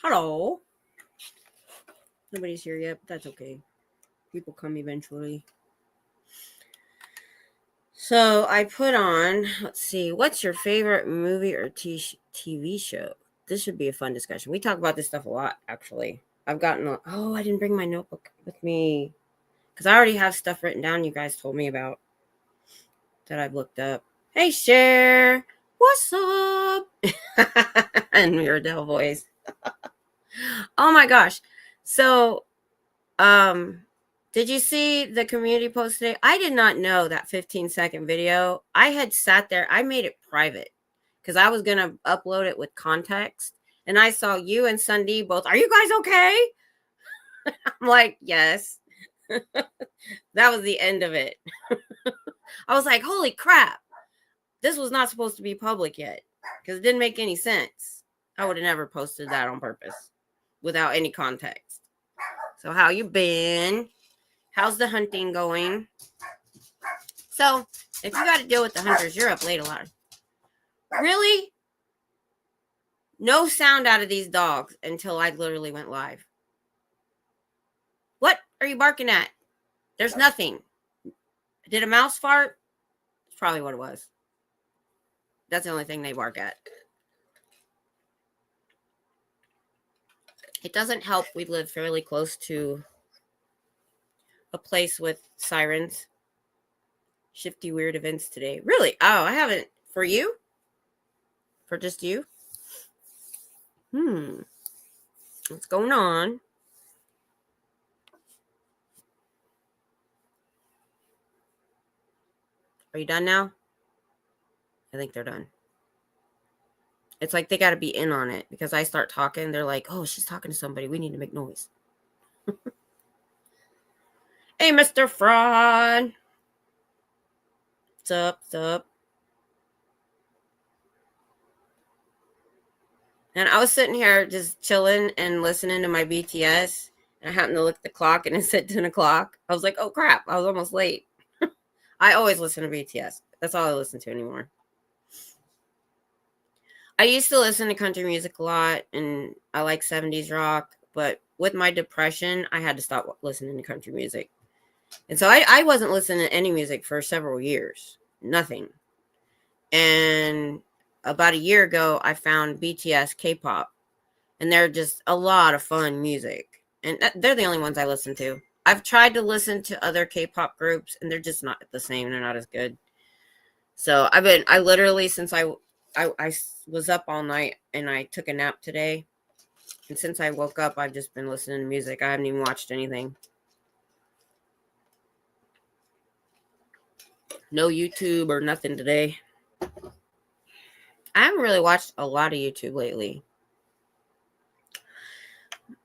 Hello. Nobody's here yet, but that's okay. People come eventually. So I put on, let's see, what's your favorite movie or TV show? This should be a fun discussion. We talk about this stuff a lot, actually. I've gotten, I didn't bring my notebook with me because I already have stuff written down you guys told me about that I've looked up. Hey, Cher, what's up? And Mirabelle voice. Oh my gosh. So, did you see the community post today? I did not know that 15-second video. I had sat there. I made it private because I was going to upload it with context. And I saw you and Sunday both. Are you guys okay? I'm like, yes. That was the end of it. I was like, holy crap. This was not supposed to be public yet because it didn't make any sense. I would have never posted that on purpose without any context. So how you been? How's the hunting going? So if you got to deal with the hunters, you're up late a lot. Really? No sound out of these dogs until I literally went live. What are you barking at? There's nothing. Did a mouse fart? That's probably what it was. That's the only thing they bark at. It doesn't help we live fairly close to a place with sirens. Shifty weird events today. Really? Oh, I haven't. For you? For just you? What's going on? Are you done now? I think they're done. It's like they got to be in on it because I start talking. They're like, oh, she's talking to somebody. We need to make noise. Hey, Mr. Fraud. What's up? What's up? And I was sitting here just chilling and listening to my BTS. And I happened to look at the clock and it said 10 o'clock. I was like, oh, crap. I was almost late. I always listen to BTS. That's all I listen to anymore. I used to listen to country music a lot, and I like 70s rock, but with my depression, I had to stop listening to country music. And so I wasn't listening to any music for several years. Nothing. And about a year ago, I found BTS K-pop, and they're just a lot of fun music. And they're the only ones I listen to. I've tried to listen to other K-pop groups, and they're just not the same. They're not as good. So I literally, since I was up all night and I took a nap today. And since I woke up, I've just been listening to music. I haven't even watched anything. No YouTube or nothing today. I haven't really watched a lot of YouTube lately.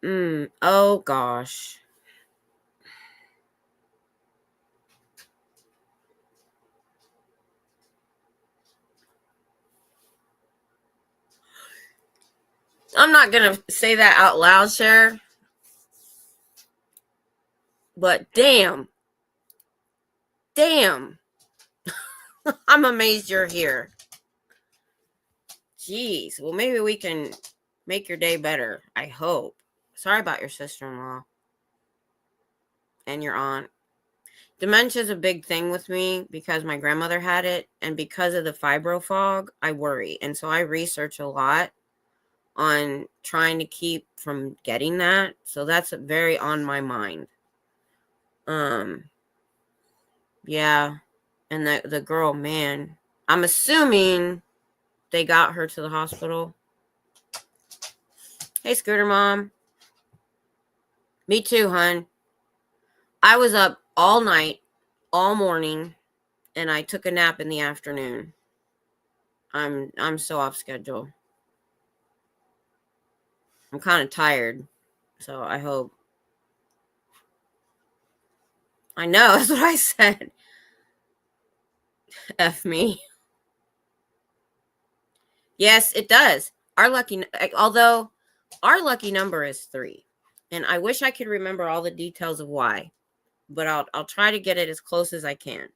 Oh gosh. I'm not going to say that out loud, Cher. But damn. I'm amazed you're here. Jeez. Well, maybe we can make your day better. I hope. Sorry about your sister-in-law and your aunt. Dementia is a big thing with me because my grandmother had it. And because of the fibro fog, I worry. And so I research a lot on trying to keep from getting that. So that's very on my mind. Yeah. And the girl, man, I'm assuming they got her to the hospital. Hey, Scooter Mom. Me too, hun. I was up all night, all morning, and I took a nap in the afternoon. I'm so off schedule. I'm kind of tired, so I hope. I know, that's what I said. F me. Yes, it does. Although our lucky number is 3. And I wish I could remember all the details of why. But I'll try to get it as close as I can.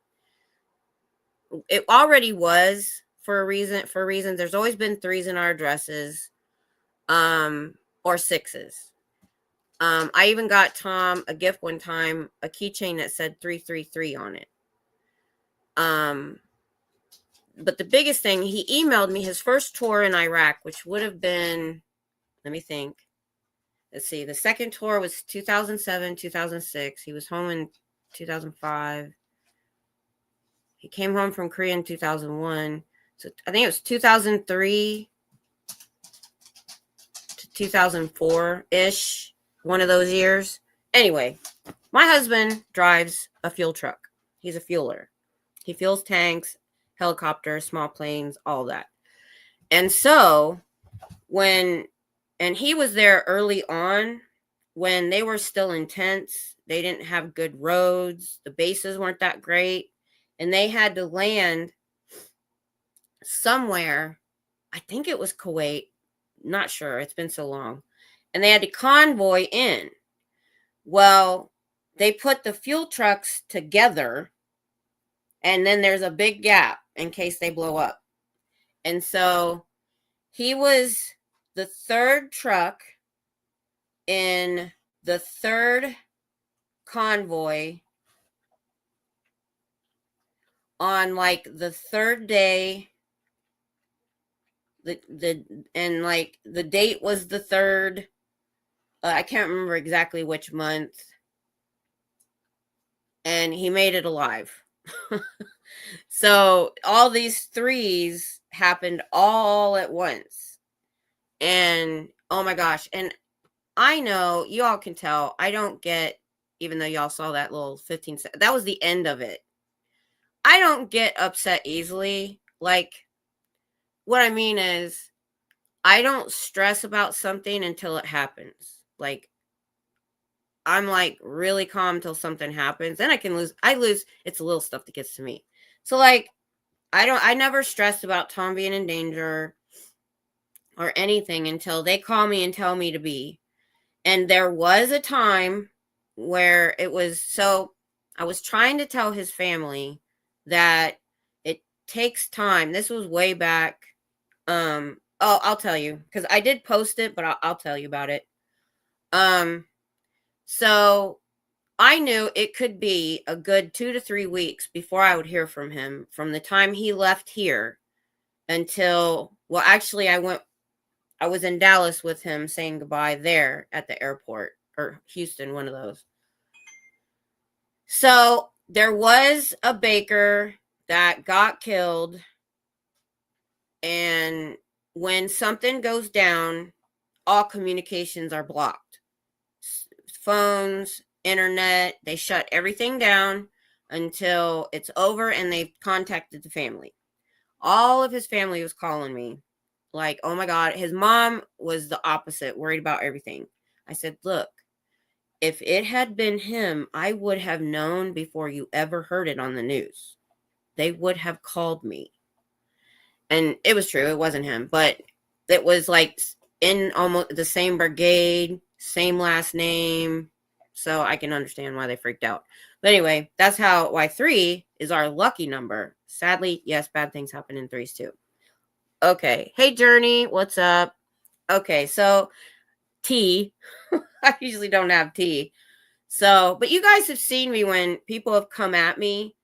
It already was for a reason. For reasons, there's always been 3s in our addresses. or 6s. I even got Tom a gift one time, a keychain that said 333 on it. But the biggest thing, he emailed me his first tour in Iraq, which would have been, let me think. Let's see. The second tour was 2007, 2006. He was home in 2005. He came home from Korea in 2001. So I think it was 2003 to 2004-ish, one of those years. Anyway, my husband drives a fuel truck. He's a fueler. He fuels tanks, helicopters, small planes, all that. And so and he was there early on when they were still intense. They didn't have good roads. The bases weren't that great. And they had to land somewhere. I think it was Kuwait. Not sure. It's been so long. And they had to convoy in. Well, they put the fuel trucks together, and then there's a big gap in case they blow up. And so he was the third truck in the third convoy on like the third day. And like the date was the third. I can't remember exactly which month. And he made it alive. So all these threes happened all at once. And oh my gosh. And I know you all can tell I don't get, even though y'all saw that little 15 seconds, that was the end of it. I don't get upset easily. Like, what I mean is, I don't stress about something until it happens. Like, I'm like really calm till something happens. Then I lose. It's the little stuff that gets to me. So like, I never stress about Tom being in danger or anything until they call me and tell me to be. And there was a time where it was, so I was trying to tell his family that it takes time. This was way back. I'll tell you, because I did post it, but I'll tell you about it. So I knew it could be a good 2 to 3 weeks before I would hear from him, from the time he left here until, well, actually I was in Dallas with him saying goodbye there at the airport, or Houston, one of those. So there was a baker that got killed, and when something goes down, all communications are blocked. Phones, internet, they shut everything down until it's over, and they've contacted the family. All of his family was calling me like, oh my God. His mom was the opposite, worried about everything. I said, look, if it had been him, I would have known before you ever heard it on the news. They would have called me. And it was true. It wasn't him, but it was like in almost the same brigade, same last name. So I can understand why they freaked out. But anyway, that's why 3 is our lucky number. Sadly, yes, bad things happen in 3s too. Okay. Hey, Journey. What's up? Okay. So tea. I usually don't have tea. So, but you guys have seen me when people have come at me.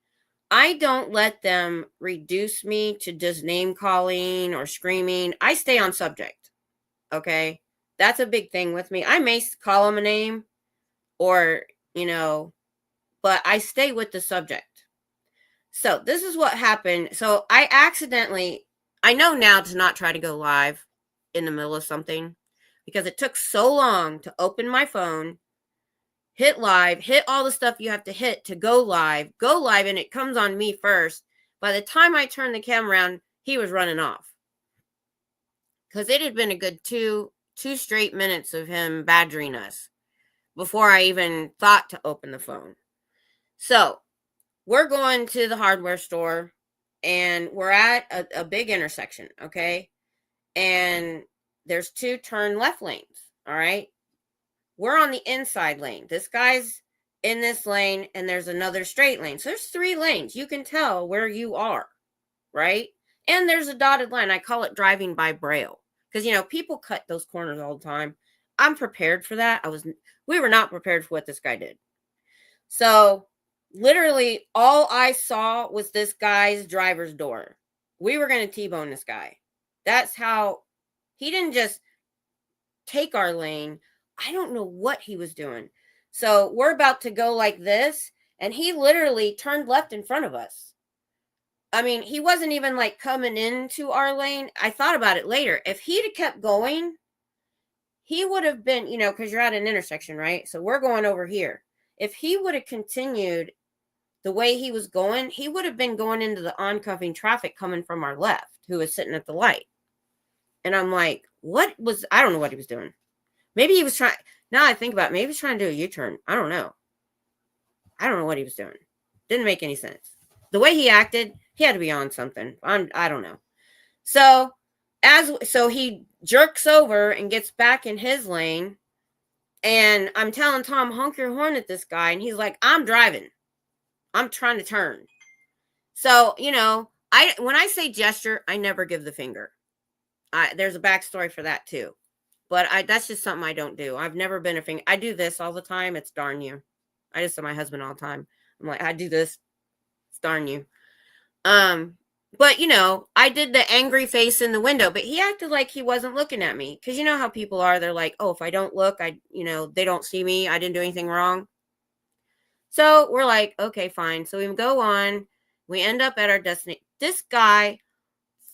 I don't let them reduce me to just name calling or screaming. I stay on subject. Okay. That's a big thing with me. I may call them a name or, but I stay with the subject. So this is what happened. So I know now to not try to go live in the middle of something, because it took so long to open my phone, hit live, hit all the stuff you have to hit to go live, and it comes on me first. By the time I turned the camera around, he was running off. Because it had been a good two straight minutes of him badgering us before I even thought to open the phone. So we're going to the hardware store, and we're at a big intersection, okay? And there's 2 turn left lanes, all right? We're on the inside lane. This guy's in this lane, and there's another straight lane. So there's 3 lanes. You can tell where you are, right? And there's a dotted line. I call it driving by braille, because, people cut those corners all the time. I'm prepared for that. We were not prepared for what this guy did. So literally all I saw was this guy's driver's door. We were going to T-bone this guy. That's how he didn't just take our lane. I don't know what he was doing. So we're about to go like this, and he literally turned left in front of us. I mean, he wasn't even like coming into our lane. I thought about it later. If he'd have kept going, he would have been, because you're at an intersection, right? So we're going over here. If he would have continued the way he was going, he would have been going into the oncoming traffic coming from our left, who was sitting at the light. And I'm like, I don't know what he was doing. Maybe he was trying, now I think about it, maybe he was trying to do a U-turn. I don't know. I don't know what he was doing. Didn't make any sense. The way he acted, he had to be on something. I don't know. So he jerks over and gets back in his lane. And I'm telling Tom, honk your horn at this guy. And he's like, I'm driving. I'm trying to turn. So, when I say gesture, I never give the finger. There's a backstory for that too. But that's just something I don't do. I've never been a finger. I do this all the time. It's darn you. I just tell my husband all the time. I'm like, I do this. It's darn you. But I did the angry face in the window, but he acted like he wasn't looking at me. Cause you know how people are, they're like, oh, if I don't look, they don't see me. I didn't do anything wrong. So we're like, okay, fine. So we go on, we end up at our destination. This guy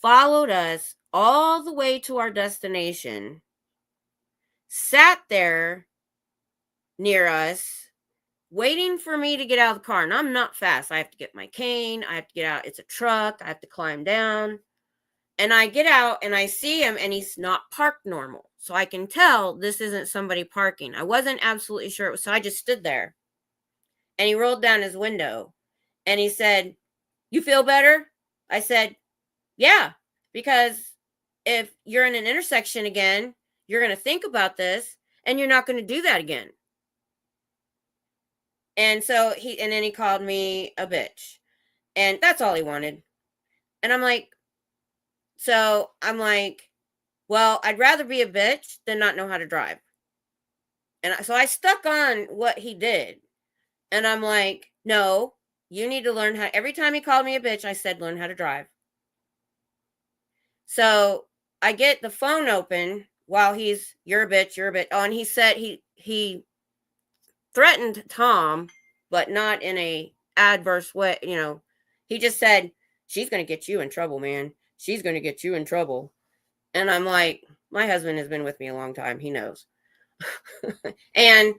followed us all the way to our destination, sat there near us, waiting for me to get out of the car. And I'm not fast. I have to get my cane. I have to get out. It's a truck. I have to climb down. And I get out and I see him and he's not parked normal. So I can tell this isn't somebody parking. I wasn't absolutely sure. So I just stood there. And he rolled down his window and he said, you feel better? I said, yeah, because if you're in an intersection again, you're going to think about this and you're not going to do that again. And so then he called me a bitch, and that's all he wanted. And I'm like, well, I'd rather be a bitch than not know how to drive. And so I stuck on what he did. And I'm like, no, you need to learn how. Every time he called me a bitch, I said, learn how to drive. So I get the phone open while you're a bitch. Oh, and he said he threatened Tom, but not in a adverse way. He just said, she's going to get you in trouble, man. She's going to get you in trouble. And I'm like, my husband has been with me a long time. He knows. And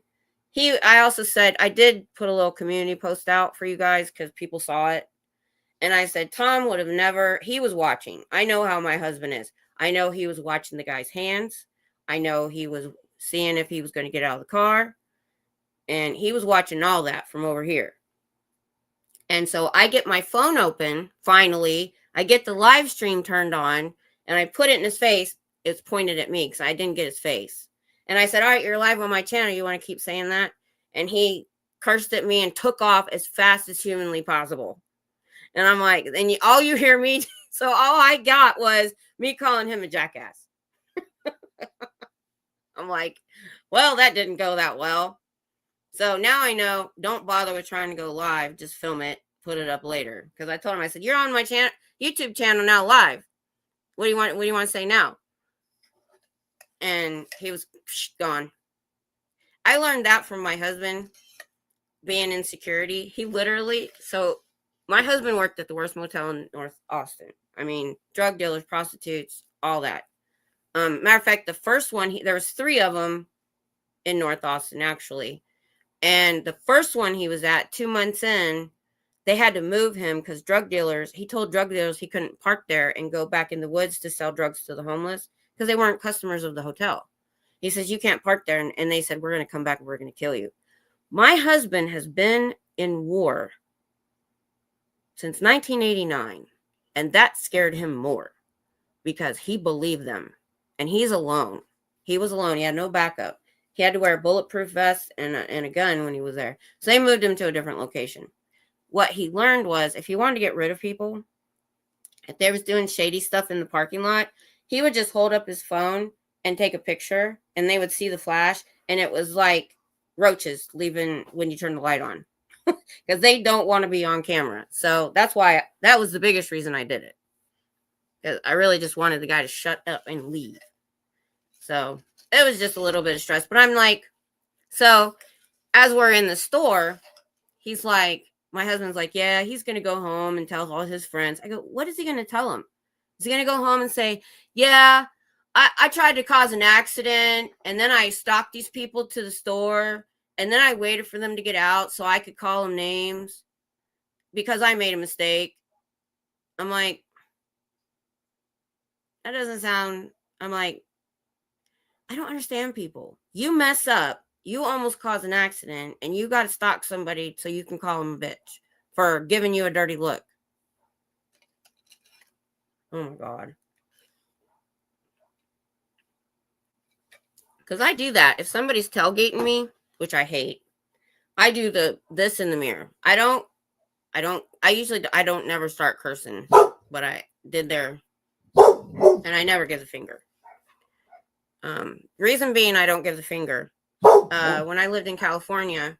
I also said, I did put a little community post out for you guys because people saw it. And I said, Tom would have never, he was watching. I know how my husband is. I know he was watching the guy's hands. I know he was seeing if he was going to get out of the car. And he was watching all that from over here. And so I get my phone open, finally. I get the live stream turned on, and I put it in his face. It's pointed at me because I didn't get his face. And I said, all right, you're live on my channel. You want to keep saying that? And he cursed at me and took off as fast as humanly possible. And I'm like, and all you hear me, so all I got was me calling him a jackass. I'm like, well, that didn't go that well. So now I know, don't bother with trying to go live. Just film it, put it up later. Because I told him, I said, you're on my YouTube channel now live. What do you want to say now? And he was gone. I learned that from my husband being in security. So my husband worked at the worst motel in North Austin. I mean, drug dealers, prostitutes, all that. Matter of fact, the first one, there was 3 of them in North Austin, actually. And the first one he was at, 2 months in, they had to move him because he told drug dealers he couldn't park there and go back in the woods to sell drugs to the homeless because they weren't customers of the hotel. He says, you can't park there. And they said, we're going to come back and we're going to kill you. My husband has been in war since 1989. And that scared him more because he believed them. And he's alone. He was alone. He had no backup. He had to wear a bulletproof vest and a gun when he was there. So they moved him to a different location. What he learned was if he wanted to get rid of people, if they was doing shady stuff in the parking lot, he would just hold up his phone and take a picture, and they would see the flash, and it was like roaches leaving when you turn the light on, because they don't want to be on camera. So that's why, that was the biggest reason I did it. Because I really just wanted the guy to shut up and leave. So it was just a little bit of stress. But I'm like, so as we're in the store, he's like, my husband's like, yeah, he's going to go home and tell all his friends. I go, what is he going to tell them? Is he going to go home and say, yeah, I tried to cause an accident, and then I stalked these people to the store, and then I waited for them to get out so I could call them names because I made a mistake? I'm like, that doesn't sound, I'm like, I don't understand people. You mess up, you almost cause an accident, and you got to stalk somebody so you can call them a bitch for giving you a dirty look. Oh my God. Because I do that. If somebody's tailgating me, which I hate, I do this in the mirror. I don't never start cursing, but I did there, and I never give the finger. Reason being, I don't give the finger. When I lived in California,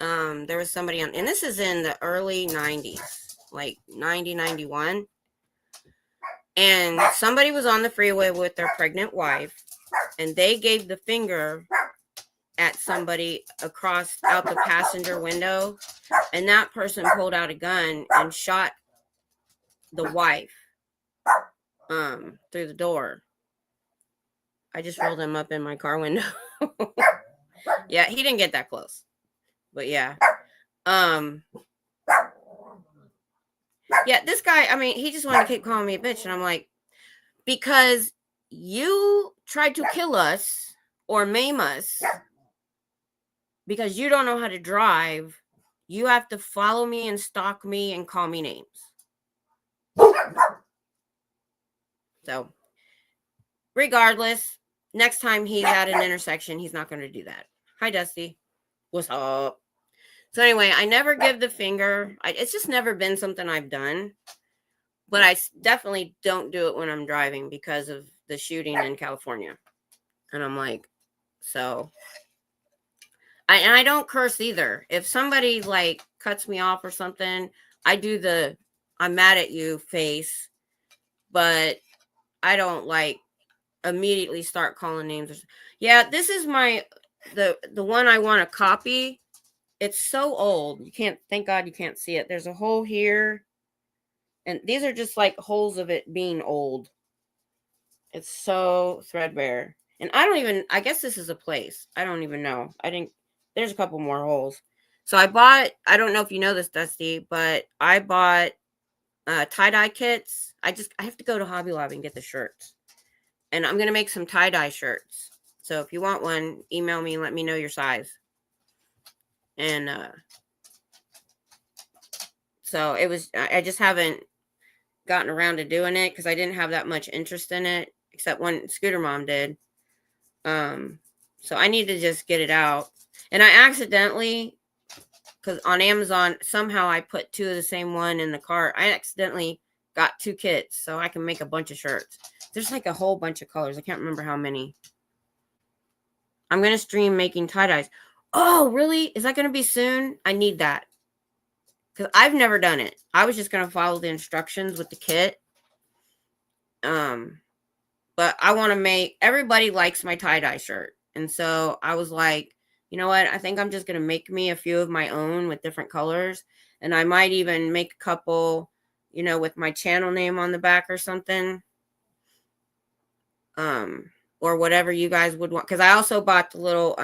there was somebody on, and this is in the early 90s, like 90, 91. And somebody was on the freeway with their pregnant wife, and they gave the finger at somebody across out the passenger window, and that person pulled out a gun and shot the wife through the door. I just rolled him up in my car window. Yeah, he didn't get that close, but yeah. Yeah, this guy, I mean, he just wanted to keep calling me a bitch, and I'm like, because you tried to kill us or maim us because you don't know how to drive, you have to follow me and stalk me and call me names. So, regardless, next time he's at an intersection, he's not going to do that. Hi, Dusty. What's up? So anyway, I never give the finger. It's just never been something I've done. But I definitely don't do it when I'm driving because of the shooting in California. And I'm like, so. I don't curse either. If somebody like cuts me off or something, I do the I'm mad at you face. But I don't like immediately start calling names. Yeah, this is the one I want to copy. It's so old. You can't, thank God you can't see it. There's a hole here. And these are just like holes of it being old. It's so threadbare. And I guess this is a place. I don't even know. There's a couple more holes. So I don't know if you know this, Dusty, but I bought tie-dye kits. I have to go to Hobby Lobby and get the shirts. And I'm going to make some tie-dye shirts. So if you want one, email me and let me know your size. And so I just haven't gotten around to doing it because I didn't have that much interest in it, except when Scooter Mom did. So I need to just get it out. And I accidentally, because on Amazon, somehow I put two of the same one in the cart. I accidentally got 2 kits so I can make a bunch of shirts. There's like a whole bunch of colors. I can't remember how many. I'm going to stream making tie-dyes. Oh, really? Is that going to be soon? I need that. Because I've never done it. I was just going to follow the instructions with the kit. But I want to make, everybody likes my tie-dye shirt. And so I was like, you know what? I think I'm just going to make me a few of my own with different colors. And I might even make a couple, with my channel name on the back or something. Or whatever you guys would want. Because I also bought the little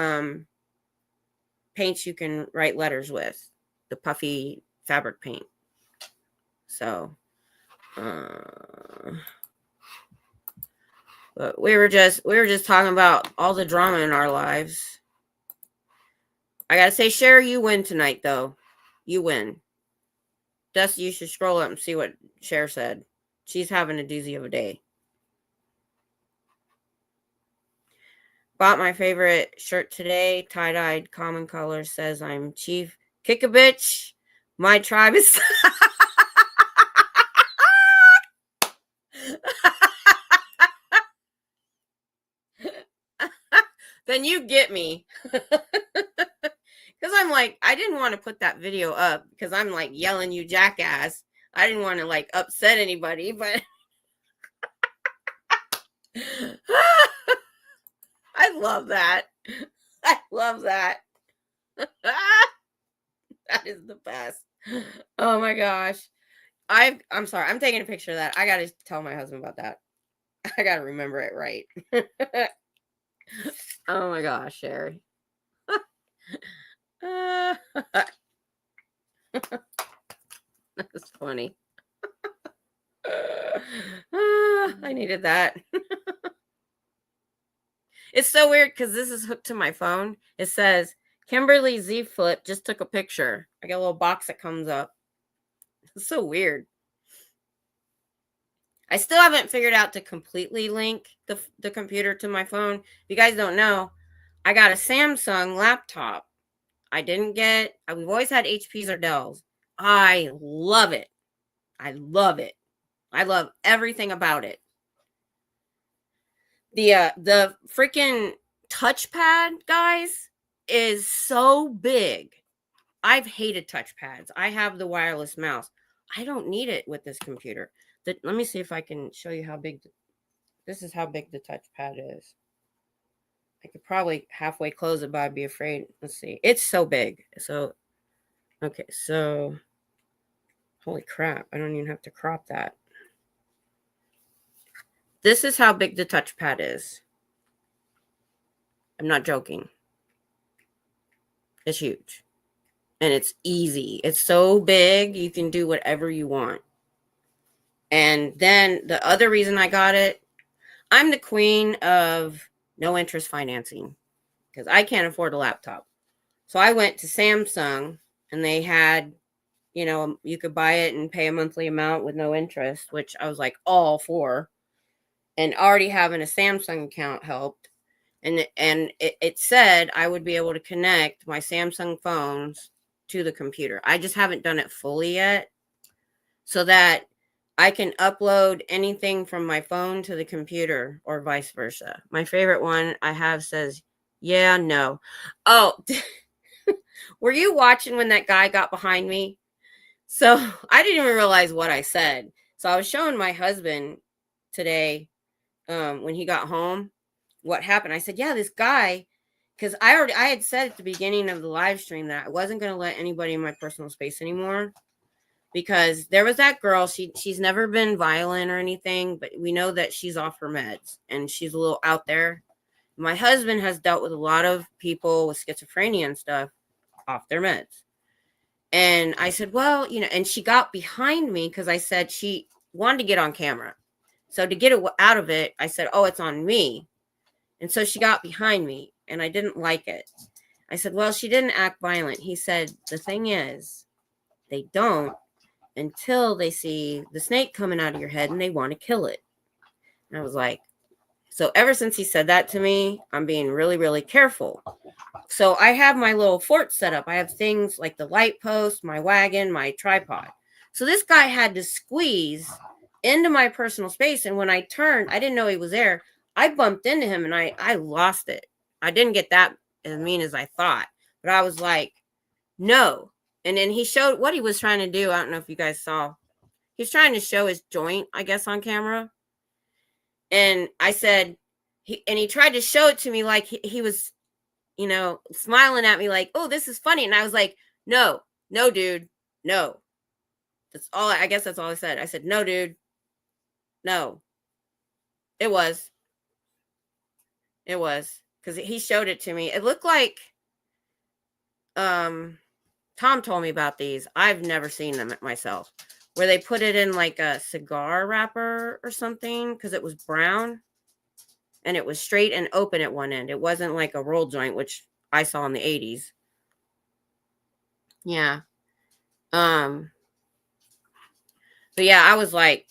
paints you can write letters with. The puffy fabric paint. So, but we were just talking about all the drama in our lives. I gotta say, Cher, you win tonight, though. You win. Dusty, you should scroll up and see what Cher said. She's having a doozy of a day. Bought my favorite shirt today. Tie-dyed common color says I'm Chief Kick a Bitch. My tribe is... then you get me. Because I'm like, I didn't want to put that video up because I'm like yelling, you jackass. I didn't want to like upset anybody, but I love that. I love that. That is the best. Oh my gosh. I'm sorry. I'm taking a picture of that. I got to tell my husband about that. I got to remember it right. Oh my gosh, Sherry. That's funny. I needed that. It's so weird because this is hooked to my phone. It says Kimberly Z Flip just took a picture. I got a little box that comes up. It's so weird. I still haven't figured out to completely link the computer to my phone. If you guys don't know, I got a Samsung laptop. We've always had HPs or Dells. I love it. I love it. I love everything about it. The freaking touchpad, guys, is so big. I've hated touchpads. I have the wireless mouse. I don't need it with this computer. Let me see if I can show you how big. This is how big the touchpad is. I could probably halfway close it, but I'd be afraid. Let's see. It's so big. So, okay. So, holy crap. I don't even have to crop that. This is how big the touchpad is. I'm not joking. It's huge. And it's easy. It's so big, you can do whatever you want. And then the other reason I got it, I'm the queen of no interest financing because I can't afford a laptop. So I went to Samsung and they had, you could buy it and pay a monthly amount with no interest, which I was like all for. And already having a Samsung account helped. And it said I would be able to connect my Samsung phones to the computer. I just haven't done it fully yet so that I can upload anything from my phone to the computer or vice versa. My favorite one I have says, yeah, no. Oh, were you watching when that guy got behind me? So I didn't even realize what I said. So I was showing my husband today when he got home what happened. I said, yeah, this guy, because I had said at the beginning of the live stream that I wasn't going to let anybody in my personal space anymore because there was that girl. She's never been violent or anything, but we know that she's off her meds and she's a little out there. My husband has dealt with a lot of people with schizophrenia and stuff off their meds. And I said, well, and she got behind me because I said she wanted to get on camera. So to get it out of it, I said, oh, it's on me. And so she got behind me and I didn't like it. I said, well, she didn't act violent. He said, the thing is, they don't until they see the snake coming out of your head and they want to kill it. And I was like, so ever since he said that to me, I'm being really, really careful. So I have my little fort set up. I have things like the light post, my wagon, my tripod. So this guy had to squeeze into my personal space. And when I turned, I didn't know he was there. I bumped into him and I lost it. I didn't get that as mean as I thought, but I was like, no. And then he showed what he was trying to do. I don't know if you guys saw. He's trying to show his joint, I guess, on camera. And I said, he tried to show it to me like he was, smiling at me like, oh, this is funny. And I was like, no, dude, no. I guess that's all I said. I said, no, dude, no. It was because he showed it to me. It looked like Tom told me about these. I've never seen them myself, where they put it in like a cigar wrapper or something because it was brown and it was straight and open at one end. It wasn't like a roll joint, which I saw in the 80s. Yeah. But yeah, I was like,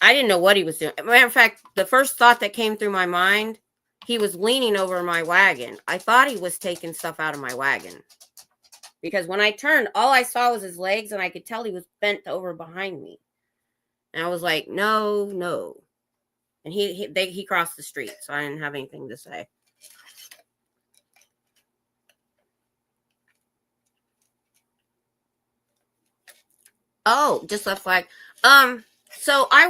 I didn't know what he was doing. Matter of fact, the first thought that came through my mind, he was leaning over my wagon. I thought he was taking stuff out of my wagon. Because when I turned, all I saw was his legs, and I could tell he was bent over behind me. And I was like, no. And he crossed the street, so I didn't have anything to say. Oh, just left flag. So I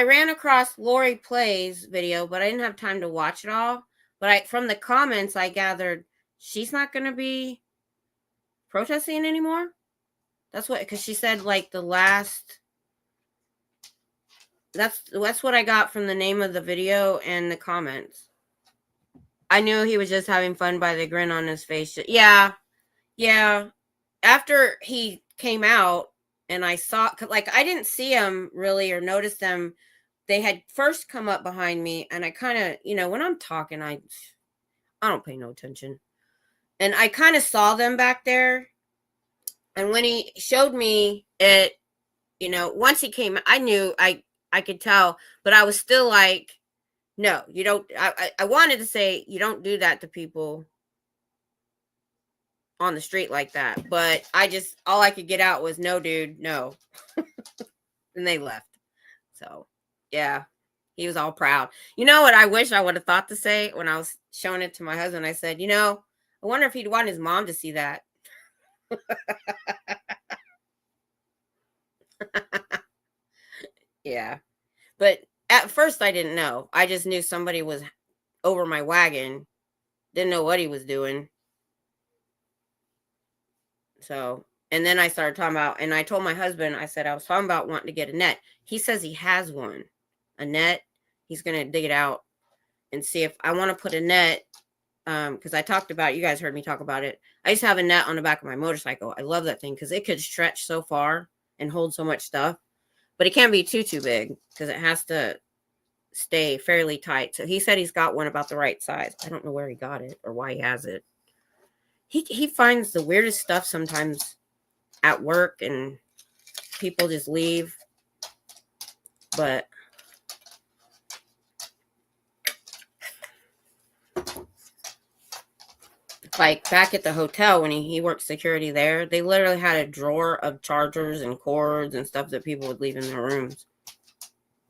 ran across Lori Play's video, but I didn't have time to watch it all. But from the comments, I gathered she's not going to be protesting anymore. That's what, because she said like the last. That's what I got from the name of the video and the comments. I knew he was just having fun by the grin on his face. Yeah. After he came out and I saw, like, I didn't see him really or notice them. They had first come up behind me, and I kind of, when I'm talking, I don't pay no attention. And I kind of saw them back there. And when he showed me it, once he came, I knew I could tell, but I was still like, no, you don't. I wanted to say, you don't do that to people on the street like that. But all I could get out was, no, dude, no. And they left. So, yeah, he was all proud. You know what I wish I would have thought to say when I was showing it to my husband? I said, I wonder if he'd want his mom to see that. Yeah. But at first I didn't know. I just knew somebody was over my wagon. Didn't know what he was doing. So, and then I started talking about, and I told my husband, I said, I was talking about wanting to get a net. He says he has one, a net. He's going to dig it out and see if I want to put a net. Because I talked about, you guys heard me talk about it. I used to have a net on the back of my motorcycle. I love that thing because it could stretch so far and hold so much stuff. But it can't be too big because it has to stay fairly tight. So he said he's got one about the right size. I don't know where he got it or why he has it. He finds the weirdest stuff sometimes at work, and people just leave. But like back at the hotel when he worked security there, they literally had a drawer of chargers and cords and stuff that people would leave in their rooms.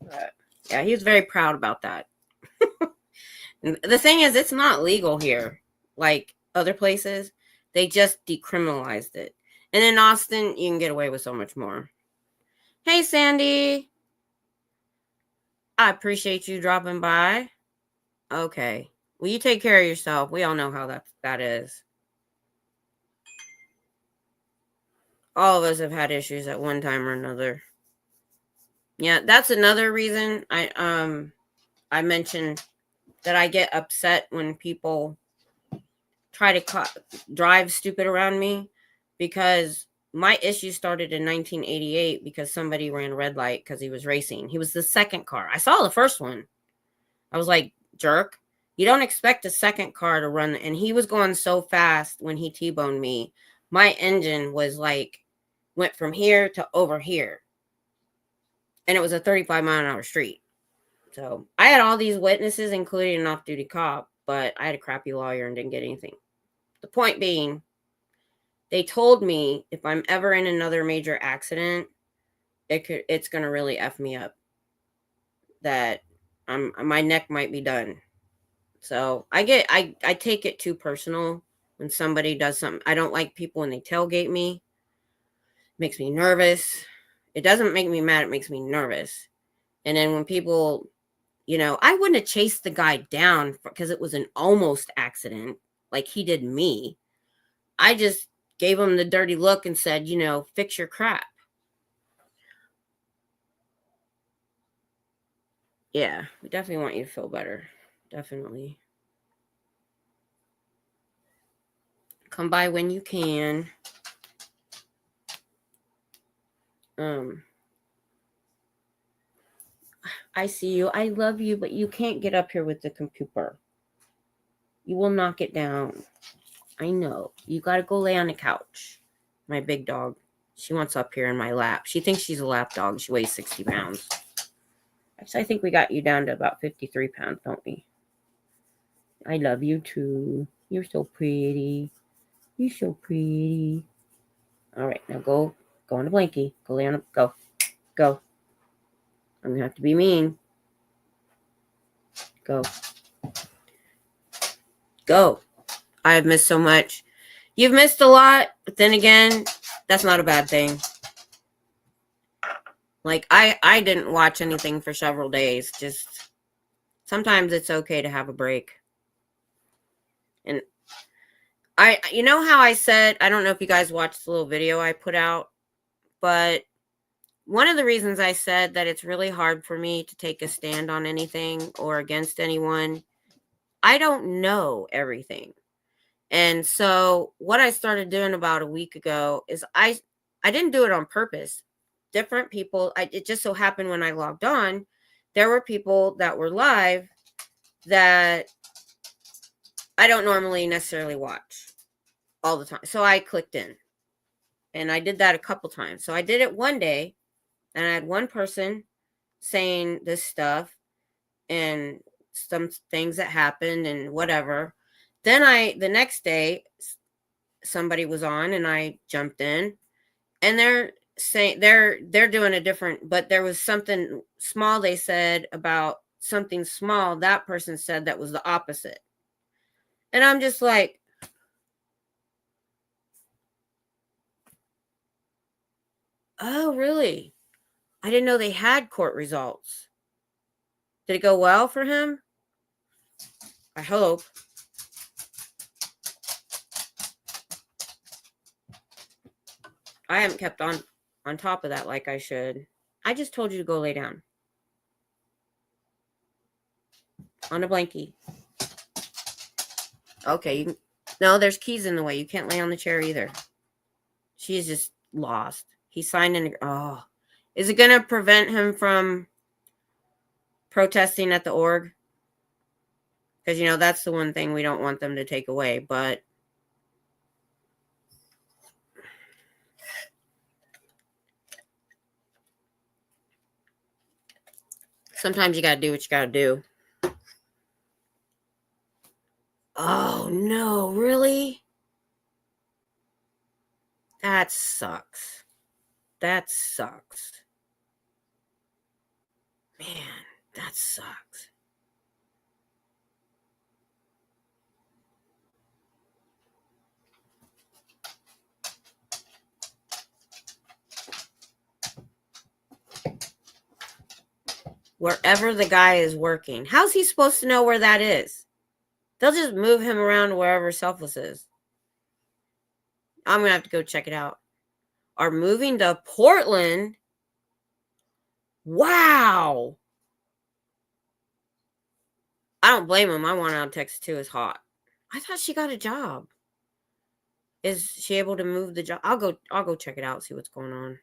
But yeah, he was very proud about that. And the thing is, it's not legal here like other places. They just decriminalized it. And in Austin, you can get away with so much more. Hey, Sandy. I appreciate you dropping by. Okay. Well, you take care of yourself. We all know how that is. All of us have had issues at one time or another. Yeah, that's another reason I mentioned that I get upset when people try to drive stupid around me, because my issue started in 1988 because somebody ran a red light because he was racing. He was the second car. I saw the first one. I was like, jerk. You don't expect a second car to run. And he was going so fast when he T-boned me. My engine was like, went from here to over here. And it was a 35-mile-an-hour street. So I had all these witnesses, including an off-duty cop, but I had a crappy lawyer and didn't get anything. The point being, they told me if I'm ever in another major accident, it's going to really F me up. That my neck might be done. So I take it too personal when somebody does something. I don't like people when they tailgate me. It makes me nervous. It doesn't make me mad. It makes me nervous. And then when people, I wouldn't have chased the guy down because it was an almost accident like he did me. I just gave him the dirty look and said, fix your crap. Yeah, we definitely want you to feel better. Definitely. Come by when you can. I see you. I love you, but you can't get up here with the computer. You will knock it down. I know. You got to go lay on the couch. My big dog. She wants up here in my lap. She thinks she's a lap dog. She weighs 60 pounds. Actually, I think we got you down to about 53 pounds, don't we? I love you too. You're so pretty. You're so pretty. All right, now go on the blankie. Go lay on the, go. I'm going to have to be mean. Go. I have missed so much. You've missed a lot, but then again, That's not a bad thing. Like, I didn't watch anything for several days. Just sometimes it's okay to have a break. And you know how I said, I don't know if you guys watched the little video I put out, but one of the reasons I said that it's really hard for me to take a stand on anything or against anyone, I don't know everything. And so what I started doing about a week ago is I didn't do it on purpose. Different people, it just so happened when I logged on, there were people that were live that I don't normally necessarily watch all the time. So I clicked in, and I did that a couple times. So I did it one day, and I had one person saying this stuff and some things that happened and whatever. Then the next day, somebody was on, and I jumped in, and they're saying they're doing a different, but there was something small they said about something small that person said that was the opposite. And I'm just like, oh, really? I didn't know they had court results. Did it go well for him? I hope. I haven't kept on top of that like I should. I just told you to go lay down on a blankie. Okay, no, there's keys in the way. You can't lay on the chair either. She's just lost. He signed in. Oh, is it going to prevent him from protesting at the org? Because, that's the one thing we don't want them to take away. But sometimes you got to do what you got to do. Oh, no, really? That sucks. That sucks. Man, that sucks. Wherever the guy is working. How's he supposed to know where that is? They'll just move him around to wherever Selfless is. I'm going to have to go check it out. Are moving to Portland? Wow. I don't blame him. I want out of Texas too. It's hot. I thought she got a job. Is she able to move the job? I'll go check it out, see what's going on.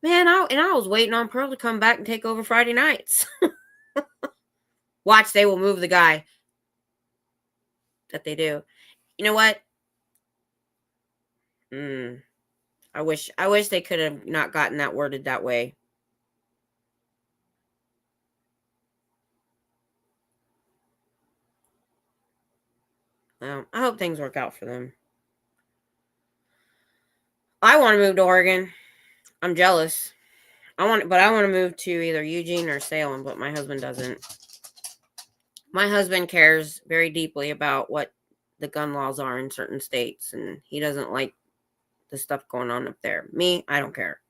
Man, I was waiting on Pearl to come back and take over Friday nights. Watch, they will move the guy. That they do. You know what? I wish they could have not gotten that worded that way. Well, I hope things work out for them. I want to move to Oregon. I'm jealous. I want to move to either Eugene or Salem, but my husband doesn't. My husband cares very deeply about what the gun laws are in certain states, and he doesn't like the stuff going on up there. Me, I don't care.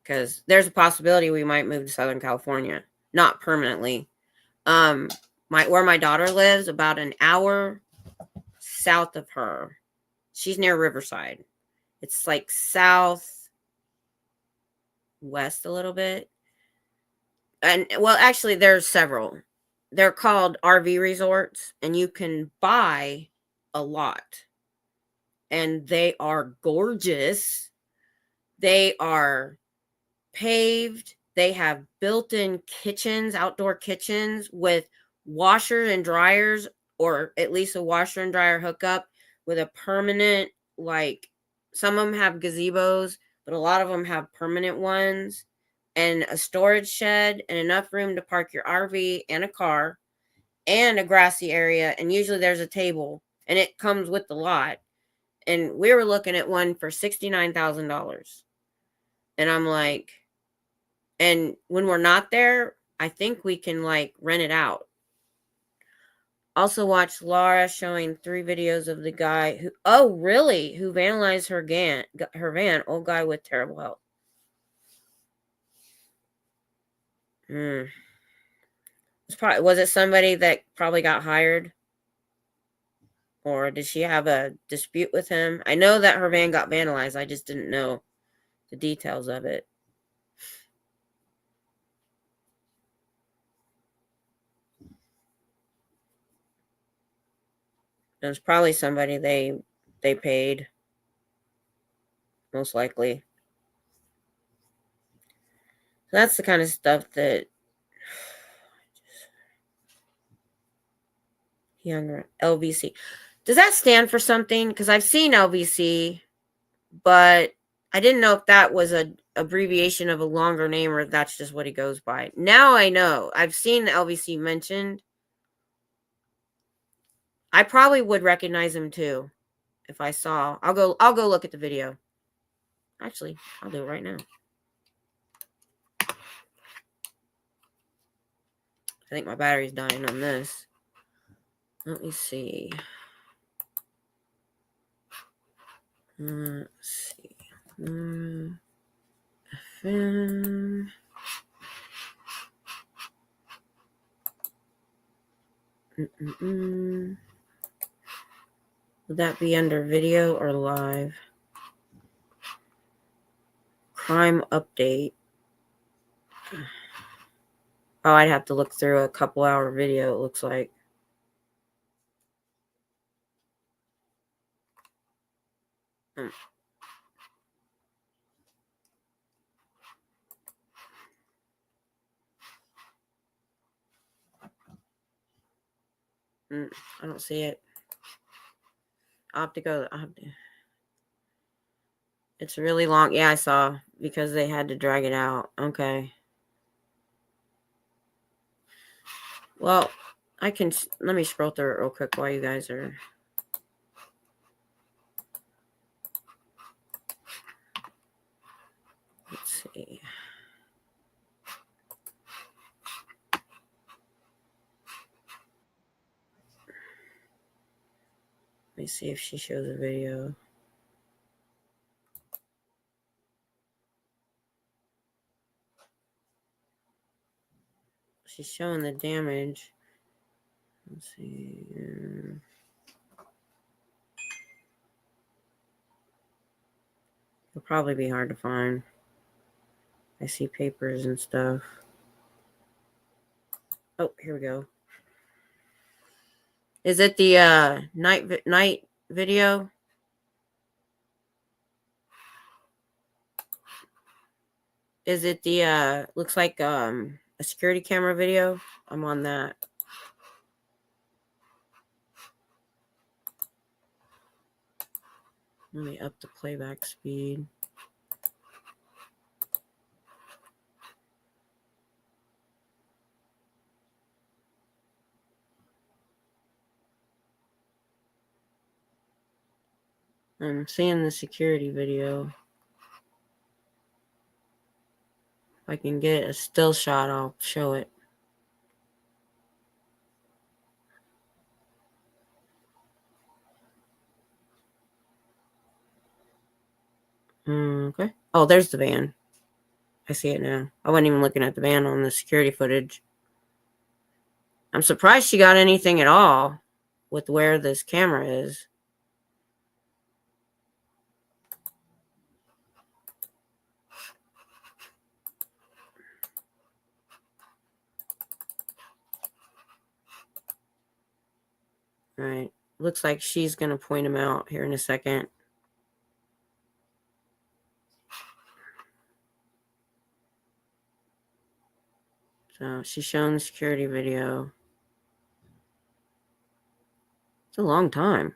Because there's a possibility we might move to Southern California. Not permanently. Where my daughter lives, about an hour south of her. She's near Riverside. It's like southwest a little bit. And well, actually, there's several. They're called RV resorts, and you can buy a lot. And they are gorgeous. They are paved. They have built-in kitchens, outdoor kitchens with washers and dryers, or at least a washer and dryer hookup with a permanent, like, some of them have gazebos, but a lot of them have permanent ones, and a storage shed and enough room to park your RV and a car and a grassy area. And usually there's a table, and it comes with the lot. And we were looking at one for $69,000. And I'm like, and when we're not there, I think we can like rent it out. Also watched Laura showing 3 videos of the guy who, oh really, who vandalized her van. Old guy with terrible health. Was it somebody that probably got hired? Or did she have a dispute with him? I know that her van got vandalized. I just didn't know the details of it. It was probably somebody they paid, most likely. So that's the kind of stuff that younger LVC. Does that stand for something? Because I've seen LVC, but I didn't know if that was a abbreviation of a longer name or if that's just what he goes by. Now I know. I've seen LVC mentioned. I probably would recognize him too if I saw. I'll go look at the video. Actually, I'll do it right now. I think my battery's dying on this. Let me see. Let's see. FM. Would that be under video or live? Crime update. Oh, I'd have to look through a couple hour video, it looks like. I don't see it. I'll have to go. It's really long. Yeah, I saw, because they had to drag it out. Okay. Well, let me scroll through it real quick while you guys are. Let's see. Let me see if she shows a video. She's showing the damage. Let's see. It'll probably be hard to find. I see papers and stuff. Oh, here we go. Is it the night video? Is it the looks like a security camera video? I'm on that. Let me up the playback speed. I'm seeing the security video. If I can get a still shot, I'll show it. Okay. Oh, there's the van. I see it now. I wasn't even looking at the van on the security footage. I'm surprised she got anything at all with where this camera is. All right. Looks like she's going to point him out here in a second. So she's showing the security video. It's a long time.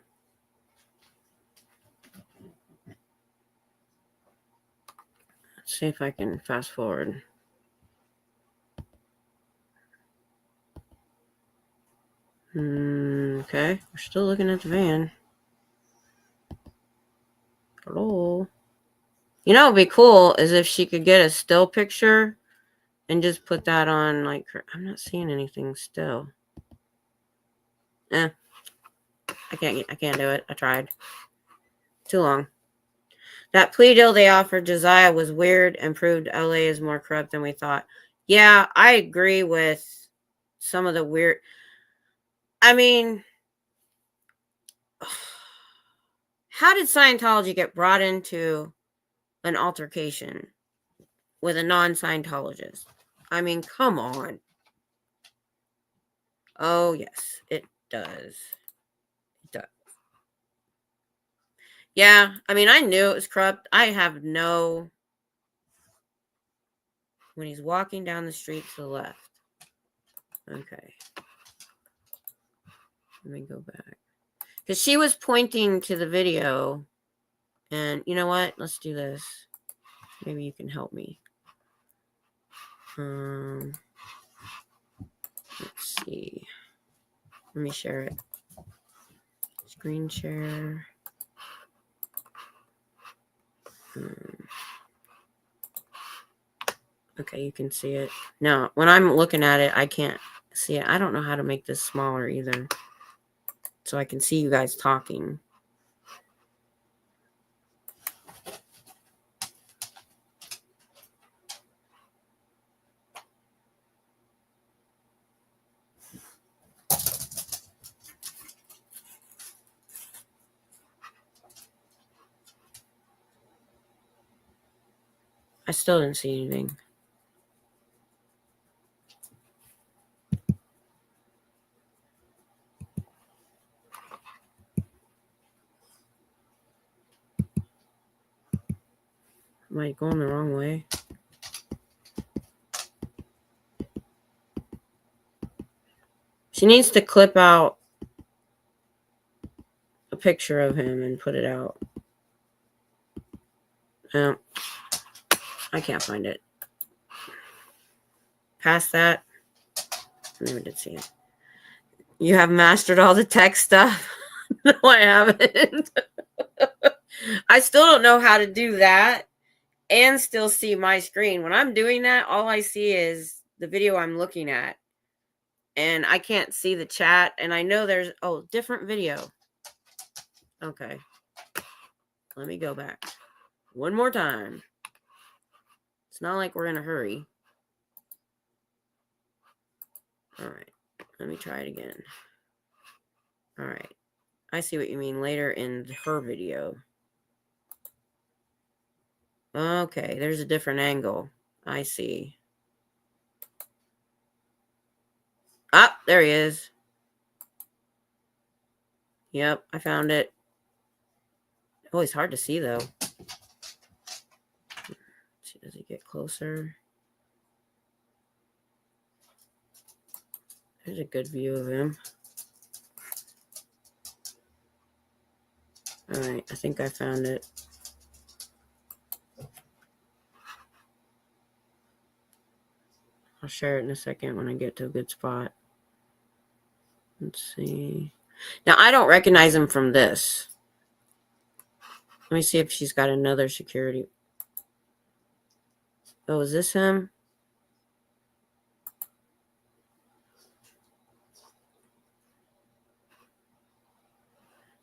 Let's see if I can fast forward. Okay, we're still looking at the van. Hello. You know what would be cool is if she could get a still picture and just put that on, like, I'm not seeing anything still. I can't do it. I tried. Too long. That plea deal they offered Josiah was weird and proved LA is more corrupt than we thought. Yeah, I agree with some of the weird. I mean, how did Scientology get brought into an altercation with a non-Scientologist? I mean, come on. Oh, yes, it does. It does. Yeah, I mean, I knew it was corrupt. I have no... When he's walking down the street to the left. Okay. Let me go back. Because she was pointing to the video. And you know what? Let's do this. Maybe you can help me. Let's see. Let me share it. Screen share. Okay, you can see it. Now, when I'm looking at it, I can't see it. I don't know how to make this smaller either. So I can see you guys talking. I still didn't see anything. Am I going the wrong way? She needs to clip out a picture of him and put it out. I can't find it. Past that, I never did see it. You have mastered all the tech stuff? No, I haven't. I still don't know how to do that and still see my screen. When I'm doing that, all I see is the video I'm looking at. And I can't see the chat. And I know there's, different video. Okay. Let me go back. One more time. It's not like we're in a hurry. All right. Let me try it again. All right. I see what you mean later in her video. Okay. There's a different angle. I see. Ah, there he is. Yep, I found it. Oh, it's hard to see, though. Let's see, does he get closer? There's a good view of him. All right, I think I found it. I'll share it in a second when I get to a good spot. Let's see. Now, I don't recognize him from this. Let me see if she's got another security. Oh, is this him?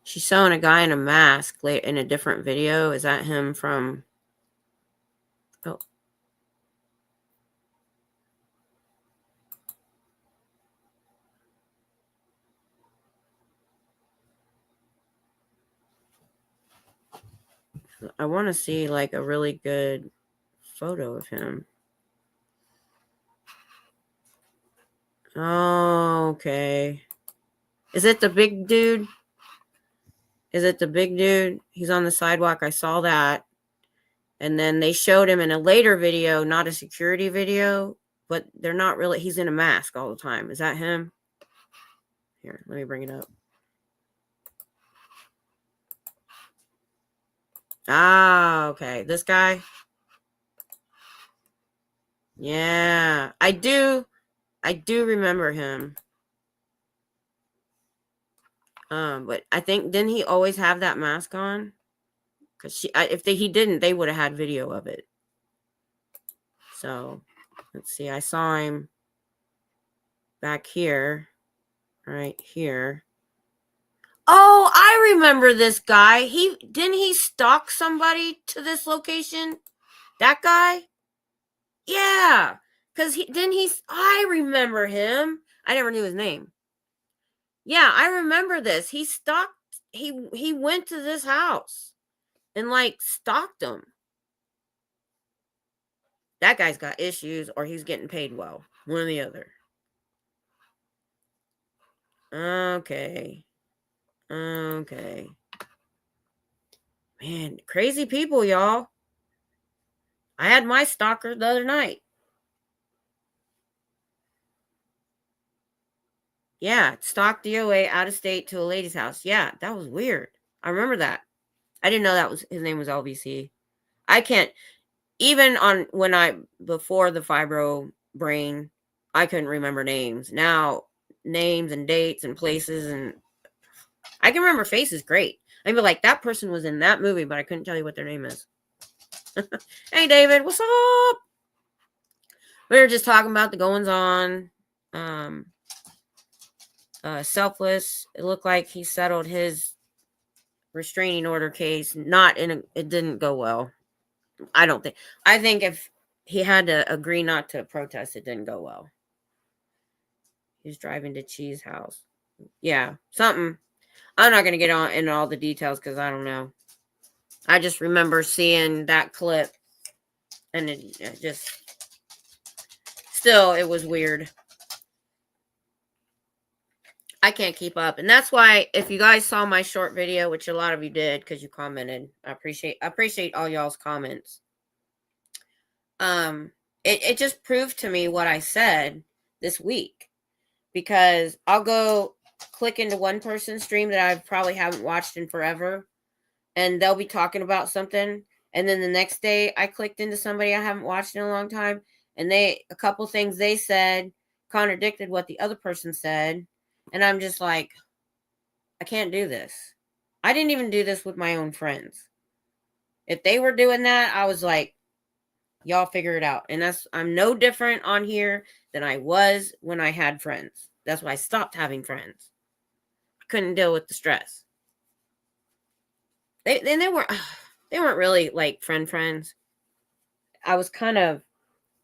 She's showing a guy in a mask in a different video. Is that him from... Oh. I want to see like a really good photo of him. Oh, okay. Is it the big dude? Is it the big dude? He's on the sidewalk. I saw that. And then they showed him in a later video, not a security video, but they're not really, he's in a mask all the time. Is that him? Here, let me bring it up. Ah, okay. This guy? Yeah, I do remember him. But I think, didn't he always have that mask on? Because if he didn't, they would have had video of it. So, let's see. I saw him back here, right here. Oh, I remember this guy. He stalk somebody to this location? That guy? Yeah. Cause I remember him. I never knew his name. Yeah, I remember this. He went to this house and like stalked him. That guy's got issues or he's getting paid well. One or the other. Okay. Okay. Man, crazy people, y'all. I had my stalker the other night. Yeah, stalked DOA out of state to a lady's house. Yeah, that was weird. I remember that. I didn't know that was his name was LBC. I can't even on when I before the fibro brain, I couldn't remember names. Now names and dates and places and I can remember faces great. I'd be like, that person was in that movie, but I couldn't tell you what their name is. Hey David, what's up? We were just talking about the goings on. Selfless. It looked like he settled his restraining order case. It didn't go well. I think if he had to agree not to protest, it didn't go well. He's driving to Cheese House. Yeah, something. I'm not going to get on into all the details because I don't know. I just remember seeing that clip and it just still it was weird. I can't keep up. And that's why if you guys saw my short video, which a lot of you did because you commented, I appreciate all y'all's comments. It just proved to me what I said this week because I'll go click into one person's stream that I probably haven't watched in forever and they'll be talking about something. And then the next day I clicked into somebody I haven't watched in a long time and a couple things they said contradicted what the other person said. And I'm just like, I can't do this. I didn't even do this with my own friends. If they were doing that, I was like, y'all figure it out. And I'm no different on here than I was when I had friends. That's why I stopped having friends. I couldn't deal with the stress. They weren't really like friends. I was kind of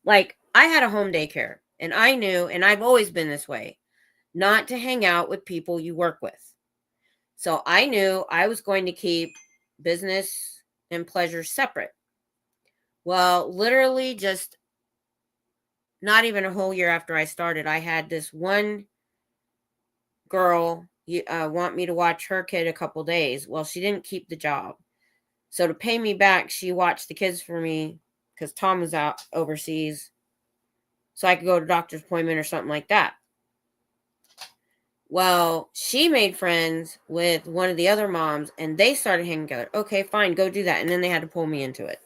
like, I had a home daycare and I knew, and I've always been this way, not to hang out with people you work with. So I knew I was going to keep business and pleasure separate. Well, literally just not even a whole year after I started, I had this one girl want me to watch her kid a couple days. Well, she didn't keep the job. So to pay me back, she watched the kids for me because Tom was out overseas. So I could go to doctor's appointment or something like that. Well, she made friends with one of the other moms and they started hanging together. Okay, fine, go do that. And then they had to pull me into it.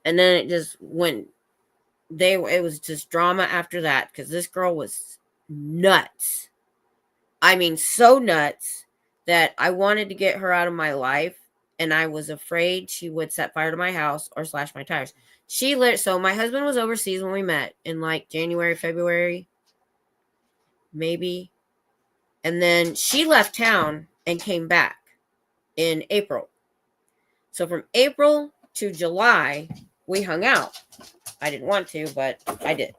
And then it just went, it was just drama after that because this girl was nuts. I mean, so nuts that I wanted to get her out of my life. And I was afraid she would set fire to my house or slash my tires. So my husband was overseas when we met in like January, February, maybe. And then she left town and came back in April. So from April to July, we hung out. I didn't want to, but I did.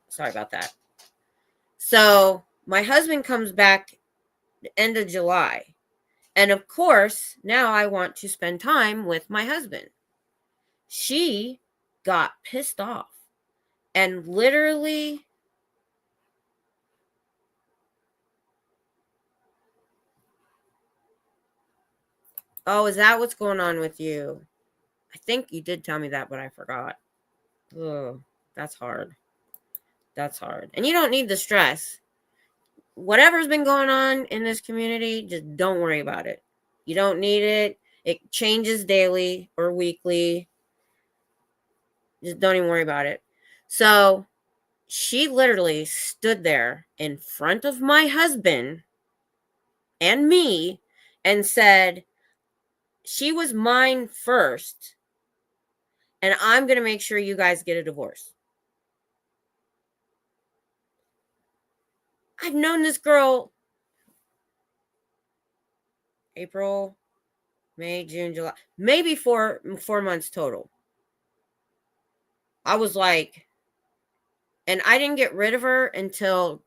Sorry about that. So my husband comes back the end of July. And of course, now I want to spend time with my husband. She got pissed off and literally oh, is that what's going on with you? I think you did tell me that, but I forgot. Oh, that's hard. That's hard. And you don't need the stress. Whatever's been going on in this community, just don't worry about it. You don't need it. It changes daily or weekly. Just don't even worry about it. So she literally stood there in front of my husband and me and said, she was mine first, and I'm going to make sure you guys get a divorce. I've known this girl April, May, June, July, maybe 4 months total. I was like, and I didn't get rid of her until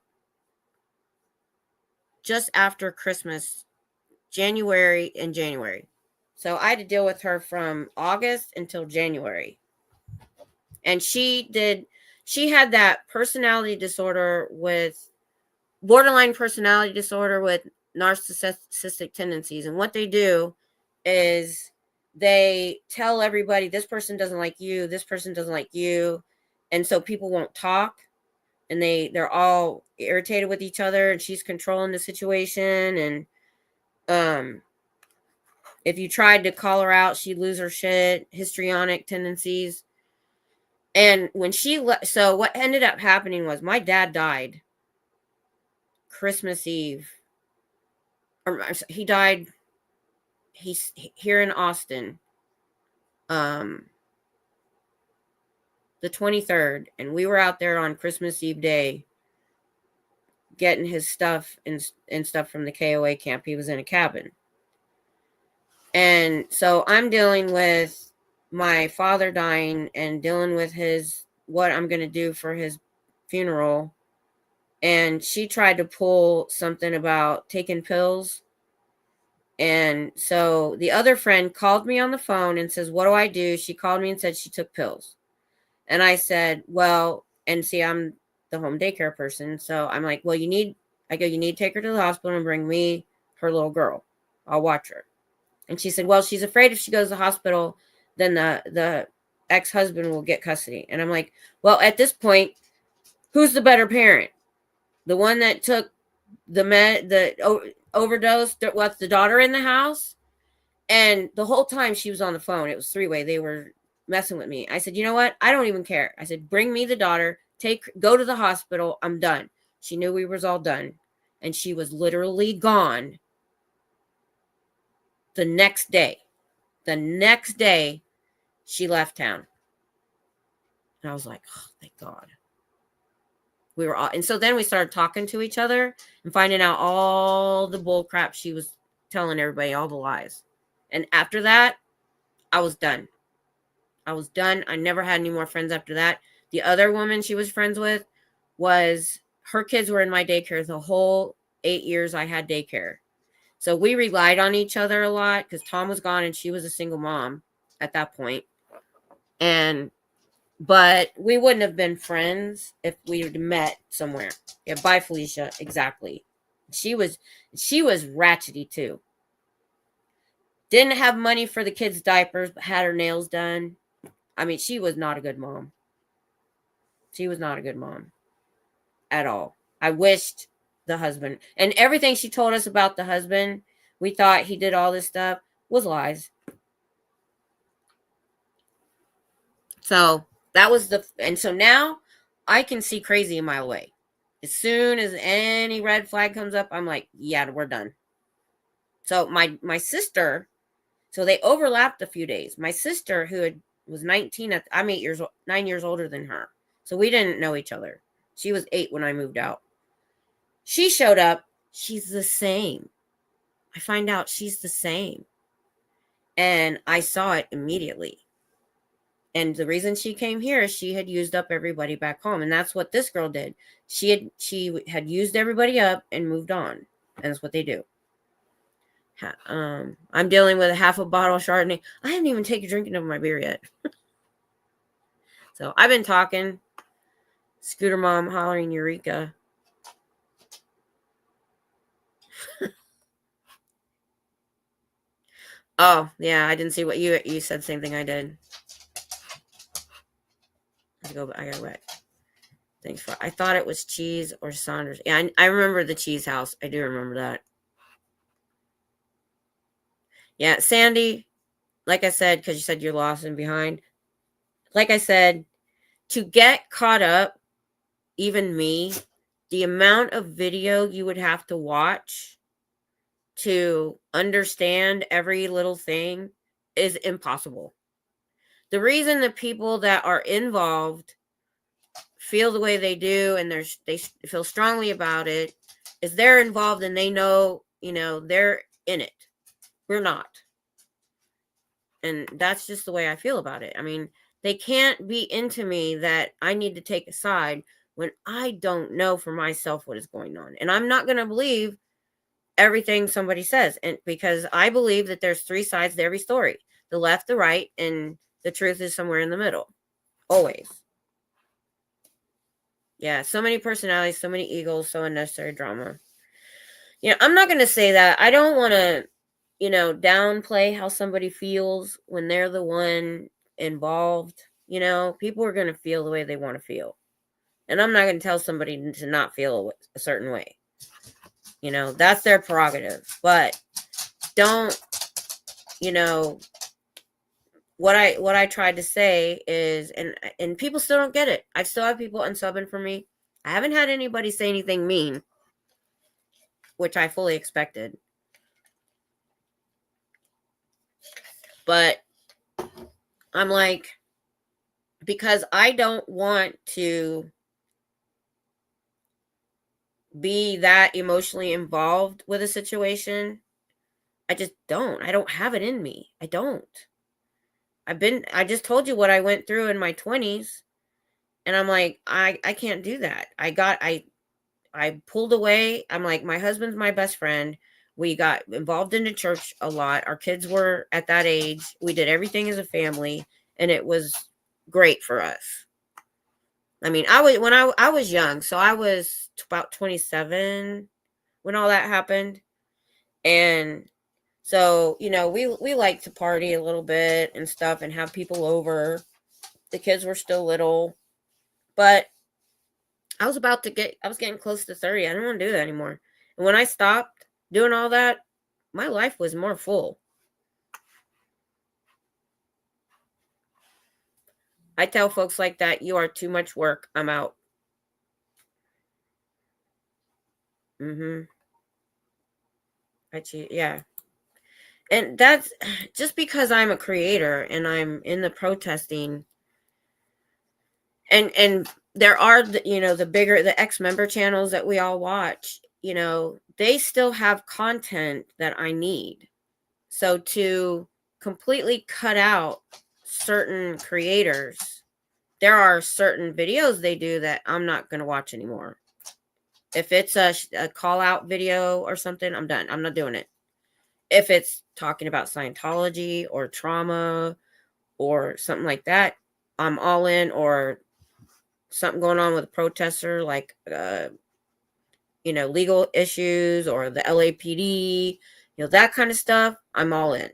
just after Christmas, January. So I had to deal with her from August until January. And she had that personality disorder with borderline personality disorder with narcissistic tendencies. And what they do is they tell everybody, this person doesn't like you, this person doesn't like you. And so people won't talk, and they're all irritated with each other, and she's controlling the situation. And if you tried to call her out, she'd lose her shit, histrionic tendencies. And when so what ended up happening was my dad died Christmas Eve. He died, he's here in Austin, the 23rd, and we were out there on Christmas Eve day getting his stuff and stuff from the KOA camp. He was in a cabin. And so I'm dealing with my father dying and dealing with what I'm going to do for his funeral. And she tried to pull something about taking pills. And so the other friend called me on the phone and says, what do I do? She called me and said she took pills. And I said, well, and see, I'm the home daycare person. So I'm like, well, you need to take her to the hospital and bring me her little girl. I'll watch her. And she said, well, she's afraid if she goes to the hospital, then the ex-husband will get custody. And I'm like, well, at this point, who's the better parent? The one that took the overdose, what's the daughter in the house? And the whole time she was on the phone, it was three-way. They were messing with me. I said, you know what? I don't even care. I said, bring me the daughter, go to the hospital. I'm done. She knew we was all done. And she was literally gone the next day. The next day, she left town. And I was like, oh, thank God. We were all, and so then we started talking to each other and finding out all the bull crap she was telling everybody, all the lies. And after that, I was done. I never had any more friends after that. The other woman she was friends with her kids were in my daycare the whole 8 years I had daycare. So we relied on each other a lot because Tom was gone and she was a single mom at that point. But we wouldn't have been friends if we had met somewhere. Yeah, bye, Felicia. Exactly. She was ratchety too. Didn't have money for the kids' diapers, but had her nails done. I mean, she was not a good mom. She was not a good mom at all. I wished the husband, and everything she told us about the husband, we thought he did all this stuff, was lies. So that was and so now I can see crazy a mile away. As soon as any red flag comes up, I'm like, yeah, we're done. So my sister, so they overlapped a few days. My sister, who was 19, I'm 9 years older than her. So we didn't know each other. She was 8 when I moved out. She showed up. She's the same. I find out she's the same. And I saw it immediately. And the reason she came here is she had used up everybody back home. And that's what this girl did. She had used everybody up and moved on. And that's what they do. I'm dealing with a half a bottle of Chardonnay. I haven't even taken drinking of my beer yet. So I've been talking. Scooter mom hollering Eureka. Oh, yeah, I didn't see what you said. Same thing I did. I got back. Thanks for. I thought it was Cheese or Saunders. Yeah, I remember the Cheese House. I do remember that. Yeah, Sandy, like I said, because you said you're lost and behind. Like I said, to get caught up, even me, the amount of video you would have to watch to understand every little thing is impossible. The reason the people that are involved feel the way they do and they feel strongly about it is they're involved and they know, they're in it. We're not. And that's just the way I feel about it. I mean, they can't be into me that I need to take a side when I don't know for myself what is going on. And I'm not going to believe everything somebody says. And because I believe that there's three sides to every story, the left, the right, and the truth is somewhere in the middle. Always. Yeah, so many personalities, so many egos, so unnecessary drama. I'm not going to say that. I don't want to, downplay how somebody feels when they're the one involved. People are going to feel the way they want to feel. And I'm not going to tell somebody to not feel a certain way. That's their prerogative. But don't, what I tried to say is, and people still don't get it. I still have people unsubbing for me. I haven't had anybody say anything mean, which I fully expected. But I'm like, because I don't want to be that emotionally involved with a situation. I just don't. I don't have it in me. I don't. I just told you what I went through in my 20s. And I'm like, I can't do that. I pulled away. I'm like, my husband's my best friend. We got involved in the church a lot. Our kids were at that age. We did everything as a family, and it was great for us. I mean, I was young, so I was about 27 when all that happened. And so, we like to party a little bit and stuff and have people over. The kids were still little, but I was getting close to 30. I didn't want to do that anymore. And when I stopped doing all that, my life was more full. I tell folks like that, you are too much work. I'm out. Yeah. And that's just because I'm a creator and I'm in the protesting. And there are, the ex-member channels that we all watch, they still have content that I need. So to completely cut out certain creators, there are certain videos they do that I'm not going to watch anymore. If it's a call out video or something, I'm done. I'm not doing it. If it's talking about Scientology or trauma or something like that, I'm all in. Or something going on with a protester, like, legal issues or the LAPD, that kind of stuff, I'm all in.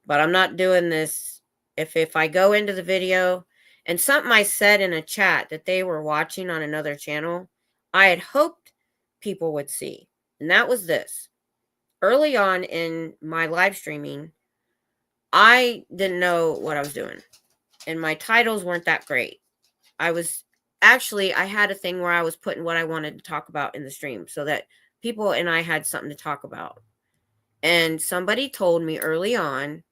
But I'm not doing this. If I go into the video and something I said in a chat that they were watching on another channel, I had hoped people would see. And that was this. Early on in my live streaming, I didn't know what I was doing. And my titles weren't that great. I had a thing where I was putting what I wanted to talk about in the stream so that people and I had something to talk about. And somebody told me early on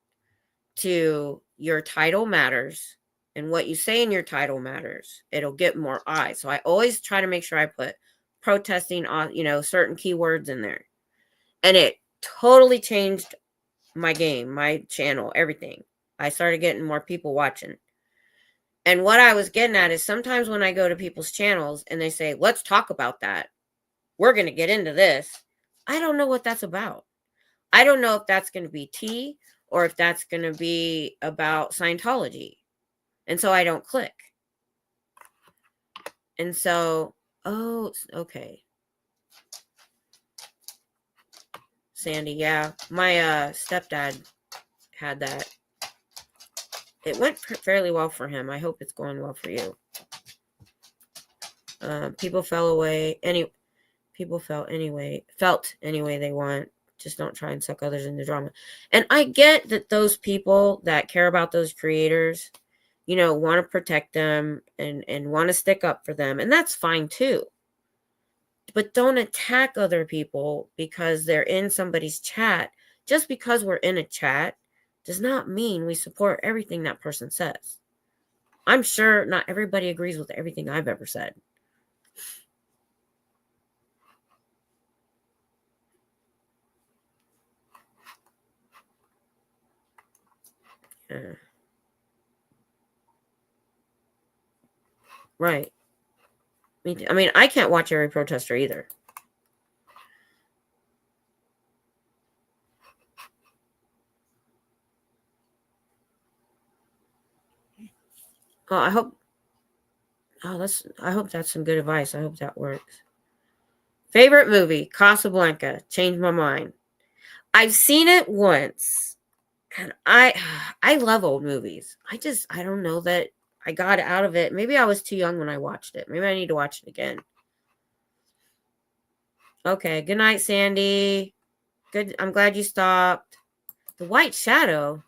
your title matters, and what you say in your title matters. It'll get more eyes. So I always try to make sure I put protesting on, certain keywords in there. And it totally changed my game, my channel, everything. I started getting more people watching. And what I was getting at is sometimes when I go to people's channels and they say, let's talk about that, we're going to get into this, I don't know what that's about. I don't know if that's going to be tea or if that's going to be about Scientology. And so I don't click. And so, oh, okay. Sandy, yeah. My stepdad had that. It went fairly well for him. I hope it's going well for you. People felt any way they want. Just don't try and suck others into drama. And I get that those people that care about those creators, want to protect them and want to stick up for them. And that's fine too. But don't attack other people because they're in somebody's chat. Just because we're in a chat does not mean we support everything that person says. I'm sure not everybody agrees with everything I've ever said. Right. I mean, I can't watch every protester either. Oh, I hope that's some good advice. I hope that works. Favorite movie, Casablanca. Changed my mind. I've seen it once. And I love old movies. I don't know that I got out of it. Maybe I was too young when I watched it. Maybe I need to watch it again. Okay, good night, Sandy. Good. I'm glad you stopped. The White Shadow.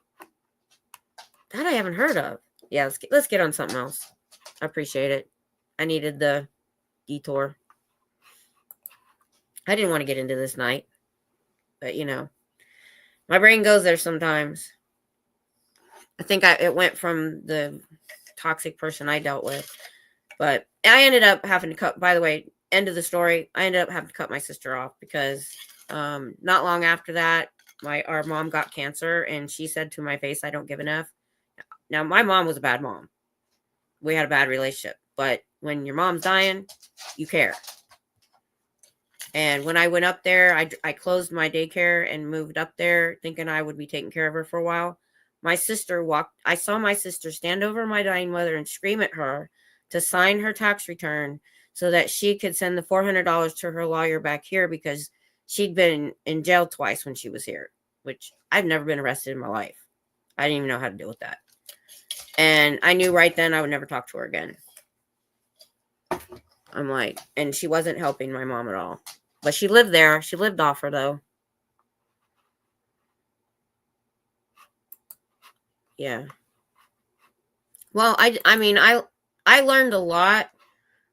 That I haven't heard of. Yeah, let's get on something else. I appreciate it. I needed the detour. I didn't want to get into this night, but my brain goes there sometimes. I think it went from the toxic person I dealt with, but I ended up having to cut. By the way, end of the story. I ended up having to cut my sister off because not long after that, our mom got cancer, and she said to my face, "I don't give enough." Now, my mom was a bad mom. We had a bad relationship, but when your mom's dying, you care. And when I went up there, I closed my daycare and moved up there thinking I would be taking care of her for a while. I saw my sister stand over my dying mother and scream at her to sign her tax return so that she could send the $400 to her lawyer back here because she'd been in jail twice when she was here, which I've never been arrested in my life. I didn't even know how to deal with that. And I knew right then I would never talk to her again. I'm like, and she wasn't helping my mom at all. But she lived there. She lived off her, though. Yeah. Well, I learned a lot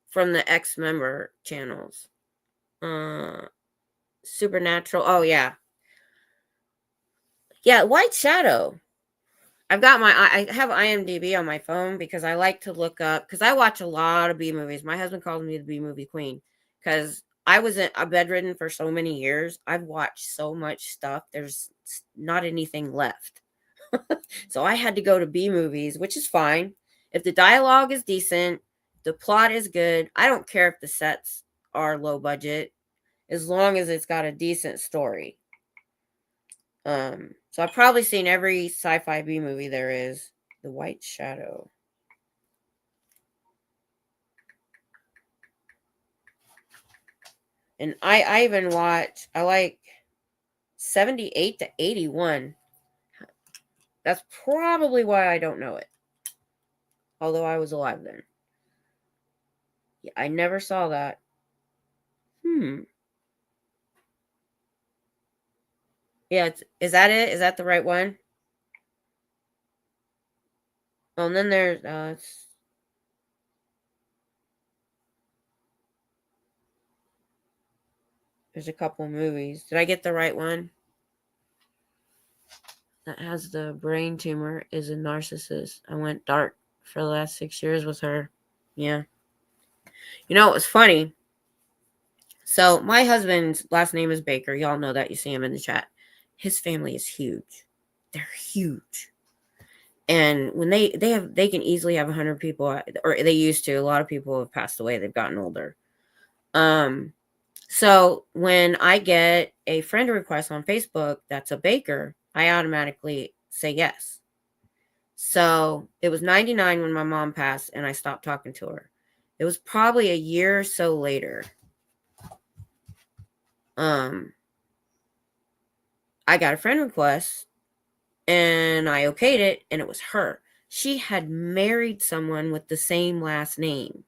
from the ex-member channels. Supernatural. Oh, yeah. Yeah, White Shadow. I have IMDb on my phone because I like to look up, because I watch a lot of B movies. My husband calls me the B movie queen because I was bedridden for so many years. I've watched so much stuff. There's not anything left. So I had to go to B movies, which is fine. If the dialogue is decent, the plot is good. I don't care if the sets are low budget, as long as it's got a decent story. So I've probably seen every sci-fi B movie there is. The White Shadow. And I even watch, I like 78 to 81. That's probably why I don't know it. Although I was alive then. Yeah, I never saw that. Yeah, is that it? Is that the right one? Oh, and then there's a couple movies. Did I get the right one? That has the brain tumor is a narcissist. I went dark for the last 6 years with her. Yeah. It was funny. So my husband's last name is Baker. Y'all know that. You see him in the chat. His family is huge. They're huge. And when they can easily have 100 people, or they used to. A lot of people have passed away. They've gotten older. So when I get a friend request on Facebook that's a baker, I automatically say yes. So it was 99 when my mom passed and I stopped talking to her. It was probably a year or so later. I got a friend request and I okayed it, and it was her. She had married someone with the same last name.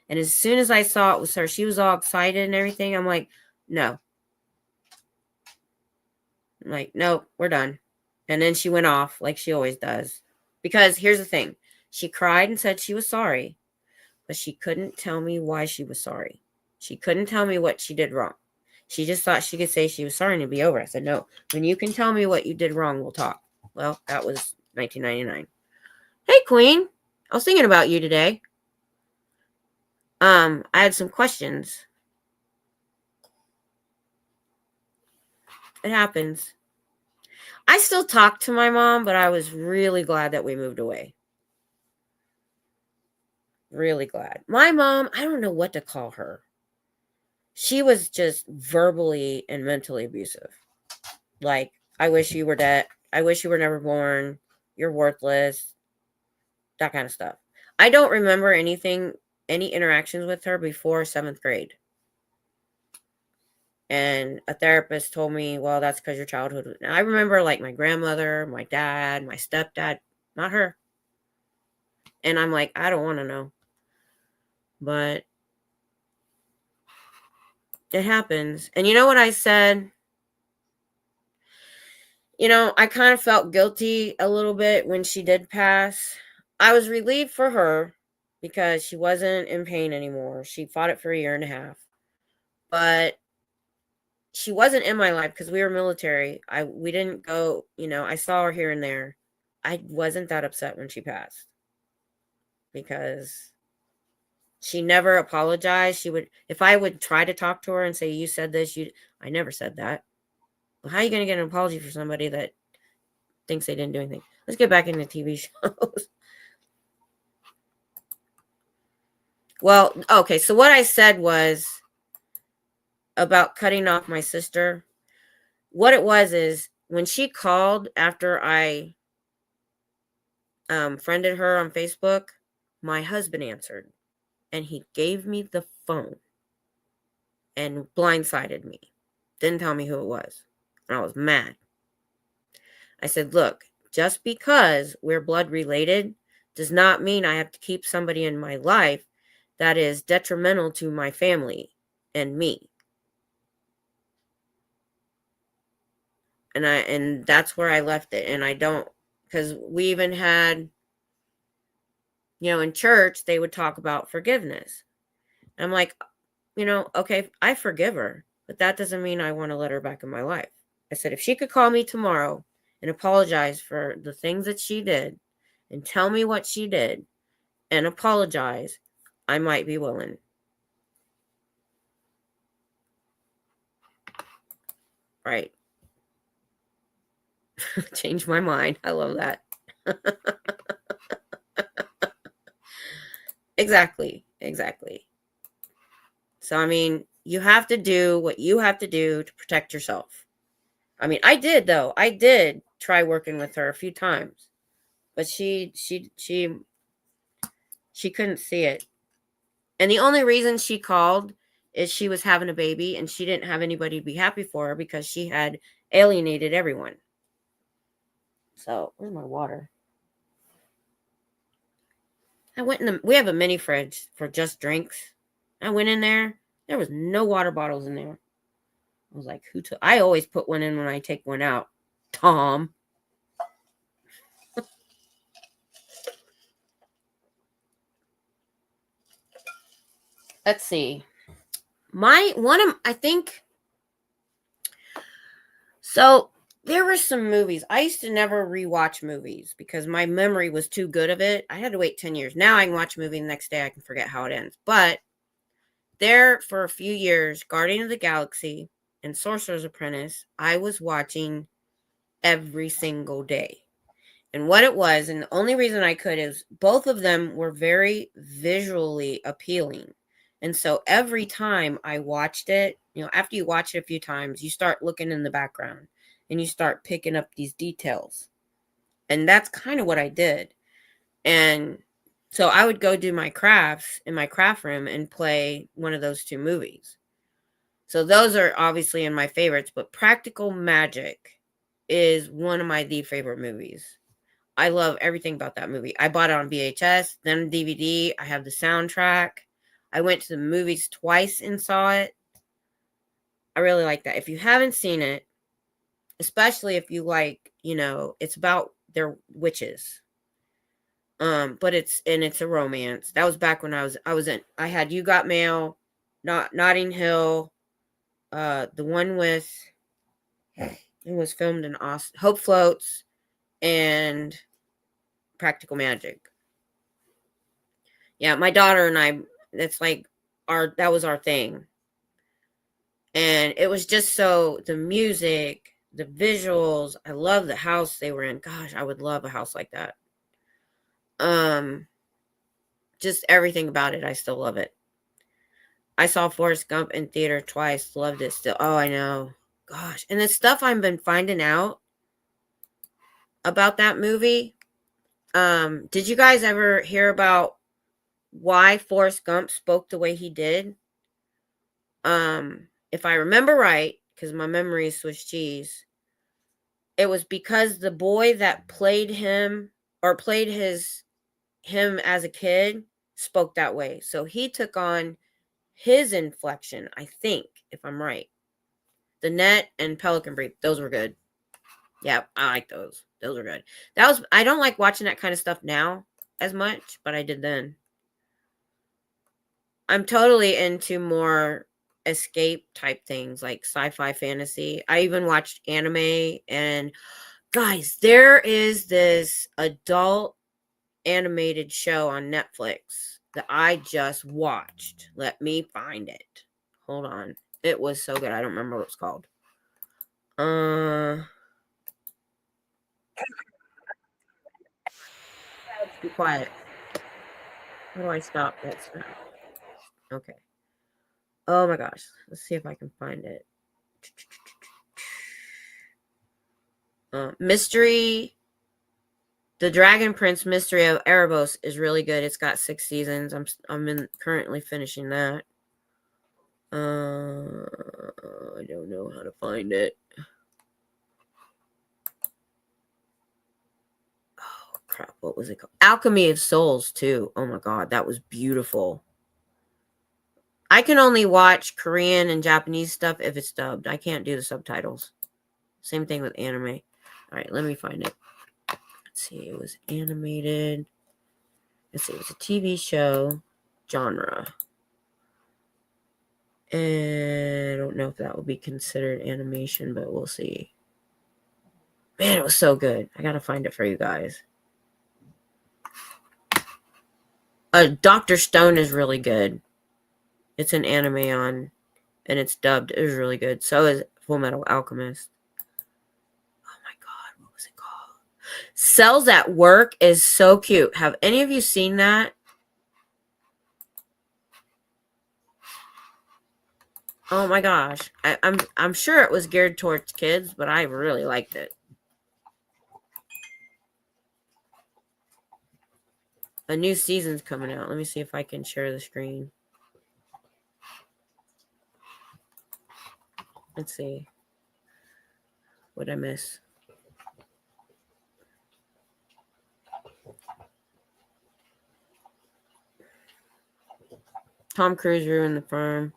And as soon as I saw it was her, she was all excited and everything. I'm like, no. I'm like, nope, we're done. And then she went off like she always does. Because here's the thing. She cried and said she was sorry, but she couldn't tell me why she was sorry. She couldn't tell me what she did wrong. She just thought she could say she was sorry and it'd be over. I said, no, when you can tell me what you did wrong, we'll talk. Well, that was 1999. Hey, Queen. I was thinking about you today. I had some questions. It happens. I still talk to my mom, but I was really glad that we moved away. Really glad. My mom, I don't know what to call her. She was just verbally and mentally abusive. Like, I wish you were dead. I wish you were never born. You're worthless. That kind of stuff. I don't remember any interactions with her before 7th grade. And a therapist told me, well, that's because your childhood. Now, I remember like my grandmother, my dad, my stepdad, not her. And I'm like, I don't want to know. But it happens. And you know what I said? You know, I kind of felt guilty a little bit when she did pass. I was relieved for her because she wasn't in pain anymore. She fought it for a year and a half. But she wasn't in my life because we were military. We didn't go, I saw her here and there. I wasn't that upset when she passed because she never apologized. If I would try to talk to her and say, you said this, I never said that. Well, how are you going to get an apology for somebody that thinks they didn't do anything? Let's get back into TV shows. Well, okay. So what I said was about cutting off my sister. What it was is when she called after I friended her on Facebook, my husband answered and he gave me the phone and blindsided me. Didn't tell me who it was. And I was mad. I said, look, just because we're blood related does not mean I have to keep somebody in my life that is detrimental to my family and me. And that's where I left it. And I don't, because we even had, in church, they would talk about forgiveness. And I'm like, okay, I forgive her, but that doesn't mean I want to let her back in my life. I said, if she could call me tomorrow and apologize for the things that she did and tell me what she did and apologize, I might be willing. Right. Change my mind. I love that. Exactly. So, I mean, you have to do what you have to do to protect yourself. I mean, I did, though. I did try working with her a few times, but she couldn't see it. And the only reason she called is she was having a baby and she didn't have anybody to be happy for her because she had alienated everyone. So, where's my water? We have a mini fridge for just drinks. I went in there. There was no water bottles in there. I was like, I always put one in when I take one out. Tom. Let's see. So there were some movies. I used to never rewatch movies because my memory was too good of it. I had to wait 10 years. Now I can watch a movie the next day. I can forget how it ends. But there, for a few years, Guardian of the Galaxy and Sorcerer's Apprentice, I was watching every single day. And what it was, and the only reason I could is both of them were very visually appealing. And so every time I watched it, after you watch it a few times, you start looking in the background and you start picking up these details. And that's kind of what I did. And so I would go do my crafts in my craft room and play one of those two movies. So those are obviously in my favorites, but Practical Magic is one of my favorite movies. I love everything about that movie. I bought it on VHS, then DVD. I have the soundtrack. I went to the movies twice and saw it. I really like that. If you haven't seen it, especially if you like, it's about their witches. But it's a romance. That was back when I had You Got Mail, Notting Hill, the one with, it was filmed in Austin, Hope Floats, and Practical Magic. Yeah, my daughter and I, that's like that was our thing. And it was just so, the music, The visuals. I love the house they were in. Gosh, I would love a house like that. Just everything about it. I still love it. I saw Forrest Gump in theater twice. Loved it still. Oh, I know. Gosh. And the stuff I've been finding out about that movie. Did you guys ever hear about why Forrest Gump spoke the way he did? If I remember right, because my memory is Swiss cheese, it was because the boy that played him or played him as a kid spoke that way. So he took on his inflection, I think, if I'm right. The Net and Pelican Brief, those were good. Yeah, I like those. Those were good. I don't like watching that kind of stuff now as much, but I did then. I'm totally into more escape type things like sci-fi fantasy. I even watched anime, and guys, there is this adult animated show on Netflix that I just watched. Let me find it. Hold on. It was so good. I don't remember what it's called. Be quiet. How do I stop that sound? Okay. Oh my gosh. Let's see if I can find it. Mystery. The Dragon Prince Mystery of Erebos is really good. It's got 6 seasons. I'm currently finishing that. I don't know how to find it. Oh crap! What was it called? Alchemy of Souls too. Oh my god, that was beautiful. I can only watch Korean and Japanese stuff if it's dubbed. I can't do the subtitles. Same thing with anime. All right, let me find it. Let's see. It was animated. Let's see. It was a TV show genre. And I don't know if that will be considered animation, but we'll see. Man, it was so good. I gotta find it for you guys. Dr. Stone is really good. It's an anime and it's dubbed. It was really good. So is Full Metal Alchemist. Oh my god, what was it called? Cells at Work is so cute. Have any of you seen that? Oh my gosh. I'm sure it was geared towards kids, but I really liked it. A new season's coming out. Let me see if I can share the screen. Let's see. What'd I miss? Tom Cruise ruined the firm.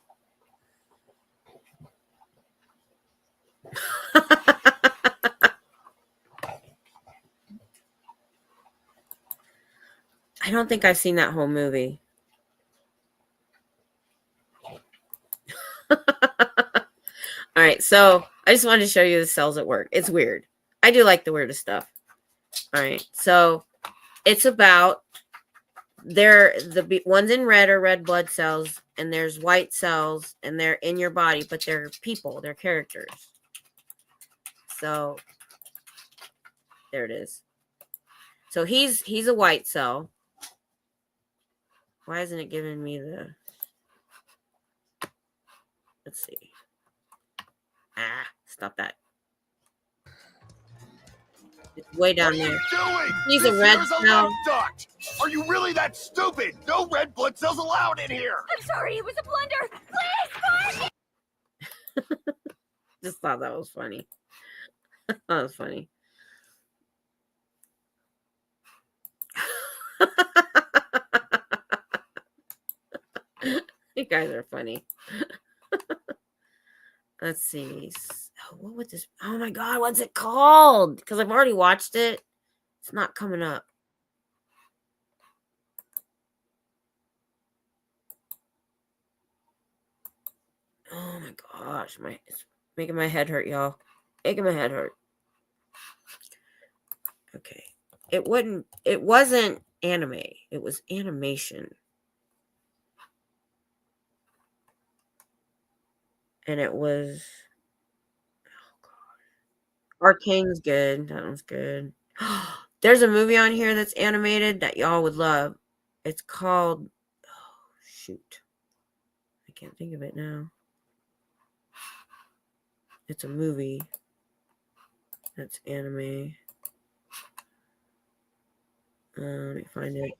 I don't think I've seen that whole movie. All right, so I just wanted to show you the cells at work. It's weird. I do like the weirdest stuff. All right, so it's about the ones in red are red blood cells, and there's white cells, and they're in your body, but they're people, they're characters. So there it is. So he's a white cell. Why isn't it giving me the? Let's see. Stop that. It's way down there. He's a red cell. Are you really that stupid? No red blood cells allowed in here. I'm sorry, it was a blunder. Please, Mark! Just thought that was funny. That was funny. You guys are funny. Let's see. What would this? Oh my god, what's it called? Because I've already watched it. It's not coming up. Oh my gosh, it's making my head hurt, y'all. Making my head hurt. Okay. It wasn't anime. It was animation. And it was, oh god. Arcane's good. That one's good. There's a movie on here that's animated that y'all would love. It's called, oh, shoot. I can't think of it now. It's a movie that's anime. Let me find it.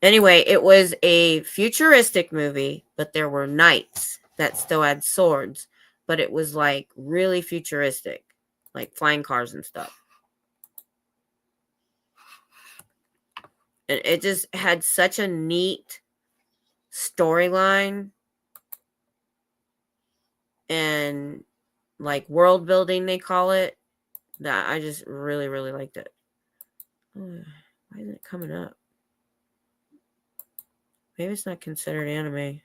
Anyway, it was a futuristic movie, but there were knights that still had swords, but it was like really futuristic, like flying cars and stuff. And it just had such a neat storyline and like world building, they call it, that I just really, really liked it. Why isn't it coming up? Maybe it's not considered anime.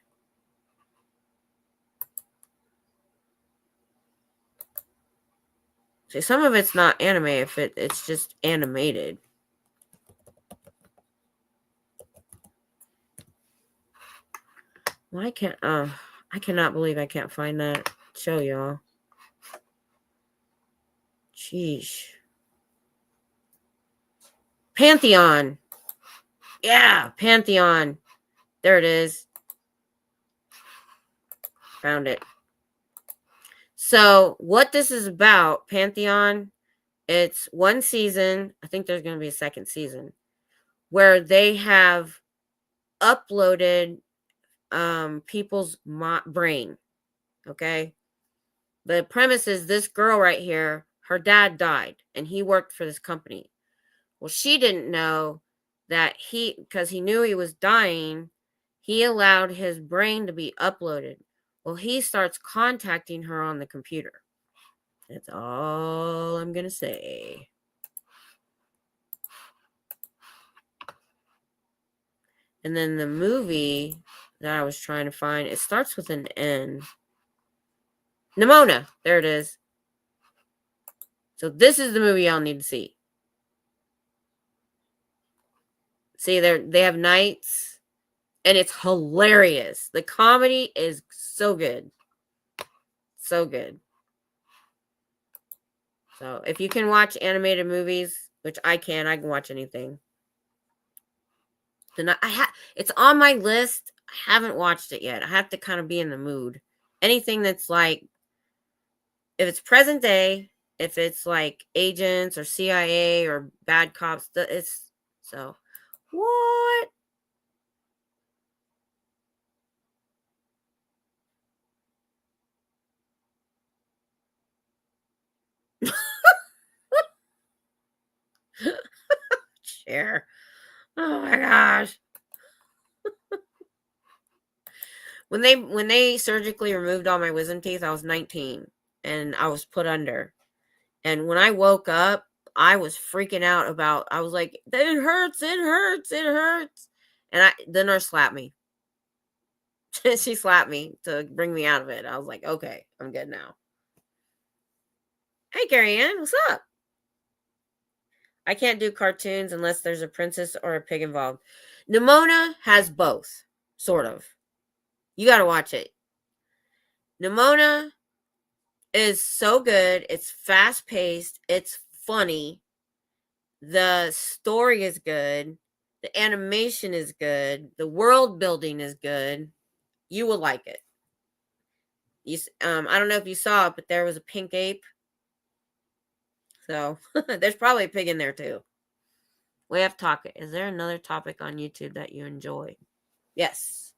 See, some of it's not anime if it's just animated. Why can't I cannot believe I can't find that show, y'all. Sheesh. Pantheon. Yeah, Pantheon. There it is. Found it. So, what this is about, Pantheon, it's one season. I think there's going to be a second season where they have uploaded people's brain. Okay. The premise is this girl right here, her dad died and he worked for this company. Well, she didn't know that because he knew he was dying, he allowed his brain to be uploaded. Well, he starts contacting her on the computer. That's all I'm going to say. And then the movie that I was trying to find, it starts with an N. Nimona. There it is. So this is the movie y'all need to see. See, they have knights, and it's hilarious. The comedy is so good. So good. So if you can watch animated movies, which I can watch anything. Then it's on my list. I haven't watched it yet. I have to kind of be in the mood. Anything that's like, if it's present day, if it's like agents or CIA or bad cops, it's so what? Share. Oh my gosh. When they surgically removed all my wisdom teeth, I was 19 and I was put under. And when I woke up, I was freaking out about, I was like, it hurts, it hurts, it hurts. And the nurse slapped me. She slapped me to bring me out of it. I was like, okay, I'm good now. Hey, Carrie Ann, what's up? I can't do cartoons unless there's a princess or a pig involved. Nimona has both, sort of. You got to watch it. Nimona is so good. It's fast-paced. It's funny. The story is good. The animation is good. The world building is good. You will like it. I don't know if you saw it, but there was a pink ape. So there's probably a pig in there too. We have to talk. Is there another topic on YouTube that you enjoy? Yes.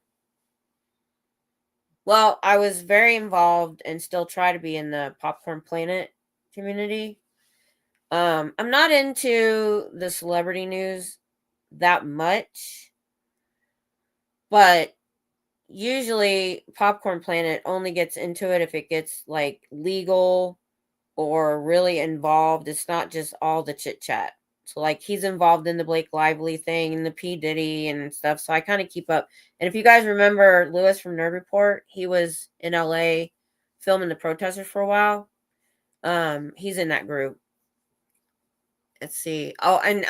Well, I was very involved and still try to be in the Popcorn Planet community. I'm not into the celebrity news that much, but usually Popcorn Planet only gets into it if it gets like legal or really involved. It's not just all the chit chat. So like he's involved in the Blake Lively thing and the P. Diddy and stuff. So I kind of keep up. And if you guys remember Lewis from Nerd Report, he was in LA filming the protesters for a while. He's in that group. Let's see. Oh, and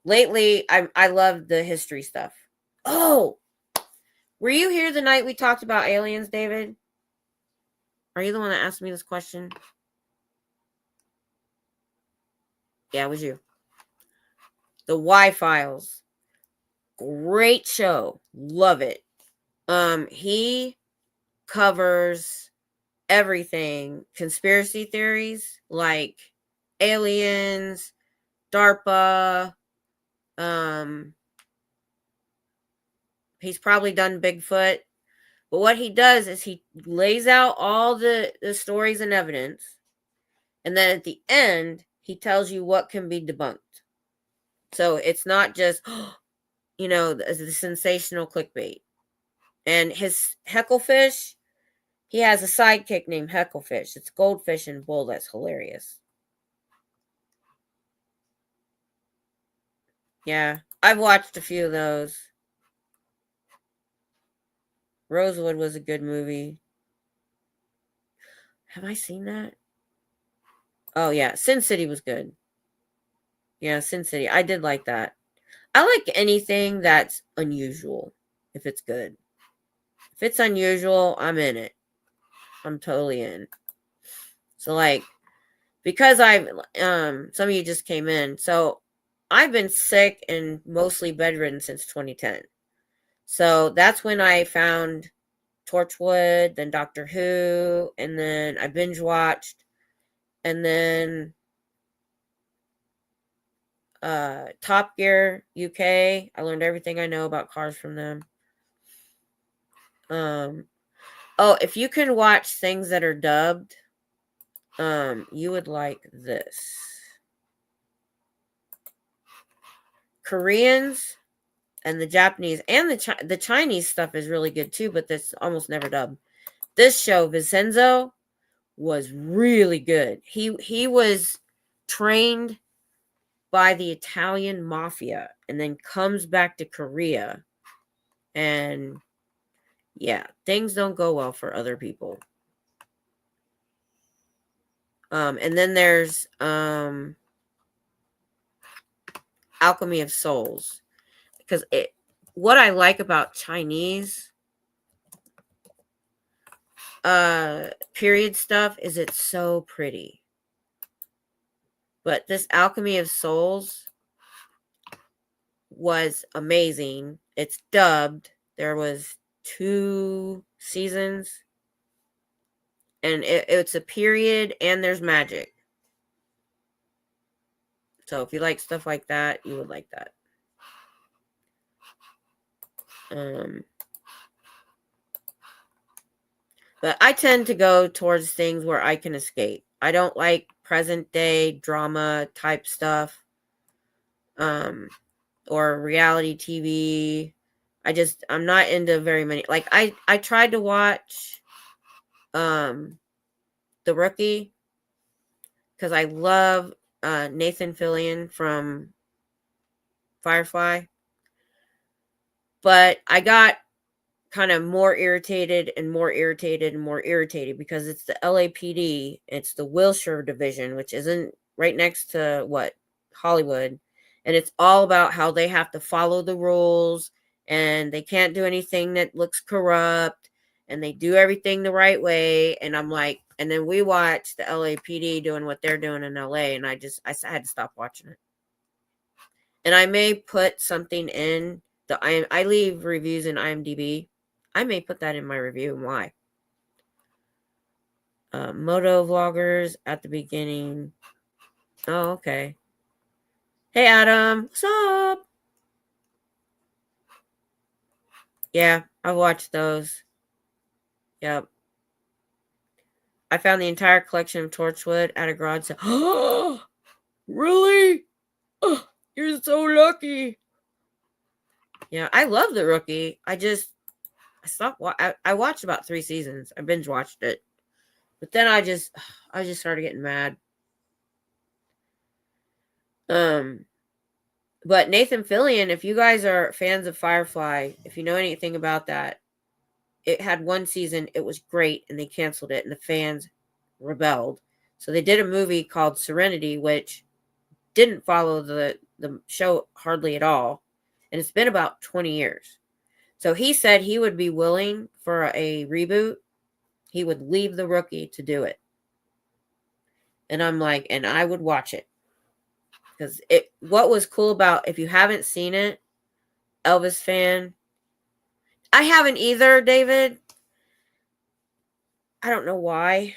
lately I love the history stuff. Oh, were you here the night we talked about aliens, David? Are you the one that asked me this question? Yeah, it was you. The Y-Files. Great show. Love it. He covers everything. Conspiracy theories like aliens, DARPA. He's probably done Bigfoot. But what he does is he lays out all the stories and evidence. And then at the end, he tells you what can be debunked. So it's not just, the sensational clickbait. And his Hecklefish, he has a sidekick named Hecklefish. It's goldfish and bull. That's hilarious. Yeah, I've watched a few of those. Rosewood was a good movie. Have I seen that? Oh, yeah. Sin City was good. Yeah, Sin City. I did like that. I like anything that's unusual if it's good. If it's unusual, I'm in it. I'm totally in. So, like, because some of you just came in. So, I've been sick and mostly bedridden since 2010. So, that's when I found Torchwood, then Doctor Who, and then I binge watched, and then Top Gear UK. I learned everything I know about cars from them. If you can watch things that are dubbed, you would like this. Koreans and the Japanese and the Chinese stuff is really good too, but that's almost never dubbed. This show, Vincenzo, was really good. He was trained by the Italian mafia and then comes back to Korea. And yeah, things don't go well for other people. And then there's Alchemy of Souls. Because what I like about Chinese period stuff is it's so pretty. But this Alchemy of Souls was amazing. It's dubbed. There was 2 seasons. And it's a period and there's magic. So if you like stuff like that, you would like that. But I tend to go towards things where I can escape. I don't like present day drama type stuff. Or reality TV. I'm not into very many. Like I tried to watch The Rookie because I love Nathan Fillion from Firefly. But I got kind of more irritated because it's the LAPD. It's the Wilshire Division, which isn't right next to Hollywood. And it's all about how they have to follow the rules and they can't do anything that looks corrupt and they do everything the right way. And I'm like, and then we watch the LAPD doing what they're doing in LA. And I had to stop watching it. And I may put something in I leave reviews in IMDb. I may put that in my review and why. Moto vloggers at the beginning. Oh, okay. Hey, Adam. What's up? Yeah, I watched those. Yep. I found the entire collection of Torchwood at a garage sale. Oh, really? Oh, you're so lucky. Yeah, I love The Rookie. I stopped. I watched about 3 seasons. I binge watched it, but then I just started getting mad. But Nathan Fillion, if you guys are fans of Firefly, if you know anything about that, it had 1 season. It was great, and they canceled it, and the fans rebelled. So they did a movie called Serenity, which didn't follow the show hardly at all, and it's been about 20 years. So he said he would be willing for a reboot, He would leave the rookie to do it. And I'm like, and I would watch it. Because what was cool about, if you haven't seen it, Elvis fan, I haven't either, David. I don't know why.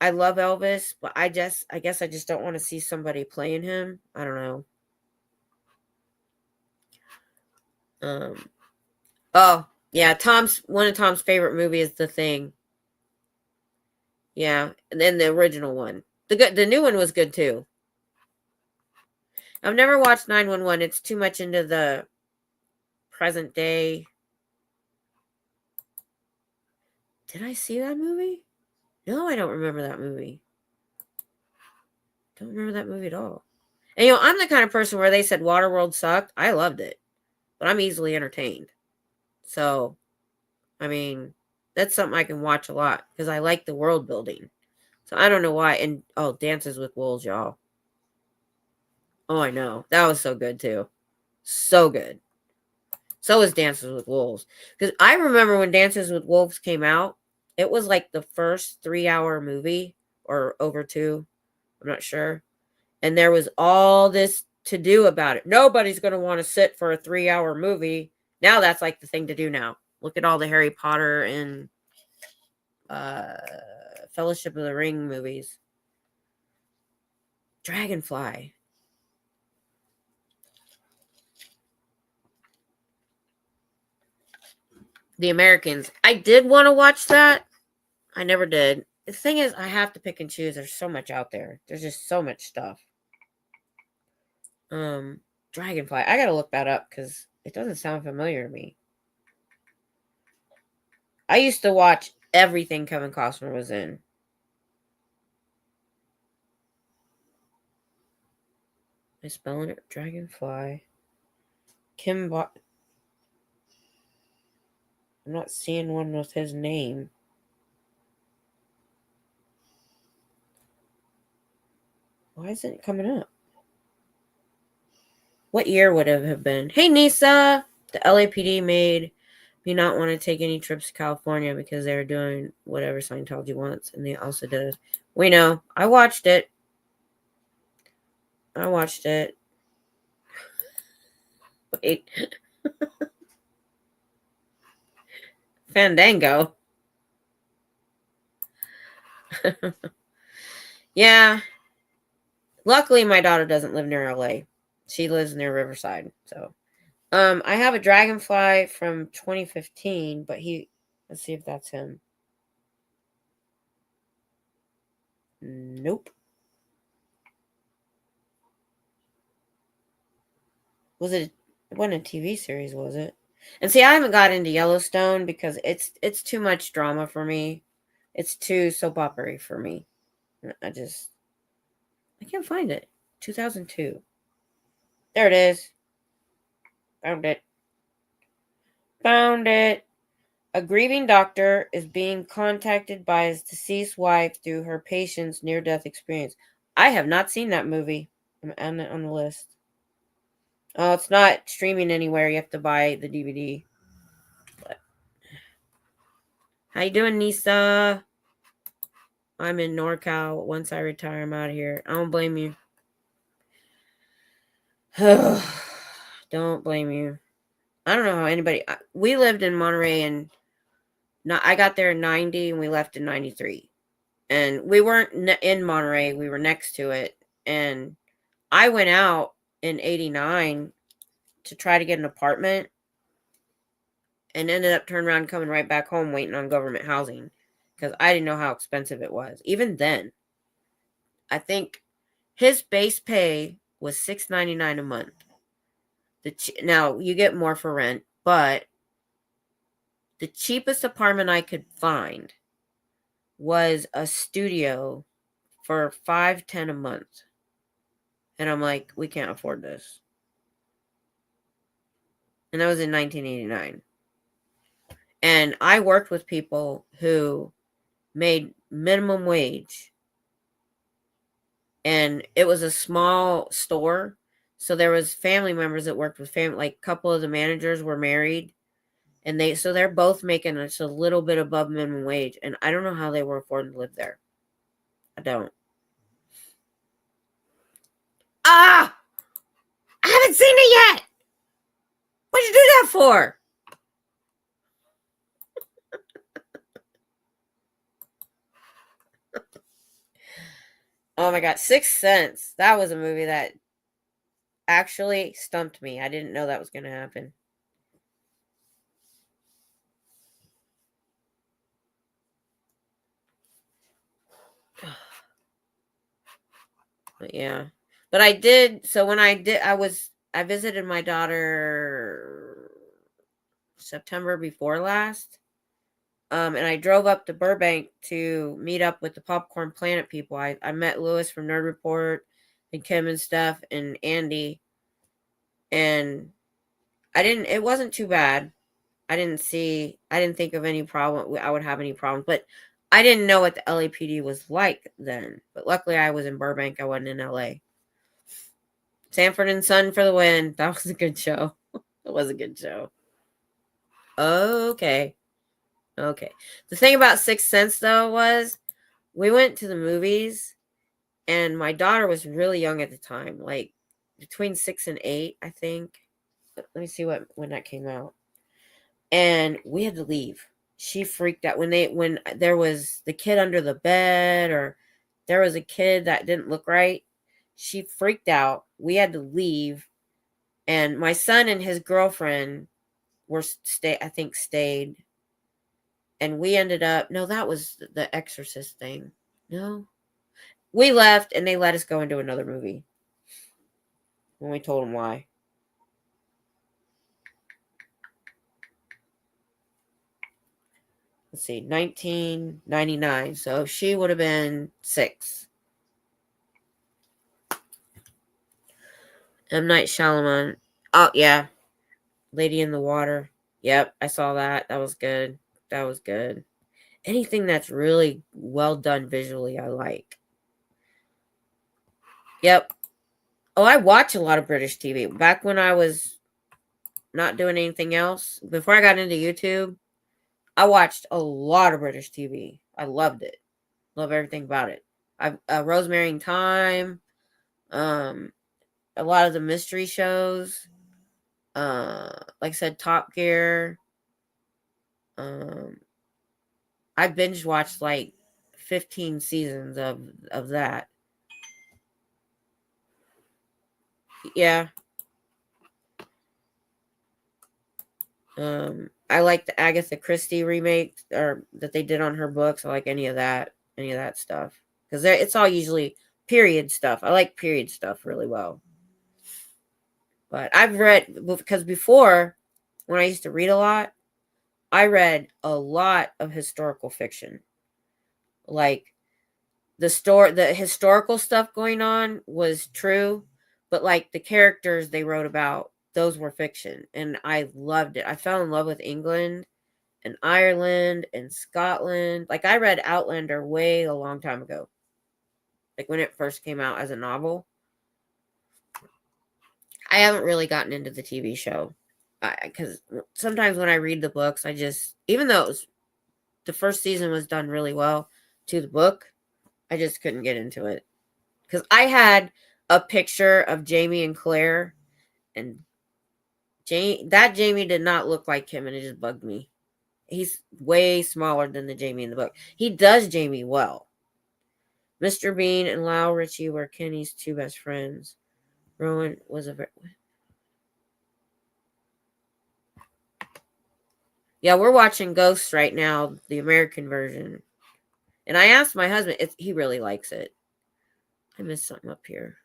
I love Elvis, but I guess I just don't want to see somebody playing him. I don't know. Oh, yeah, one of Tom's favorite movies is The Thing. Yeah, and then the original one. The new one was good too. I've never watched 911. It's too much into the present day. Did I see that movie? No, I don't remember that movie. Don't remember that movie at all. And I'm the kind of person where they said Waterworld sucked. I loved it. But I'm easily entertained. So, I mean, that's something I can watch a lot because I like the world building. So I don't know why. And Dances with Wolves, y'all. Oh, I know. That was so good too. So good. So was Dances with Wolves. Because I remember when Dances with Wolves came out, it was like the first 3-hour movie or over 2. I'm not sure. And there was all this to do about it. Nobody's going to want to sit for a 3-hour movie. Now that's like the thing to do now. Look at all the Harry Potter and Fellowship of the Ring movies. Dragonfly. The Americans. I did want to watch that. I never did. The thing is, I have to pick and choose. There's so much out there. There's just so much stuff. Dragonfly. I gotta look that up because it doesn't sound familiar to me. I used to watch everything Kevin Costner was in. Am I spelling it? Dragonfly. I'm not seeing one with his name. Why isn't it coming up? What year would it have been? Hey, Nisa! The LAPD made me not want to take any trips to California because they were doing whatever Scientology wants, and they also did it. We know. I watched it. Wait. Fandango. Yeah. Luckily, my daughter doesn't live near LA. She lives near Riverside. So, I have a Dragonfly from 2015, but let's see if that's him. Nope. It wasn't a TV series, was it? And see, I haven't got into Yellowstone because it's too much drama for me. It's too soap opera for me. I can't find it. 2002. There it is. Found it. A grieving doctor is being contacted by his deceased wife through her patient's near-death experience. I have not seen that movie. I'm adding it on the list. Oh, it's not streaming anywhere. You have to buy the DVD. But... How you doing, Nisa? I'm in NorCal. Once I retire, I'm out of here. I don't blame you. Don't blame you. I don't know how anybody... We lived in Monterey and I got there in 90 and we left in 93. And we weren't in Monterey. We were next to it. And I went out in 89 to try to get an apartment and ended up turning around coming right back home waiting on government housing because I didn't know how expensive it was. Even then, I think his base pay was $6.99 a month. Now, you get more for rent, but the cheapest apartment I could find was a studio for $510 a month. And I'm like, we can't afford this. And that was in 1989. And I worked with people who made minimum wage. And it was a small store. So there was family members that worked with family. Like a couple of the managers were married. And they're both making just a little bit above minimum wage. And I don't know how they were affording to live there. I don't. Ah! I haven't seen it yet! What'd you do that for? Oh my god, Sixth Sense. That was a movie that actually stumped me. I didn't know that was going to happen. But yeah. But I did, so when I visited my daughter September before last. And I drove up to Burbank to meet up with the Popcorn Planet people. I met Lewis from Nerd Report and Kim and stuff and Andy. And it wasn't too bad. I didn't think of any problem. I would have any problems, but I didn't know what the LAPD was like then. But luckily I was in Burbank. I wasn't in LA. Sanford and Son for the win. That was a good show. It was a good show. Okay. The thing about Sixth Sense, though, was we went to the movies, and my daughter was really young at the time, like between 6 and 8, I think. Let me see when that came out. And we had to leave. She freaked out when there was the kid under the bed, or there was a kid that didn't look right. She freaked out. We had to leave, and my son and his girlfriend stayed. And we ended up, no, that was the Exorcist thing. No. We left and they let us go into another movie. When we told them why. Let's see, 1999. So she would have been 6. M. Night Shyamalan. Oh, yeah. Lady in the Water. Yep, I saw that. That was good. Anything that's really well done visually, I like. Yep. Oh, I watch a lot of British TV. Back when I was not doing anything else, before I got into YouTube, I watched a lot of British TV. I loved it. Love everything about it. Rosemary and Thyme, a lot of the mystery shows, like I said, Top Gear. I binge watched like 15 seasons of that. Yeah. I like the Agatha Christie remake or that they did on her books. I like any of that stuff because it's all usually period stuff. I like period stuff really well. But I've read, because before, when I used to read a lot, I read a lot of historical fiction. Like the historical stuff going on was true, but like the characters they wrote about, those were fiction, and I loved it. I fell in love with England and Ireland and Scotland. Like I read Outlander way a long time ago, like when it first came out as a novel. I haven't really gotten into the TV show because sometimes when I read the books, even though the first season was done really well to the book, I just couldn't get into it because I had a picture of Jamie and Claire, and Jamie did not look like him, and it just bugged me. He's way smaller than the Jamie in the book. He does Jamie well. Mr. Bean and Lyle Richie were Kenny's 2 best friends. Rowan was Yeah, we're watching Ghosts right now, the American version. And I asked my husband if he really likes it. I missed something up here.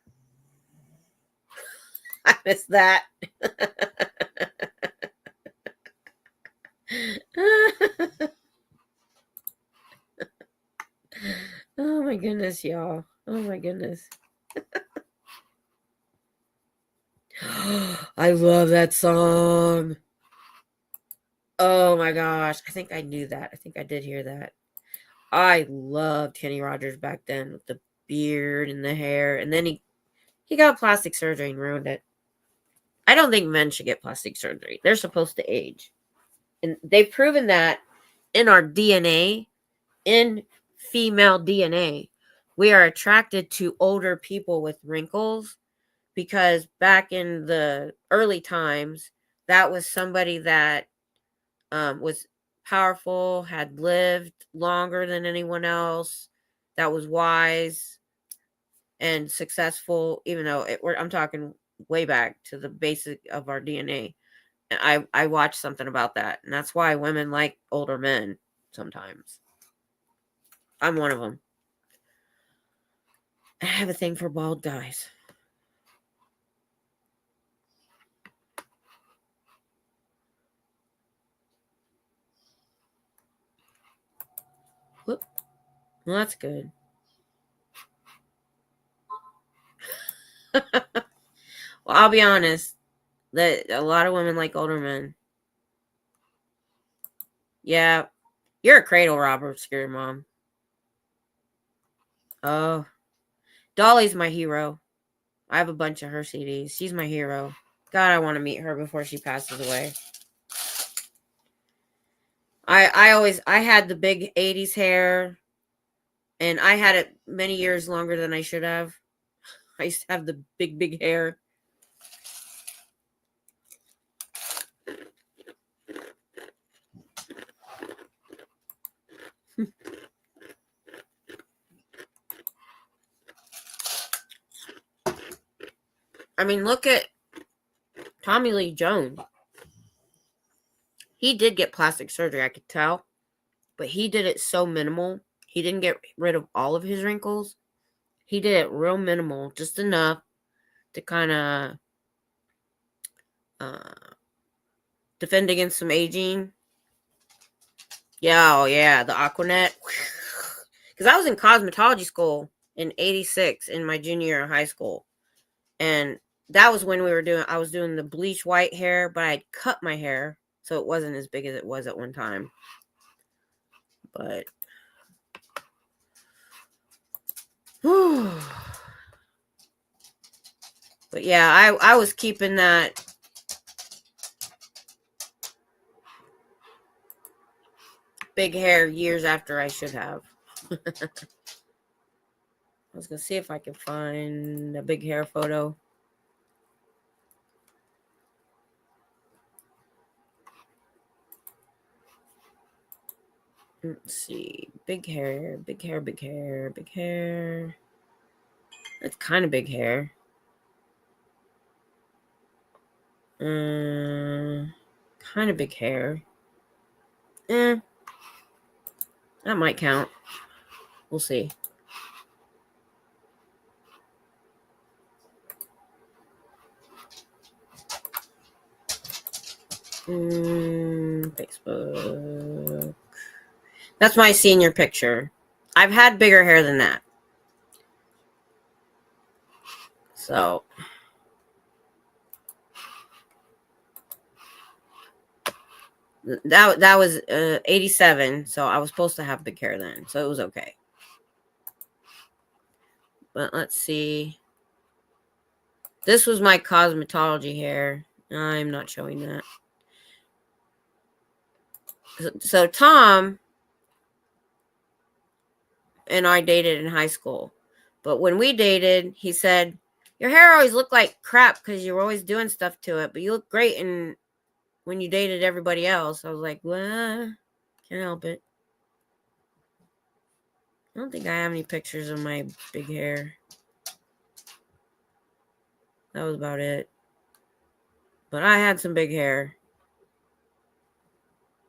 I missed that. Oh my goodness, y'all. Oh my goodness. I love that song. Oh my gosh. I think I knew that. I think I did hear that. I loved Kenny Rogers back then with the beard and the hair. And then he got plastic surgery and ruined it. I don't think men should get plastic surgery. They're supposed to age. And they've proven that in our DNA, in female DNA, we are attracted to older people with wrinkles because back in the early times, that was somebody that was powerful, had lived longer than anyone else, that was wise and successful, even though I'm talking way back to the basic of our DNA. And I watched something about that, and that's why women like older men sometimes. I'm one of them. I have a thing for bald guys. Whoop. Well, that's good. Well, I'll be honest. That a lot of women like older men. Yeah, you're a cradle robber, scary mom. Oh, Dolly's my hero. I have a bunch of her CDs. She's my hero. God, I want to meet her before she passes away. I had the big 80s hair, and I had it many years longer than I should have. I used to have the big hair. I mean, look at Tommy Lee Jones. He did get plastic surgery, I could tell, but he did it so minimal. He didn't get rid of all of his wrinkles. He did it real minimal, just enough to kind of defend against some aging. Yeah, oh yeah, the Aquanet. Because I was in cosmetology school in '86 in my junior year of high school, and that was when I was doing the bleach white hair, but I'd cut my hair so it wasn't as big as it was at one time. But but yeah, I was keeping that big hair years after I should have. I was gonna see if I can find a big hair photo. Let's see. Big hair, big hair, big hair, big hair. That's kind of big hair. Kind of big hair. That might count. We'll see. Facebook. That's my senior picture. I've had bigger hair than that. So that was 87, so I was supposed to have big hair then, so it was okay. But let's see. This was my cosmetology hair. I'm not showing that. So Tom and I dated in high school. But when we dated, he said, your hair always looked like crap because you were always doing stuff to it, but you look great when you dated everybody else. I was like, well, can't help it. I don't think I have any pictures of my big hair. That was about it. But I had some big hair.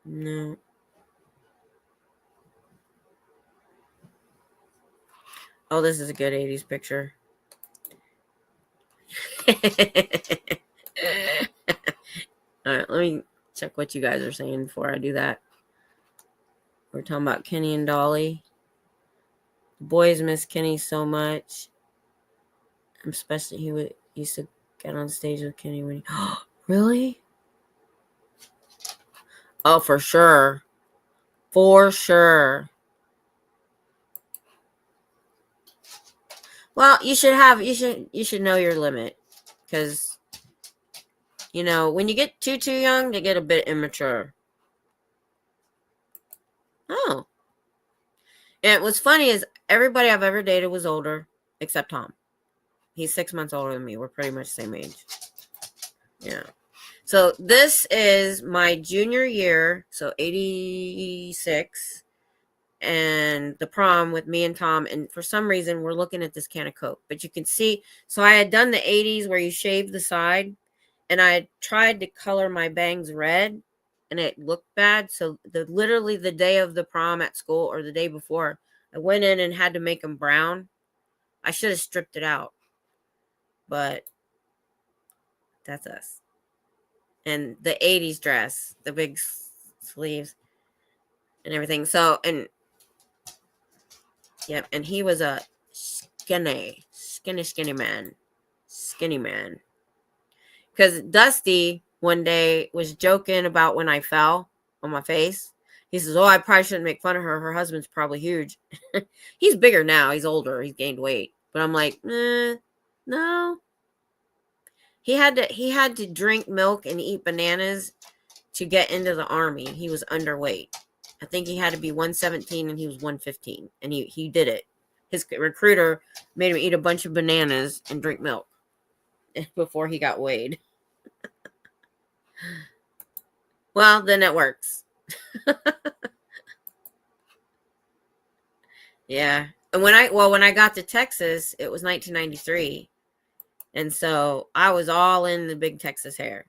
No. Oh, this is a good 80s picture. All right, let me check what you guys are saying before I do that. We're talking about Kenny and Dolly. The boys miss Kenny so much. Especially he used to get on stage with Kenny when he... Really? Oh, for sure. For sure. Well, you should know your limit. Because, when you get too young, they get a bit immature. Oh. And what's funny is everybody I've ever dated was older, except Tom. He's 6 months older than me. We're pretty much the same age. Yeah. So this is my junior year, so 86, and the prom with me and Tom. And for some reason, we're looking at this can of Coke. But you can see, so I had done the 80s where you shave the side, and I had tried to color my bangs red, and it looked bad. So literally the day of the prom at school, or the day before, I went in and had to make them brown. I should have stripped it out, but that's us. And the 80s dress, the big sleeves and everything. So, and yep, and he was a skinny man. Skinny man. Because Dusty one day was joking about when I fell on my face. He says, "Oh, I probably shouldn't make fun of her. Her husband's probably huge." He's bigger now. He's older. He's gained weight. But I'm like, no. He had to drink milk and eat bananas to get into the army. He was underweight. I think he had to be 117 and he was 115. And he did it. His recruiter made him eat a bunch of bananas and drink milk before he got weighed. Well, then it works. Yeah. And when I got to Texas, it was 1993. And so I was all in the big Texas hair.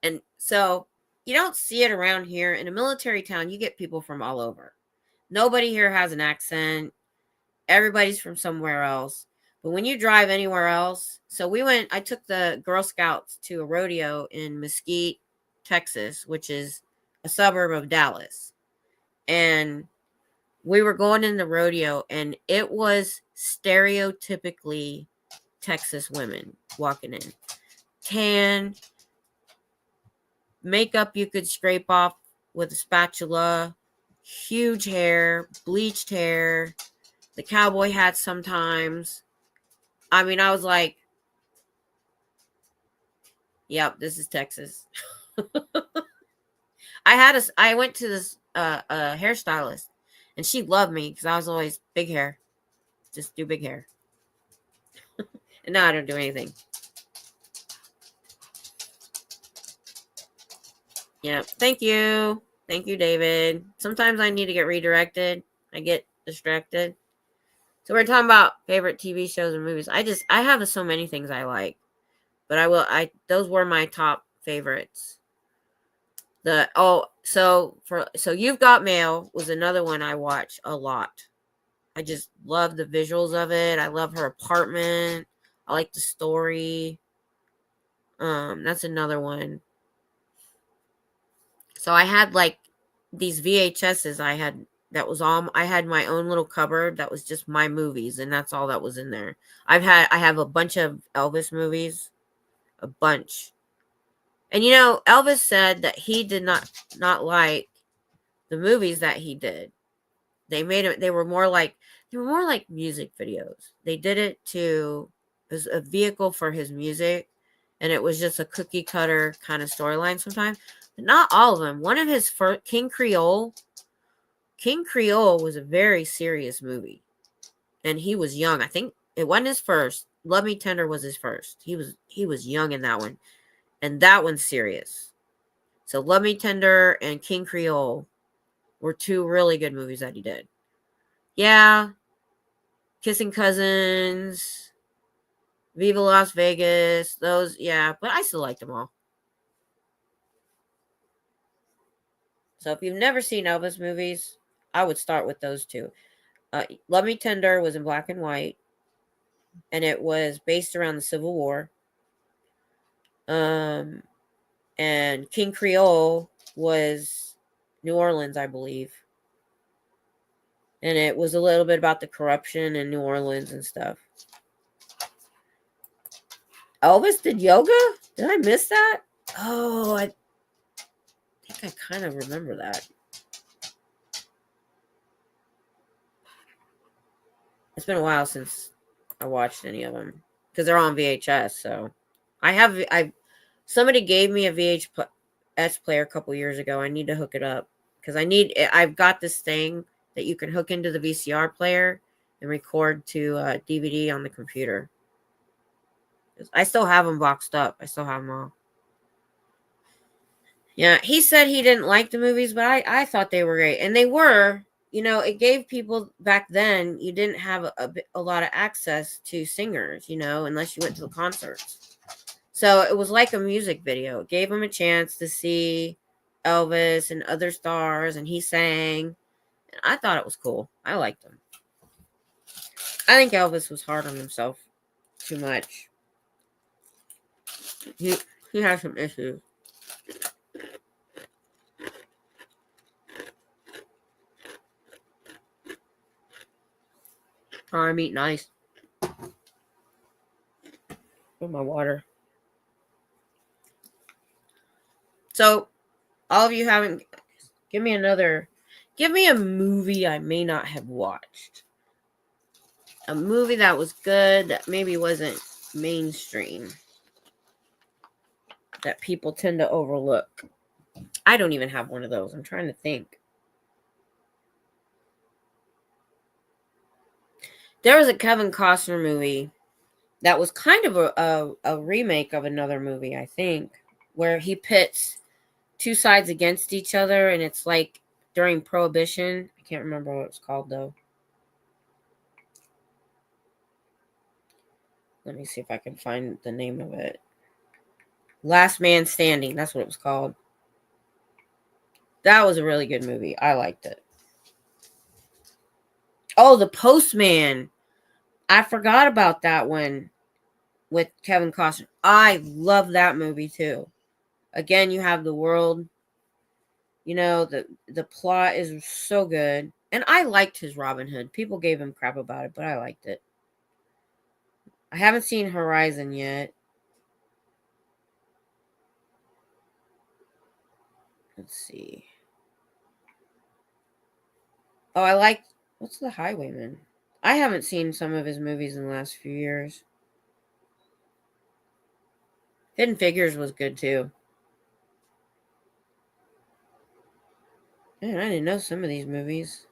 And so you don't see it around here. In a military town, you get people from all over. Nobody here has an accent. Everybody's from somewhere else. But when you drive anywhere else, so I took the Girl Scouts to a rodeo in Mesquite, Texas, which is a suburb of Dallas. And we were going in the rodeo, and it was stereotypically Texas women walking in. Tan, makeup you could scrape off with a spatula, huge hair, bleached hair, the cowboy hat sometimes. I mean, I was like, yep, this is Texas. I went to this hairstylist, and she loved me because I was always big hair. Just do big hair. And now I don't do anything. Yeah. Thank you. Thank you, David. Sometimes I need to get redirected. I get distracted. So we're talking about favorite TV shows and movies. I have so many things I like. But those were my top favorites. So You've Got Mail was another one I watched a lot. I just love the visuals of it. I love her apartment. I like the story. That's another one. So I had like these VHSs I had my own little cupboard that was just my movies, and that's all that was in there. I have a bunch of Elvis movies. A bunch. And Elvis said that he did not like the movies that he did. They were more like music videos. They did it as a vehicle for his music, and it was just a cookie cutter kind of storyline sometimes. But not all of them. One of his first, King Creole was a very serious movie. And he was young. I think it wasn't his first. Love Me Tender was his first. He was young in that one. And that one's serious. So Love Me Tender and King Creole were two really good movies that he did. Yeah. Kissing Cousins, Viva Las Vegas, those, yeah. But I still like them all. So if you've never seen Elvis movies, I would start with those two. Love Me Tender was in black and white, and it was based around the Civil War. And King Creole was New Orleans, I believe. And it was a little bit about the corruption in New Orleans and stuff. Elvis did yoga? Did I miss that? Oh, I think I kind of remember that. It's been a while since I watched any of them because they're on VHS. So somebody gave me a VHS player a couple years ago. I need to hook it up because I've got this thing that you can hook into the VCR player and record to DVD on the computer. I still have them boxed up. I still have them all. Yeah, he said he didn't like the movies, but I thought they were great. And they were. You know, it gave people back then, you didn't have a lot of access to singers, you know, unless you went to the concerts. So it was like a music video. It gave them a chance to see Elvis and other stars, and he sang. And I thought it was cool. I liked him. I think Elvis was hard on himself too much. He has some issues. Oh, I'm eating ice. With my water. So, all of you haven't... Give me a movie I may not have watched. A movie that was good, that maybe wasn't mainstream. That people tend to overlook. I don't even have one of those. I'm trying to think. There was a Kevin Costner movie that was kind of a remake of another movie, I think, where he pits two sides against each other, and it's like during Prohibition. I can't remember what it's called, though. Let me see if I can find the name of it. Last Man Standing. That's what it was called. That was a really good movie. I liked it. Oh, The Postman. I forgot about that one with Kevin Costner. I love that movie too. Again, you have the world. You know, the plot is so good. And I liked his Robin Hood. People gave him crap about it, but I liked it. I haven't seen Horizon yet. Let's see. Oh, I like... What's The Highwayman? I haven't seen some of his movies in the last few years. Hidden Figures was good too. Man, I didn't know some of these movies.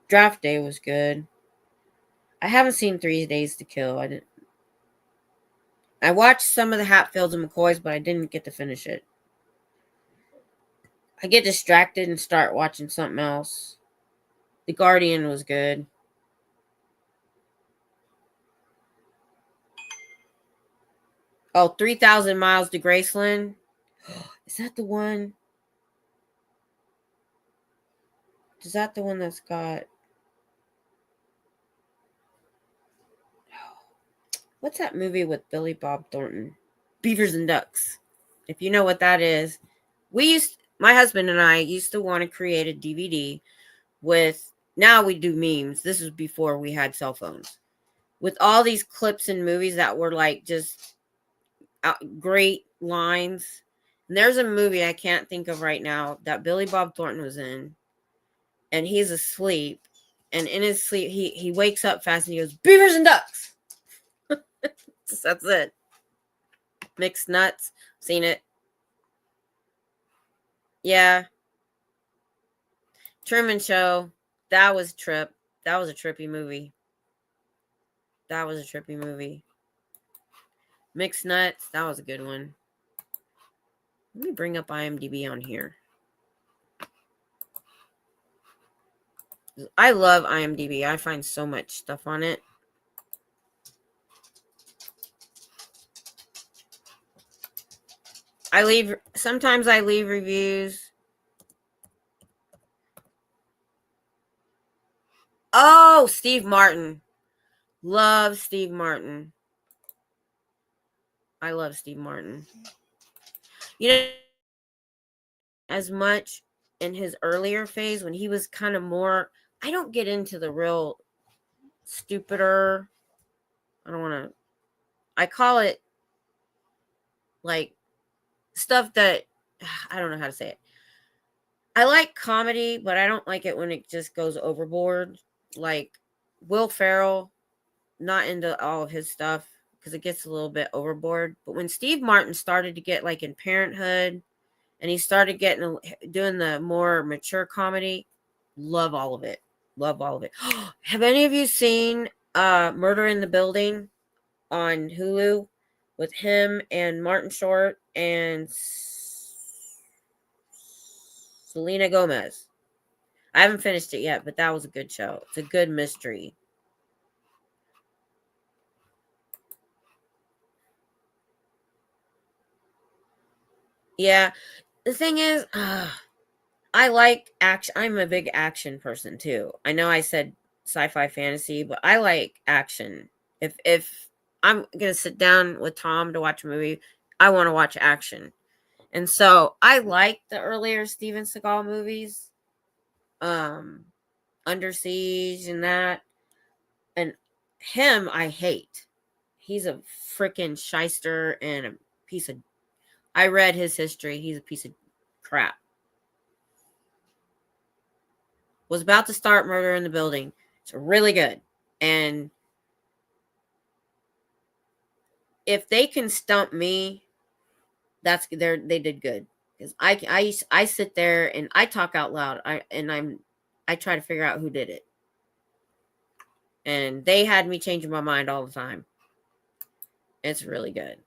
Draft Day was good. I haven't seen 3 Days to Kill. I watched some of the Hatfields and McCoys, but I didn't get to finish it. I get distracted and start watching something else. The Guardian was good. Oh, 3,000 Miles to Graceland. Is that the one? Is that the one that's got... What's that movie with Billy Bob Thornton? Beavers and Ducks. If you know what that is. My husband and I used to want to create a DVD with... Now we do memes. This is before we had cell phones. With all these clips and movies that were like just great lines. And there's a movie I can't think of right now that Billy Bob Thornton was in. And he's asleep. And in his sleep, he wakes up fast and he goes, Beavers and Ducks. That's it. Mixed Nuts. Seen it. Yeah. Truman Show. That was a trip. That was a trippy movie. Mixed Nuts. That was a good one. Let me bring up IMDb on here. I love IMDb. I find so much stuff on it. Sometimes I leave reviews. Oh, Steve Martin. Love Steve Martin. I love Steve Martin. You know, as much in his earlier phase when he was kind of more... I don't get into the real stupider... I don't want to... I call it like stuff that... I don't know how to say it. I like comedy, but I don't like it when it just goes overboard. Like Will Ferrell, not into all of his stuff because it gets a little bit overboard. But when Steve Martin started to get like in Parenthood and he started doing the more mature comedy. Love all of it. Love all of it. Have any of you seen Murder in the Building on Hulu with him and Martin Short and Selena Gomez? I haven't finished it yet, but that was a good show. It's a good mystery. Yeah, the thing is, I like action. I'm a big action person too. I know I said sci-fi fantasy, but I like action. If I'm gonna sit down with Tom to watch a movie, I want to watch action. And so I like the earlier Steven Seagal movies, Under Siege and that. And him, I hate. He's a freaking shyster and a piece of. I read his history. He's a piece of crap. Was about to start Murder in the Building. It's really good. And if they can stump me, they did good. Because I sit there and I talk out loud. I try to figure out who did it. And they had me changing my mind all the time. It's really good.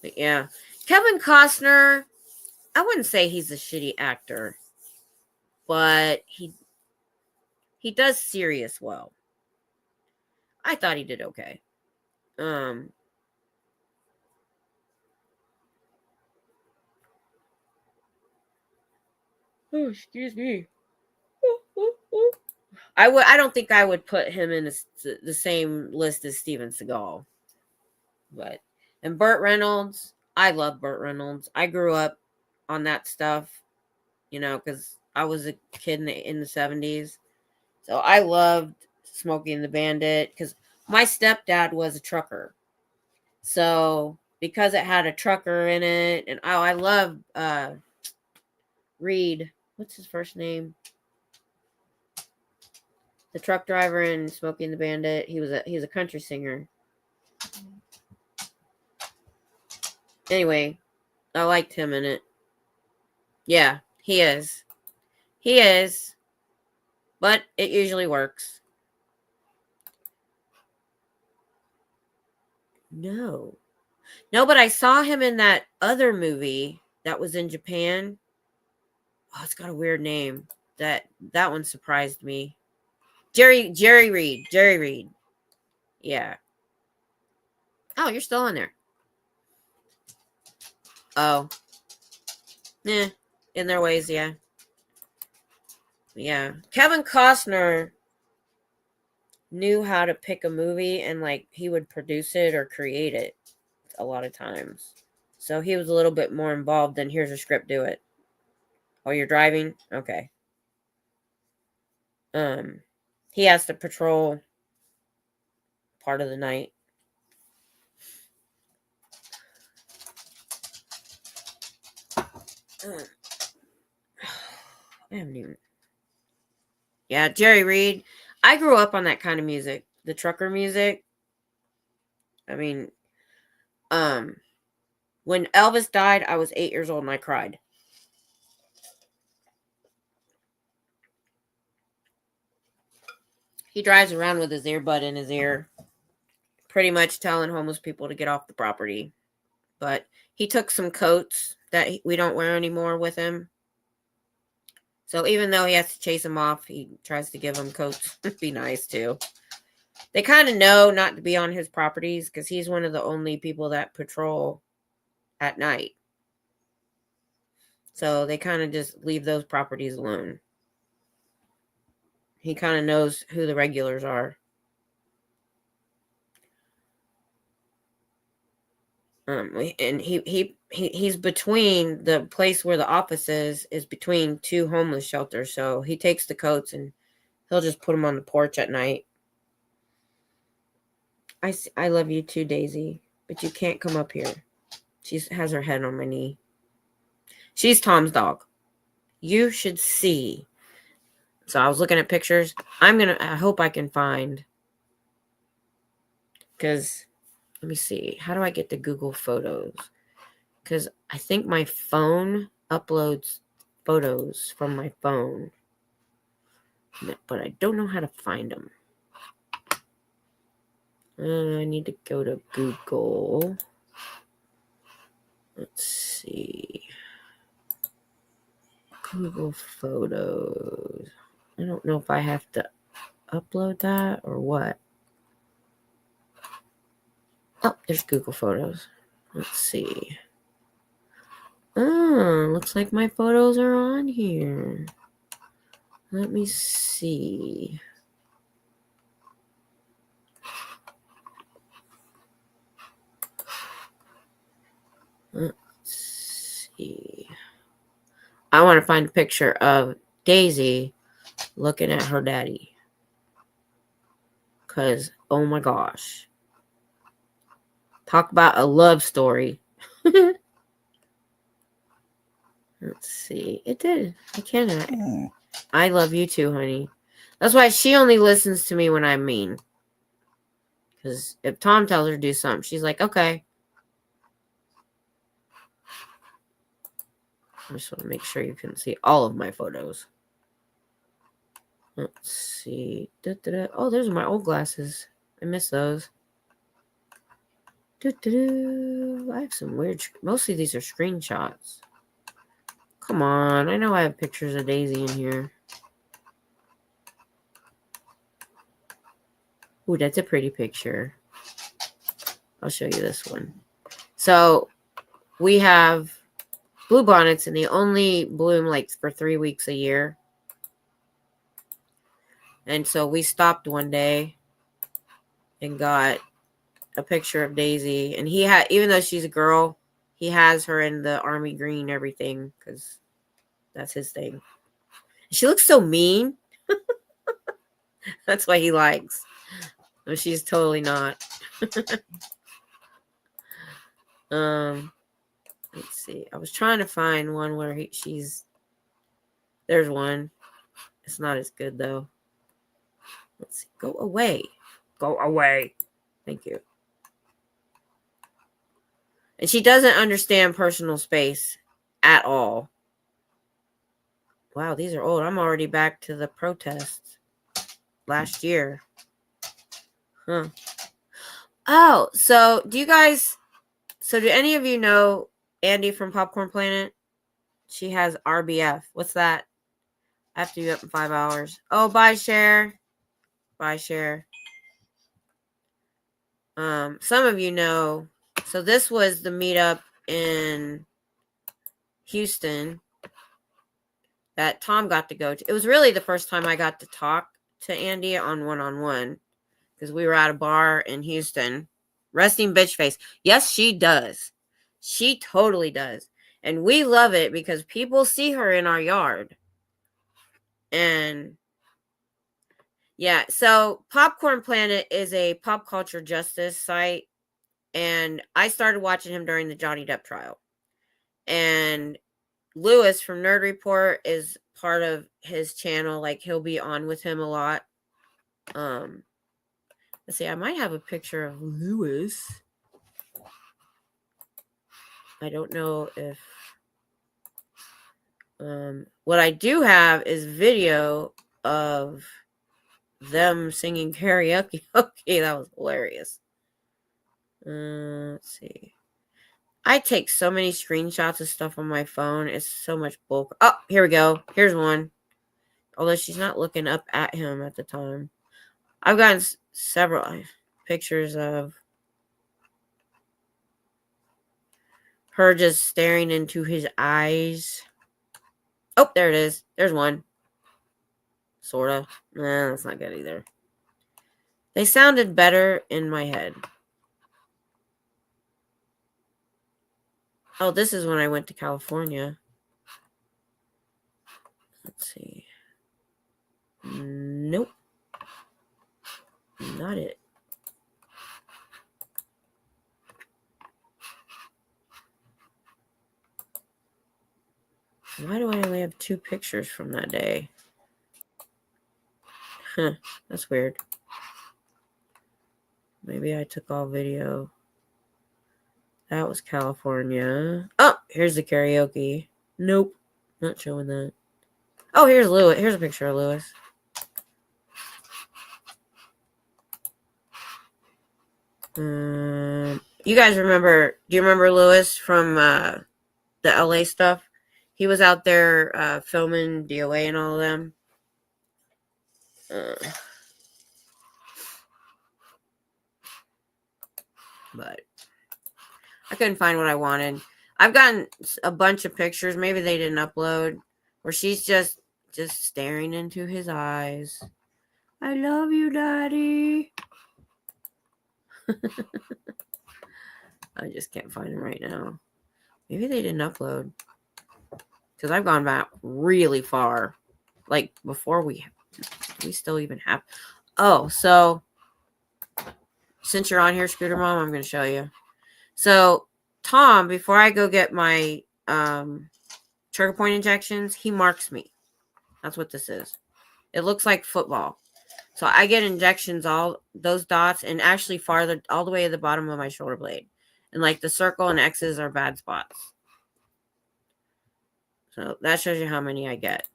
But yeah. Kevin Costner, I wouldn't say he's a shitty actor, but he does serious well. I thought he did okay. Oh, excuse me. I don't think I would put him in the same list as Steven Seagal. And Burt Reynolds, I love Burt Reynolds. I grew up on that stuff, because I was a kid in the 70s. So I loved Smokey and the Bandit because my stepdad was a trucker. So because it had a trucker in it, and I love Reed. What's his first name? The truck driver in Smokey and the Bandit. He's a country singer. Anyway, I liked him in it. Yeah, he is. He is. But it usually works. No, but I saw him in that other movie that was in Japan. Oh, it's got a weird name. That one surprised me. Jerry Reed. Yeah. Oh, you're still in there. Oh. In their ways, yeah. Yeah. Kevin Costner knew how to pick a movie and he would produce it or create it a lot of times. So he was a little bit more involved than here's a script, do it. Oh, you're driving? Okay. He has to patrol part of the night. I haven't even. Yeah, Jerry Reed. I grew up on that kind of music, the trucker music. I mean, when Elvis died, I was 8 years old and I cried. He drives around with his earbud in his ear, pretty much telling homeless people to get off the property. But he took some coats that we don't wear anymore with him. So even though he has to chase them off, he tries to give them coats. Be nice too. They kind of know not to be on his properties because he's one of the only people that patrol at night. So they kind of just leave those properties alone. He kind of knows who the regulars are. And he's between the place where the office is between two homeless shelters. So he takes the coats and he'll just put them on the porch at night. I love you too, Daisy, but you can't come up here. She has her head on my knee. She's Tom's dog. You should see. So I was looking at pictures. I hope I can find, because Let me see. How do I get to Google Photos? Because I think my phone uploads photos from my phone. But I don't know how to find them. I need to go to Google. Let's see. Google Photos. I don't know if I have to upload that or what. Oh, there's Google Photos. Let's see. Oh, looks like my photos are on here. Let me see. Let's see. I want to find a picture of Daisy looking at her daddy. Because, oh my gosh. Talk about a love story. Let's see. It did. I cannot. I love you too, honey. That's why she only listens to me when I'm mean. Because if Tom tells her to do something, she's like, okay. I just want to make sure you can see all of my photos. Let's see. Oh, there's my old glasses. I miss those. I have some weird... Mostly these are screenshots. Come on. I know I have pictures of Daisy in here. Ooh, that's a pretty picture. I'll show you this one. So, we have bluebonnets, and they only bloom like for 3 weeks a year. And so we stopped one day and got a picture of Daisy. And he had, even though she's a girl, he has her in the army green everything because that's his thing. She looks so mean. That's why he likes. No, she's totally not. Let's see. I was trying to find one where she's... There's one. It's not as good though. Let's see. Go away. Go away. Thank you. And she doesn't understand personal space at all. Wow, these are old. I'm already back to the protests last year. Huh. Oh, so do you guys... So do any of you know Andy from Popcorn Planet? She has RBF. What's that? I have to be up in 5 hours. Oh, bye, Cher. Bye, Cher. Some of you know. So this was the meetup in Houston that Tom got to go to. It was really the first time I got to talk to Andy on one-on-one because we were at a bar in Houston. Resting bitch face. Yes, she does. She totally does. And we love it because people see her in our yard. And yeah, so Popcorn Planet is a pop culture justice site. And I started watching him during the Johnny Depp trial. And Lewis from Nerd Report is part of his channel. Like, he'll be on with him a lot. Let's see, I might have a picture of Lewis. I don't know if... what I do have is video of them singing karaoke. Okay, that was hilarious. Let's see. I take so many screenshots of stuff on my phone. It's so much bulk. Oh, here we go. Here's one. Although she's not looking up at him at the time. I've gotten several pictures of her just staring into his eyes. Oh, there it is. There's one. Sorta. Nah, that's not good either. They sounded better in my head. Oh, this is when I went to California. Let's see. Nope. Not it. Why do I only have 2 pictures from that day? Huh, that's weird. Maybe I took all video. That was California. Oh, here's the karaoke. Nope, not showing that. Oh, here's Lewis. Here's a picture of Lewis. You guys remember? Do you remember Lewis from the LA stuff? He was out there filming DOA and all of them. But I couldn't find what I wanted. I've gotten a bunch of pictures. Maybe they didn't upload, where she's just staring into his eyes. I love you, Daddy. I just can't find them right now. Maybe they didn't upload, because I've gone back really far. Like before we still even have. Oh, so since you're on here, Scooter Mom, I'm going to show you. So Tom, before I go get my trigger point injections, he marks me. That's what this is. It looks like football. So I get injections, all those dots, and actually farther, all the way to the bottom of my shoulder blade. And like the circle and X's are bad spots. So that shows you how many I get.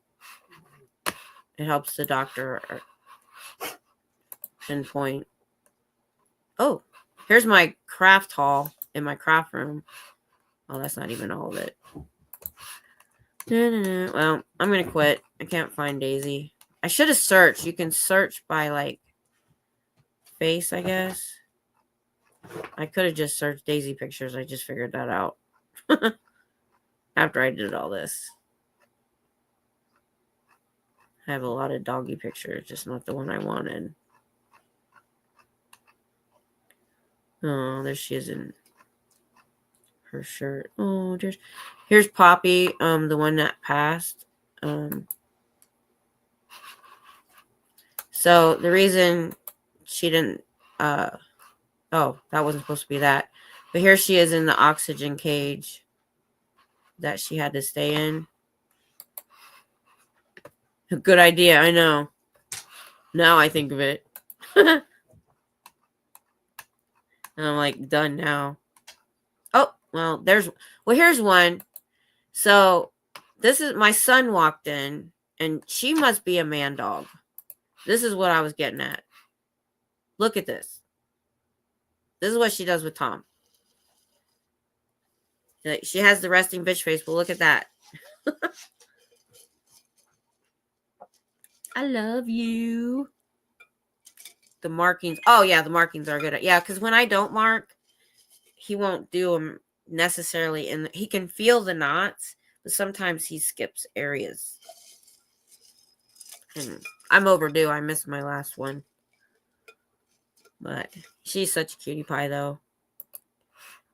It helps the doctor pinpoint. Oh, here's my craft haul in my craft room. Oh, that's not even all of it. Well, I'm going to quit. I can't find Daisy. I should have searched. You can search by, like, face, I guess. I could have just searched Daisy pictures. I just figured that out. After I did all this. I have a lot of doggy pictures, just not the one I wanted. Oh, there she is in her shirt. Oh, here's Poppy, the one that passed. So the reason she didn't, oh, that wasn't supposed to be that. But here she is in the oxygen cage that she had to stay in. A good idea, I know. Now I think of it. And I'm like, done now. Oh, well, here's one. So this is, my son walked in, and she must be a man dog. This is what I was getting at. Look at this. This is what she does with Tom. She has the resting bitch face, but look at that. I love you. The markings. Oh, yeah, the markings are good. Yeah, because when I don't mark, he won't do them necessarily. He can feel the knots, but sometimes he skips areas. I'm overdue. I missed my last one. But she's such a cutie pie, though.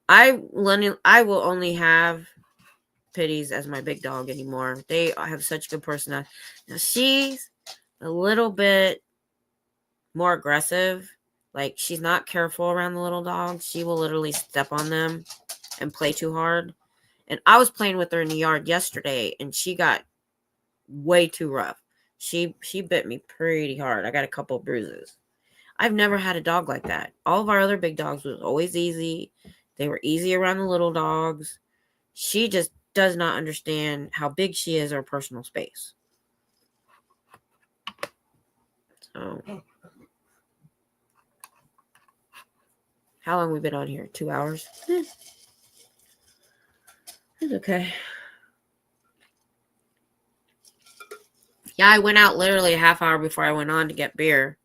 I will only have Pitties as my big dog anymore. They have such good personality. Now, she's a little bit more aggressive. Like, she's not careful around the little dogs. She will literally step on them and play too hard. And I was playing with her in the yard yesterday, and she got way too rough. She bit me pretty hard. I got a couple of bruises. I've never had a dog like that. All of our other big dogs was always easy. They were easy around the little dogs. She just does not understand how big she is or personal space. So, how long have we been on here? 2 hours? It's okay. Yeah, I went out literally a half hour before I went on to get beer.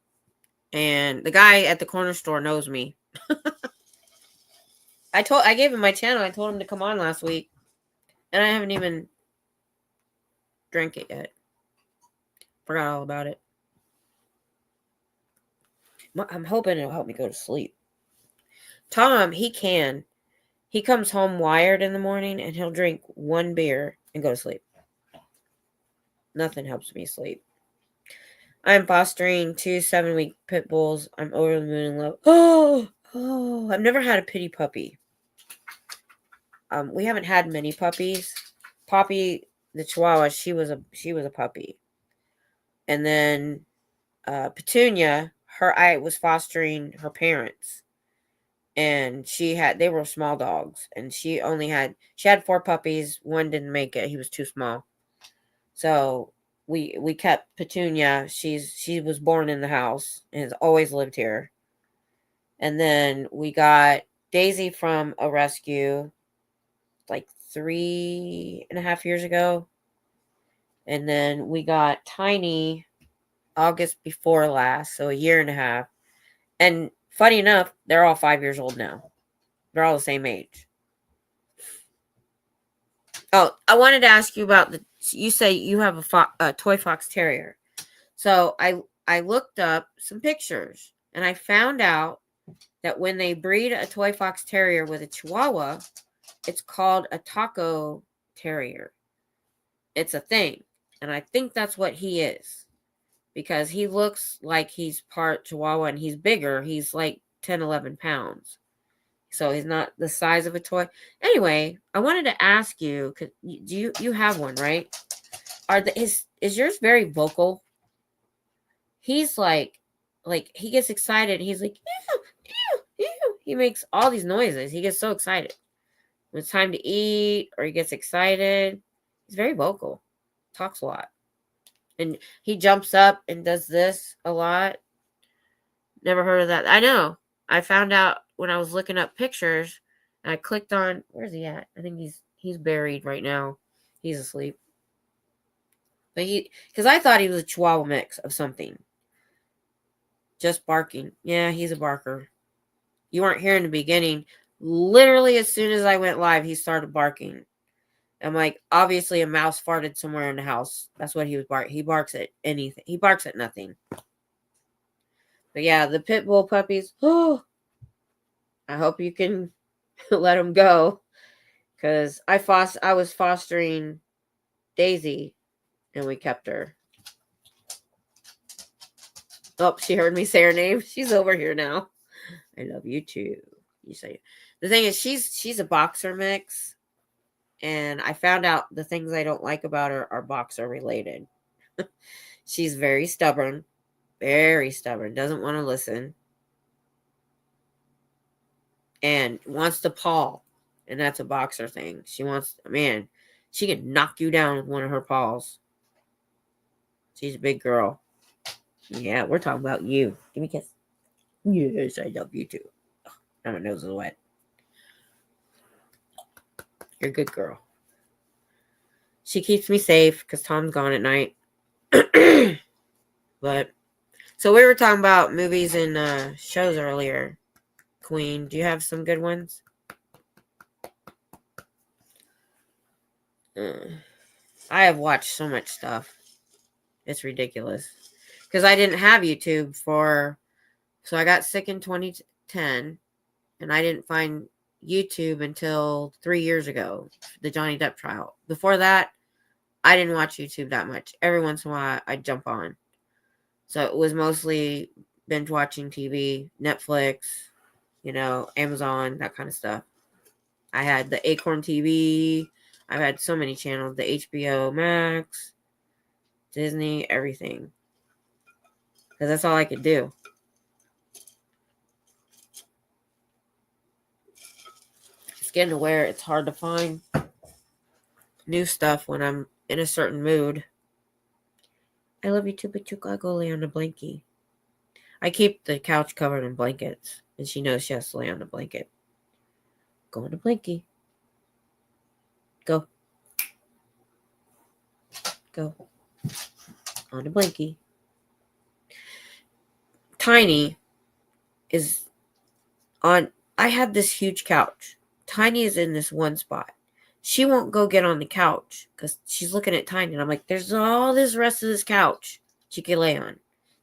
And the guy at the corner store knows me. I gave him my channel. I told him to come on last week. And I haven't even drank it yet. Forgot all about it. I'm hoping it'll help me go to sleep. Tom, he can. He comes home wired in the morning and he'll drink one beer and go to sleep. Nothing helps me sleep. I'm fostering 2 7-week pit bulls. I'm over the moon in love. Oh, I've never had a pity puppy. We haven't had many puppies. Poppy, the Chihuahua, she was a puppy. And then Petunia, I was fostering her parents. and they were small dogs, and she had 4 puppies. One didn't make it. He was too small. So we kept Petunia. She was born in the house and has always lived here. And then we got Daisy from a rescue like 3.5 years ago. And then we got Tiny August before last, so a year and a half. And funny enough, they're all 5 years old now. They're all the same age. Oh, I wanted to ask you about you say you have a toy fox terrier. So I looked up some pictures, and I found out that when they breed a toy fox terrier with a Chihuahua, it's called a taco terrier. It's a thing. And I think that's what he is, because he looks like he's part Chihuahua, and he's bigger. He's like 10, 11 pounds. So he's not the size of a toy. Anyway, I wanted to ask you, do you have one, right? Is yours very vocal? He's like he gets excited. He's like, ew, ew, ew. He makes all these noises. He gets so excited. When it's time to eat or he gets excited, he's very vocal. Talks a lot. And he jumps up and does this a lot. Never heard of that. I know. I found out when I was looking up pictures, and I clicked on, where's he at? I think he's buried right now. He's asleep. But because I thought he was a Chihuahua mix of something. Just barking. Yeah, he's a barker. You weren't here in the beginning. Literally, as soon as I went live, he started barking. I'm like, obviously a mouse farted somewhere in the house. That's what he was barking. He barks at anything. He barks at nothing. But yeah, the pit bull puppies. Oh, I hope you can let them go, because I was fostering Daisy, and we kept her. Oh, she heard me say her name. She's over here now. I love you too. You say the thing is, she's a boxer mix, and I found out the things I don't like about her are boxer related. She's very stubborn, doesn't want to listen, and wants to paw, and that's a boxer thing. She can knock you down with one of her paws. She's a big girl. Yeah, we're talking about you. Give me a kiss. Yes, I love you too. Oh, now my nose is wet. You're a good girl. She keeps me safe because Tom's gone at night. But so we were talking about movies and shows earlier. Queen, do you have some good ones? I have watched so much stuff. It's ridiculous. Because I didn't have YouTube so I got sick in 2010, and I didn't find YouTube until 3 years ago, the Johnny Depp trial. Before that, I didn't watch YouTube that much. Every once in a while, I'd jump on. So it was mostly binge watching TV, Netflix, Amazon, that kind of stuff. I had the Acorn TV. I've had so many channels, the HBO Max, Disney, everything. Because that's all I could do. It's getting to where it's hard to find new stuff when I'm in a certain mood. I love you too, but you gotta go lay on the blankie. I keep the couch covered in blankets, and she knows she has to lay on the blanket. Go on the blankie. Go. Go. On the blankie. Tiny is on. I have this huge couch. Tiny is in this one spot. She won't go get on the couch because she's looking at Tiny. And I'm like, there's all this rest of this couch she can lay on.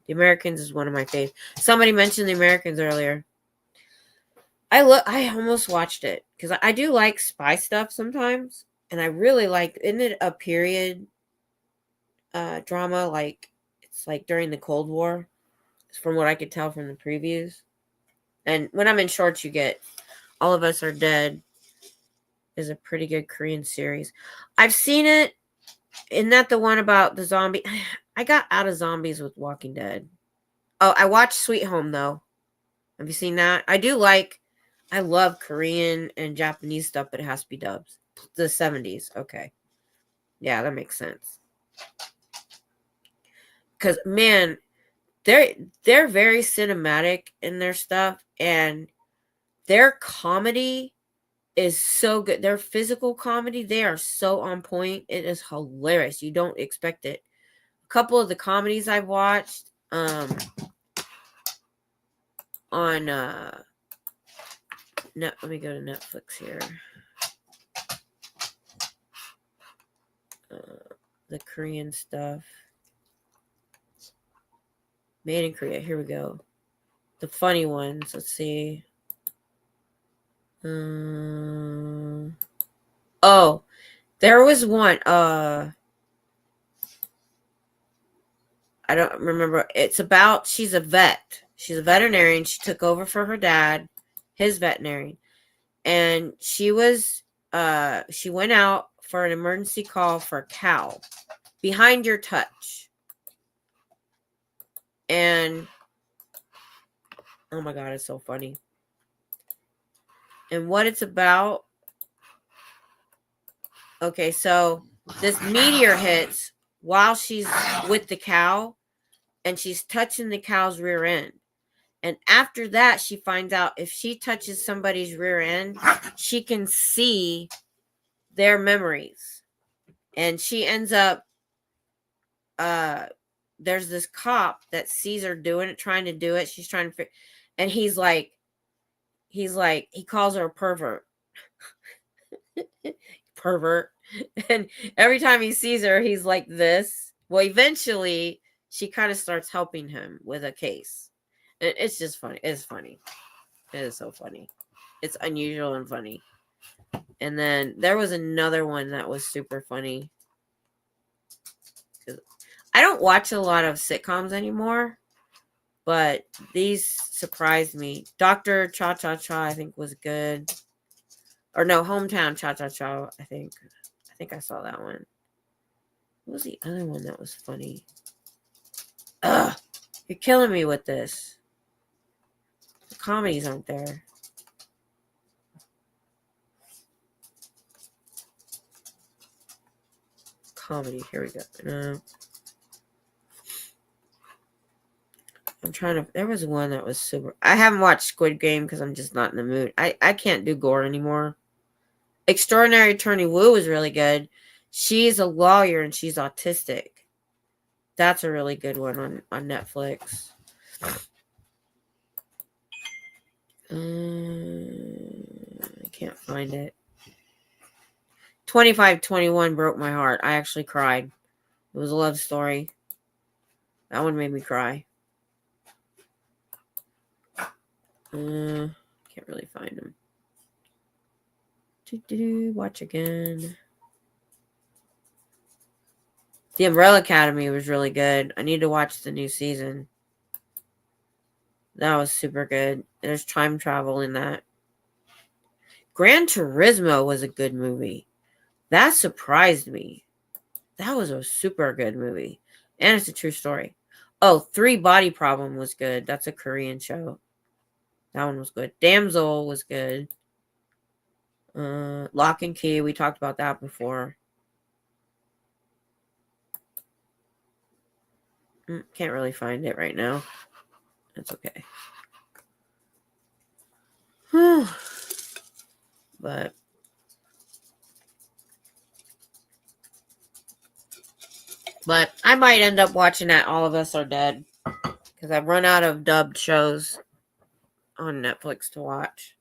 The Americans is one of my favorites. Somebody mentioned The Americans earlier. I almost watched it because I do like spy stuff sometimes. And I really like, isn't it a period drama? Like, it's like during the Cold War, from what I could tell from the previews. And when I'm in shorts, you get All of Us Are Dead is a pretty good Korean series. I've seen it. Isn't that the one about the zombie? I got out of zombies with Walking Dead. Oh, I watched Sweet Home, though. Have you seen that? I do like I love Korean and Japanese stuff, but it has to be dubs. The 70s. Okay. Yeah, that makes sense. Because, man, they're very cinematic in their stuff, and their comedy is so good. Their physical comedy, they are so on point. It is hilarious. You don't expect it. A couple of the comedies I've watched on let me go to Netflix here. The Korean stuff. Made in Korea. Here we go. The funny ones. Let's see. Oh, there was one. I don't remember. It's about, she's a vet. She's a veterinarian. She took over for her dad, his veterinarian. And she went out for an emergency call for a cow. Behind Your Touch. And oh my God, it's so funny. And what it's about. Okay, so this meteor hits while she's with the cow, and she's touching the cow's rear end. And after that, she finds out if she touches somebody's rear end, she can see their memories. And she ends up, there's this cop that sees her doing it, trying to do it. She's trying to, and he calls her a pervert. Pervert. And every time he sees her, he's like this. Well, eventually, she kind of starts helping him with a case. It's just funny. It's funny. It is so funny. It's unusual and funny. And then there was another one that was super funny. I don't watch a lot of sitcoms anymore, but these surprised me. Dr. Cha-Cha-Cha, I think, was good. Or no, Hometown Cha-Cha-Cha, I think. I think I saw that one. What was the other one that was funny? Ugh, you're killing me with this. The comedies aren't there. Comedy, here we go. No. I'm trying to, there was one that was super, I haven't watched Squid Game because I'm just not in the mood. I can't do gore anymore. Extraordinary Attorney Woo is really good. She's a lawyer and she's autistic. That's a really good one on Netflix. I can't find it. 2521 broke my heart. I actually cried. It was a love story. That one made me cry. Can't really find them. Watch again. The Umbrella Academy was really good. I need to watch the new season. That was super good. There's time travel in that. Gran Turismo was a good movie. That surprised me. That was a super good movie. And it's a true story. Oh, Three Body Problem was good. That's a Korean show. That one was good. Damsel was good. Lock and Key. We talked about that before. Can't really find it right now. That's okay. But I might end up watching that All of Us Are Dead because I've run out of dubbed shows on Netflix to watch.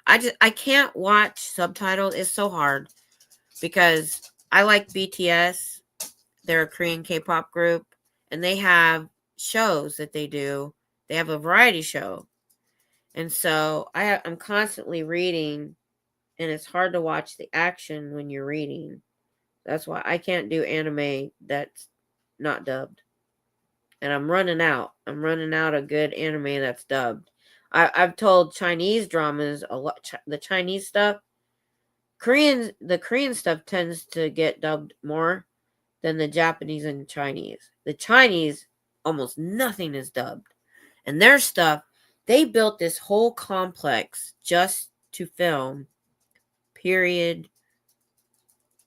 I can't watch subtitled. It's so hard because I like BTS. They're a Korean K-pop group, and they have shows that they do. They have a variety show, and so I'm constantly reading, and it's hard to watch the action when you're reading. That's why I can't do anime that's not dubbed, and I'm running out. I'm running out of good anime that's dubbed. I've told Chinese dramas a lot. The Chinese stuff, the Korean stuff tends to get dubbed more than the Japanese and Chinese. The Chinese, almost nothing is dubbed, and their stuff, They built this whole complex just to film period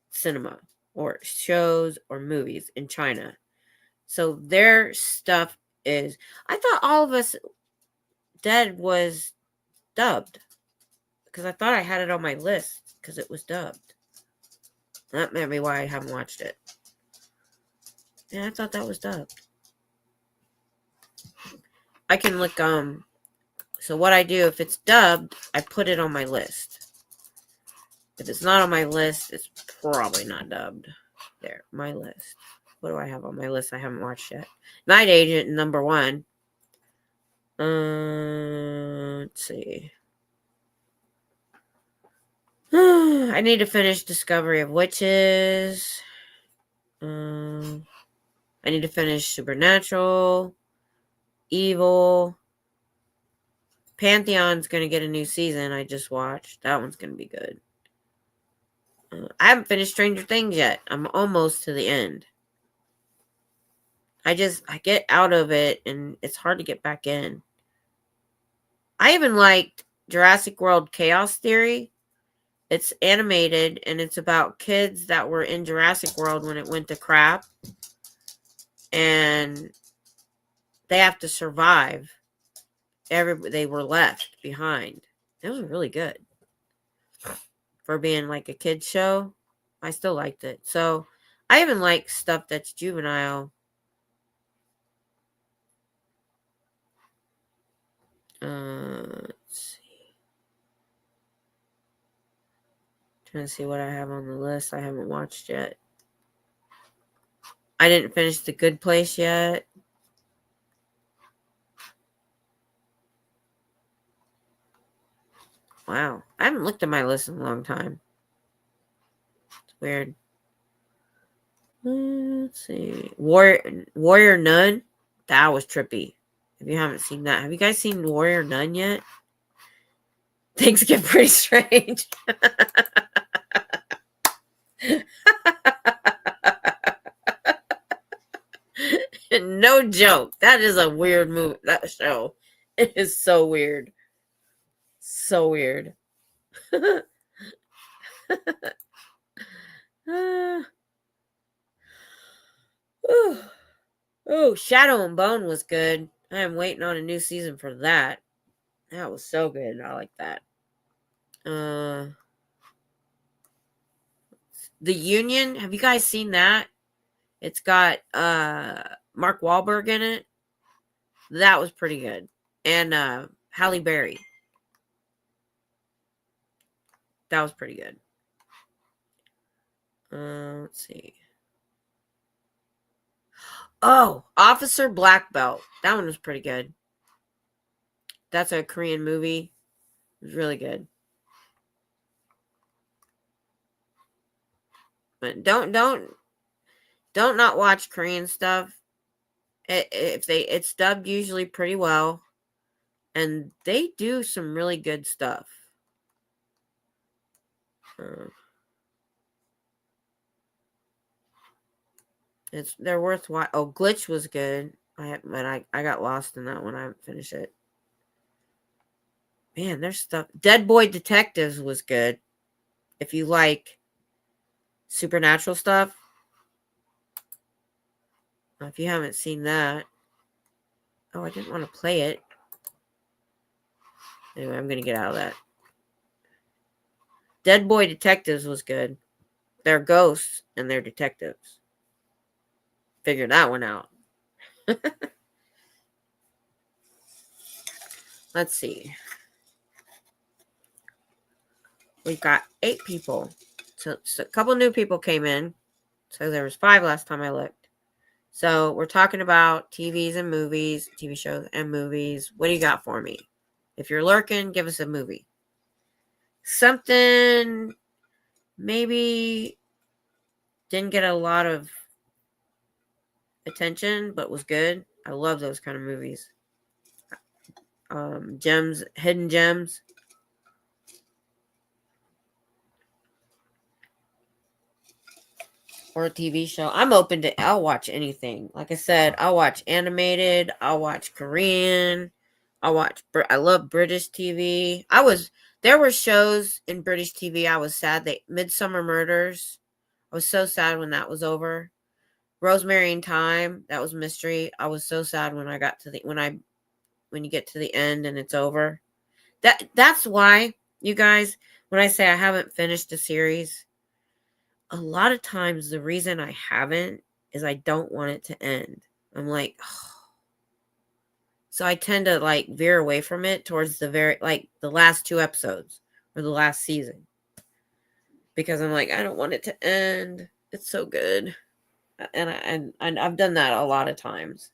cinema or shows or movies in China. So their stuff is, I thought All of Us Dead was dubbed because I thought I had it on my list because it was dubbed. That may be why I haven't watched it. Yeah, I thought that was dubbed. I can look, so what I do, if it's dubbed, I put it on my list. If it's not on my list, it's probably not dubbed. There, my list. What do I have on my list I haven't watched yet? Night Agent, number 1. Let's see. I need to finish Discovery of Witches. I need to finish Supernatural. Evil. Pantheon's going to get a new season I just watched. That one's going to be good. I haven't finished Stranger Things yet. I'm almost to the end. I get out of it and it's hard to get back in. I even liked Jurassic World Chaos Theory. It's animated and it's about kids that were in Jurassic World when it went to crap. And they have to survive. They were left behind. It was really good. For being like a kid's show, I still liked it. So I even like stuff that's juvenile. Let's see. Trying to see what I have on the list I haven't watched yet. I didn't finish The Good Place yet. Wow. I haven't looked at my list in a long time. It's weird. Let's see. Warrior Nun. That was trippy. If you haven't seen that. Have you guys seen Warrior Nun yet? Things get pretty strange. No joke. That is a weird movie. That show. It is so weird. So weird. Oh, Shadow and Bone was good. I am waiting on a new season for that. That was so good. I like that. The Union. Have you guys seen that? It's got Mark Wahlberg in it. That was pretty good. And Halle Berry. That was pretty good. Let's see. Oh, Officer Black Belt. That one was pretty good. That's a Korean movie. It was really good. But don't not watch Korean stuff. It's dubbed usually pretty well, and they do some really good stuff. They're worthwhile. Oh, Glitch was good. I got lost in that one. I haven't finished it. Man, there's stuff. Dead Boy Detectives was good. If you like supernatural stuff. If you haven't seen that. Oh, I didn't want to play it. Anyway, I'm going to get out of that. Dead Boy Detectives was good. They're ghosts and they're detectives. Figure that one out. Let's see. We've got 8 people. So a couple new people came in. So there was 5 last time I looked. So we're talking about TVs and movies, TV shows and movies. What do you got for me? If you're lurking, give us a movie. Something maybe didn't get a lot of attention, but was good. I love those kind of movies. Gems, hidden gems. Or a TV show. I'm open I'll watch anything. Like I said, I'll watch animated. I'll watch Korean. I love British TV. There were shows in British TV I was sad Midsummer Murders. I was so sad when that was over. Rosemary and Thyme, that was mystery. I was so sad when I got to when you get to the end and it's over. That's why, you guys, when I say I haven't finished a series, a lot of times the reason I haven't is I don't want it to end. I'm like, oh. So I tend to like veer away from it towards the last 2 episodes or the last season. Because I'm like, I don't want it to end. It's so good. And I've done that a lot of times.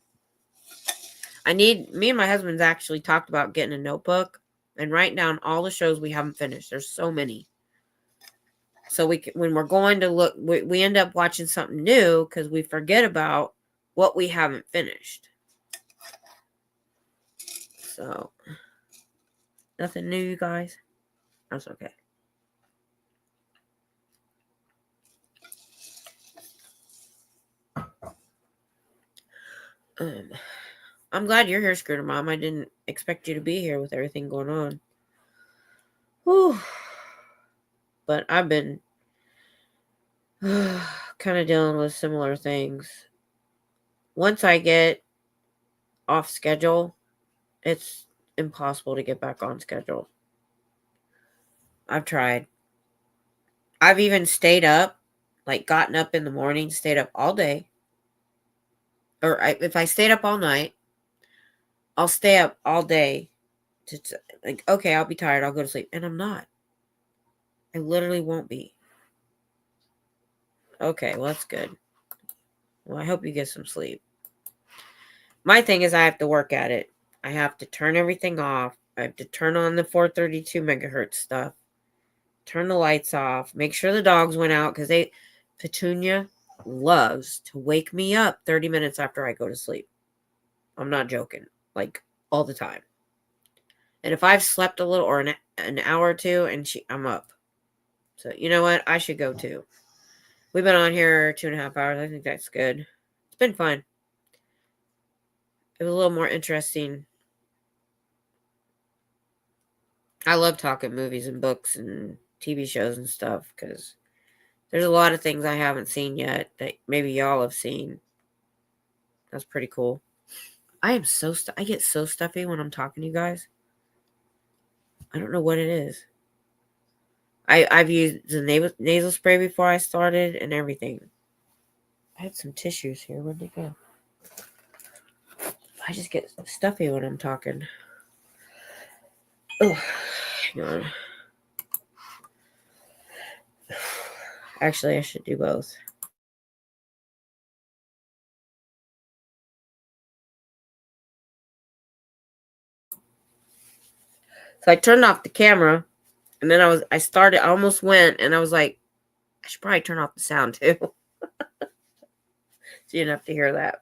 Me and my husband's actually talked about getting a notebook and write down all the shows we haven't finished. There's so many. So when we're going to look, we end up watching something new because we forget about what we haven't finished. So, nothing new, you guys. That's okay. I'm glad you're here, Scooter Mom. I didn't expect you to be here with everything going on. Whew. But I've been kind of dealing with similar things. Once I get off schedule, it's impossible to get back on schedule. I've tried. I've even stayed up, like gotten up in the morning, stayed up all day. Or if I stayed up all night, I'll stay up all day to like, okay, I'll be tired, I'll go to sleep. And I'm not. I literally won't be. Okay, well, that's good. Well, I hope you get some sleep. My thing is I have to work at it. I have to turn everything off. I have to turn on the 432 megahertz stuff. Turn the lights off. Make sure the dogs went out because Petunia loves to wake me up 30 minutes after I go to sleep. I'm not joking. Like, all the time. And if I've slept a little or an hour or two and I'm up. So, you know what? I should go too. We've been on here 2.5 hours. I think that's good. It's been fun. It was a little more interesting. I love talking movies and books and TV shows and stuff because there's a lot of things I haven't seen yet that maybe y'all have seen. That's pretty cool. I get so stuffy when I'm talking to you guys. I don't know what it is. I've used the nasal spray before I started and everything. I had some tissues here. Where'd they go? I just get stuffy when I'm talking. Oh, hang on. Actually, I should do both. So I turned off the camera, and then I almost went, and I was like, I should probably turn off the sound too. So you didn't have to hear that.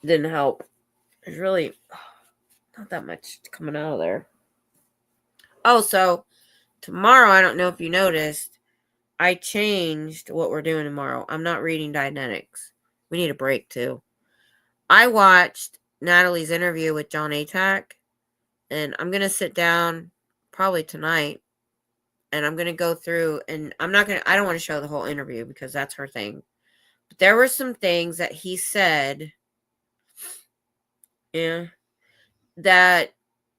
Didn't help. There's really not that much coming out of there. Oh, so tomorrow, I don't know if you noticed, I changed what we're doing tomorrow. I'm not reading Dianetics. We need a break too. I watched Natalie's interview with John Atack, and I'm going to sit down probably tonight, and I'm going to go through, and I don't want to show the whole interview because that's her thing. But there were some things that he said, that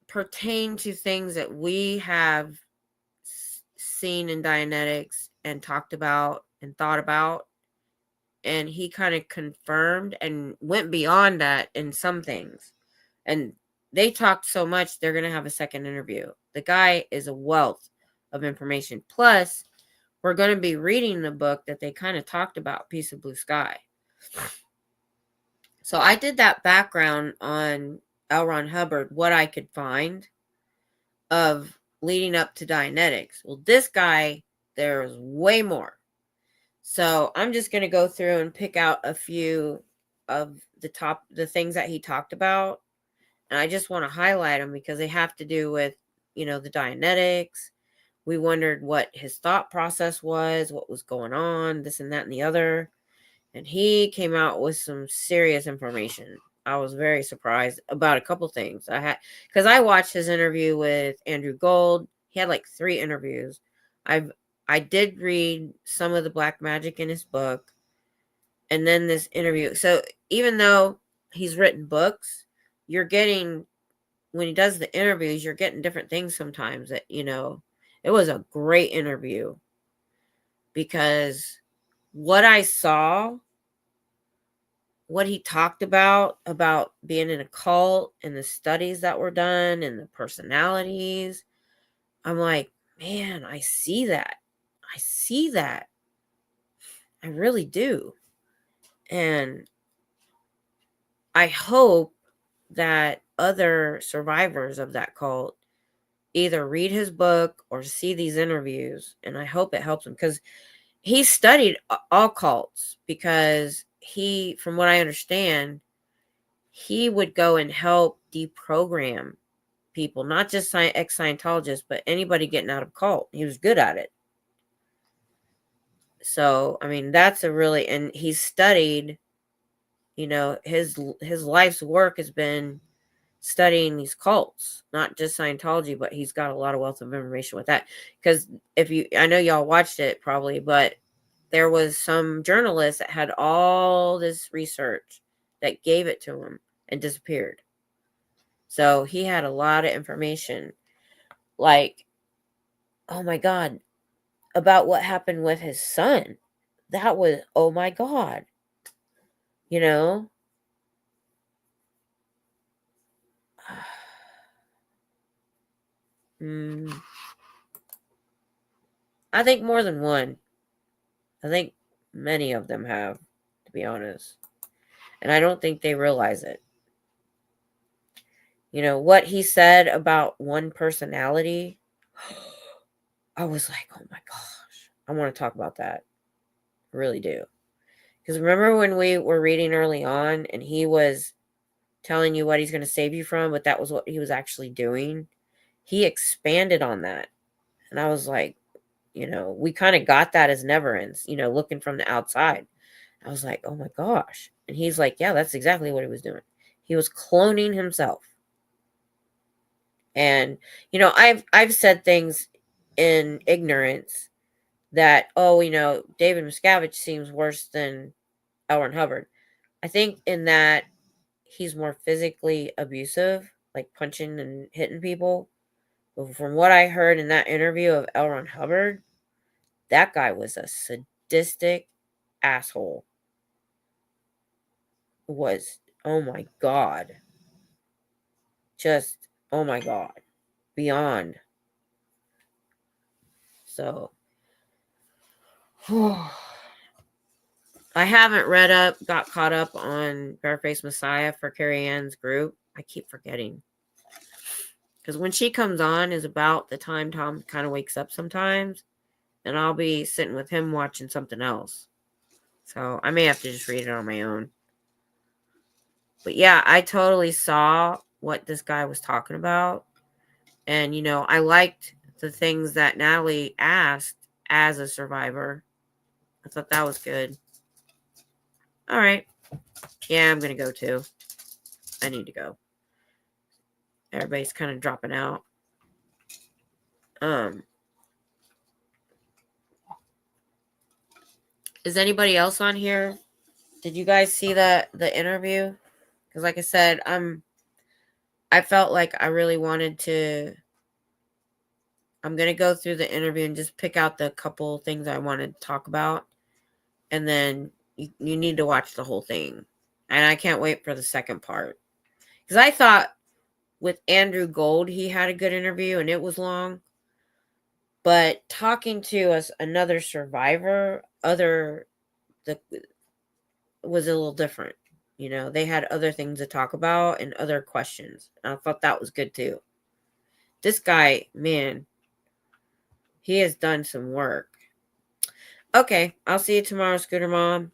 pertain to things that we have seen in Dianetics and talked about and thought about. And he kind of confirmed and went beyond that in some things. And they talked so much, they're going to have a second interview. The guy is a wealth of information. Plus, we're going to be reading the book that they kind of talked about, Piece of Blue Sky. So I did that background on L. Ron Hubbard, what I could find of leading up to Dianetics. Well, this guy, there's way more. So I'm just going to go through and pick out a few of the things that he talked about. And I just want to highlight them because they have to do with, the Dianetics. We wondered what his thought process was, what was going on, this and that and the other. And he came out with some serious information. I was very surprised about a couple things. Because I watched his interview with Andrew Gold. He had like 3 interviews. I did read some of the black magic in his book, and then this interview. So even though he's written books, you're getting, when he does the interviews, you're getting different things sometimes that, it was a great interview, because what I saw, what he talked about being in a cult and the studies that were done and the personalities, I'm like, man, I see that. I see that. I really do. And I hope that other survivors of that cult either read his book or see these interviews, and I hope it helps them, because he studied all cults, because he, from what I understand, he would go and help deprogram people, not just ex-Scientologists, but anybody getting out of cult. He was good at it. So, I mean, that's a really, and he's studied, his life's work has been studying these cults, not just Scientology, but he's got a lot of wealth of information with that. Because I know y'all watched it probably, but there was some journalist that had all this research that gave it to him and disappeared. So he had a lot of information, like, oh my God, about what happened with his son. That was, oh my God, you know? I think more than one. I think many of them have, to be honest. And I don't think they realize it. What he said about one personality, I was like, oh my gosh, I want to talk about that. I really do. Because remember when we were reading early on and he was telling you what he's going to save you from, but that was what he was actually doing? He expanded on that. And I was like, we kind of got that as never ends, looking from the outside. I was like, oh my gosh. And he's like, yeah, that's exactly what he was doing. He was cloning himself. And, I've said things in ignorance that, David Miscavige seems worse than L. Ron Hubbard. I think in that he's more physically abusive, like punching and hitting people. But from what I heard in that interview of L. Ron Hubbard, that guy was a sadistic asshole. Oh my God. Just, oh my God. Beyond. So, I haven't got caught up on Bareface Messiah for Carrie Ann's group. I keep forgetting. Because when she comes on is about the time Tom kind of wakes up sometimes. And I'll be sitting with him watching something else. So I may have to just read it on my own. But yeah, I totally saw what this guy was talking about. And, I liked the things that Natalie asked as a survivor. I thought that was good. All right. Yeah, I'm going to go too. I need to go. Everybody's kind of dropping out. Is anybody else on here? Did you guys see the interview? Because like I said, I felt like I really wanted to. I'm going to go through the interview and just pick out the couple things I wanted to talk about. And then you need to watch the whole thing. And I can't wait for the second part. Because I thought with Andrew Gold, he had a good interview and it was long. But talking to another survivor, was a little different. They had other things to talk about and other questions. And I thought that was good too. This guy, man, he has done some work. Okay, I'll see you tomorrow, Scooter Mom.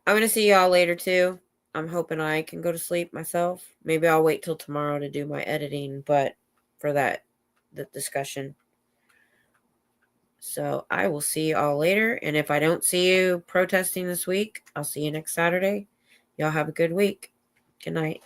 I'm going to see y'all later too. I'm hoping I can go to sleep myself. Maybe I'll wait till tomorrow to do my editing, but for the discussion. So I will see y'all later. And if I don't see you protesting this week, I'll see you next Saturday. Y'all have a good week. Good night.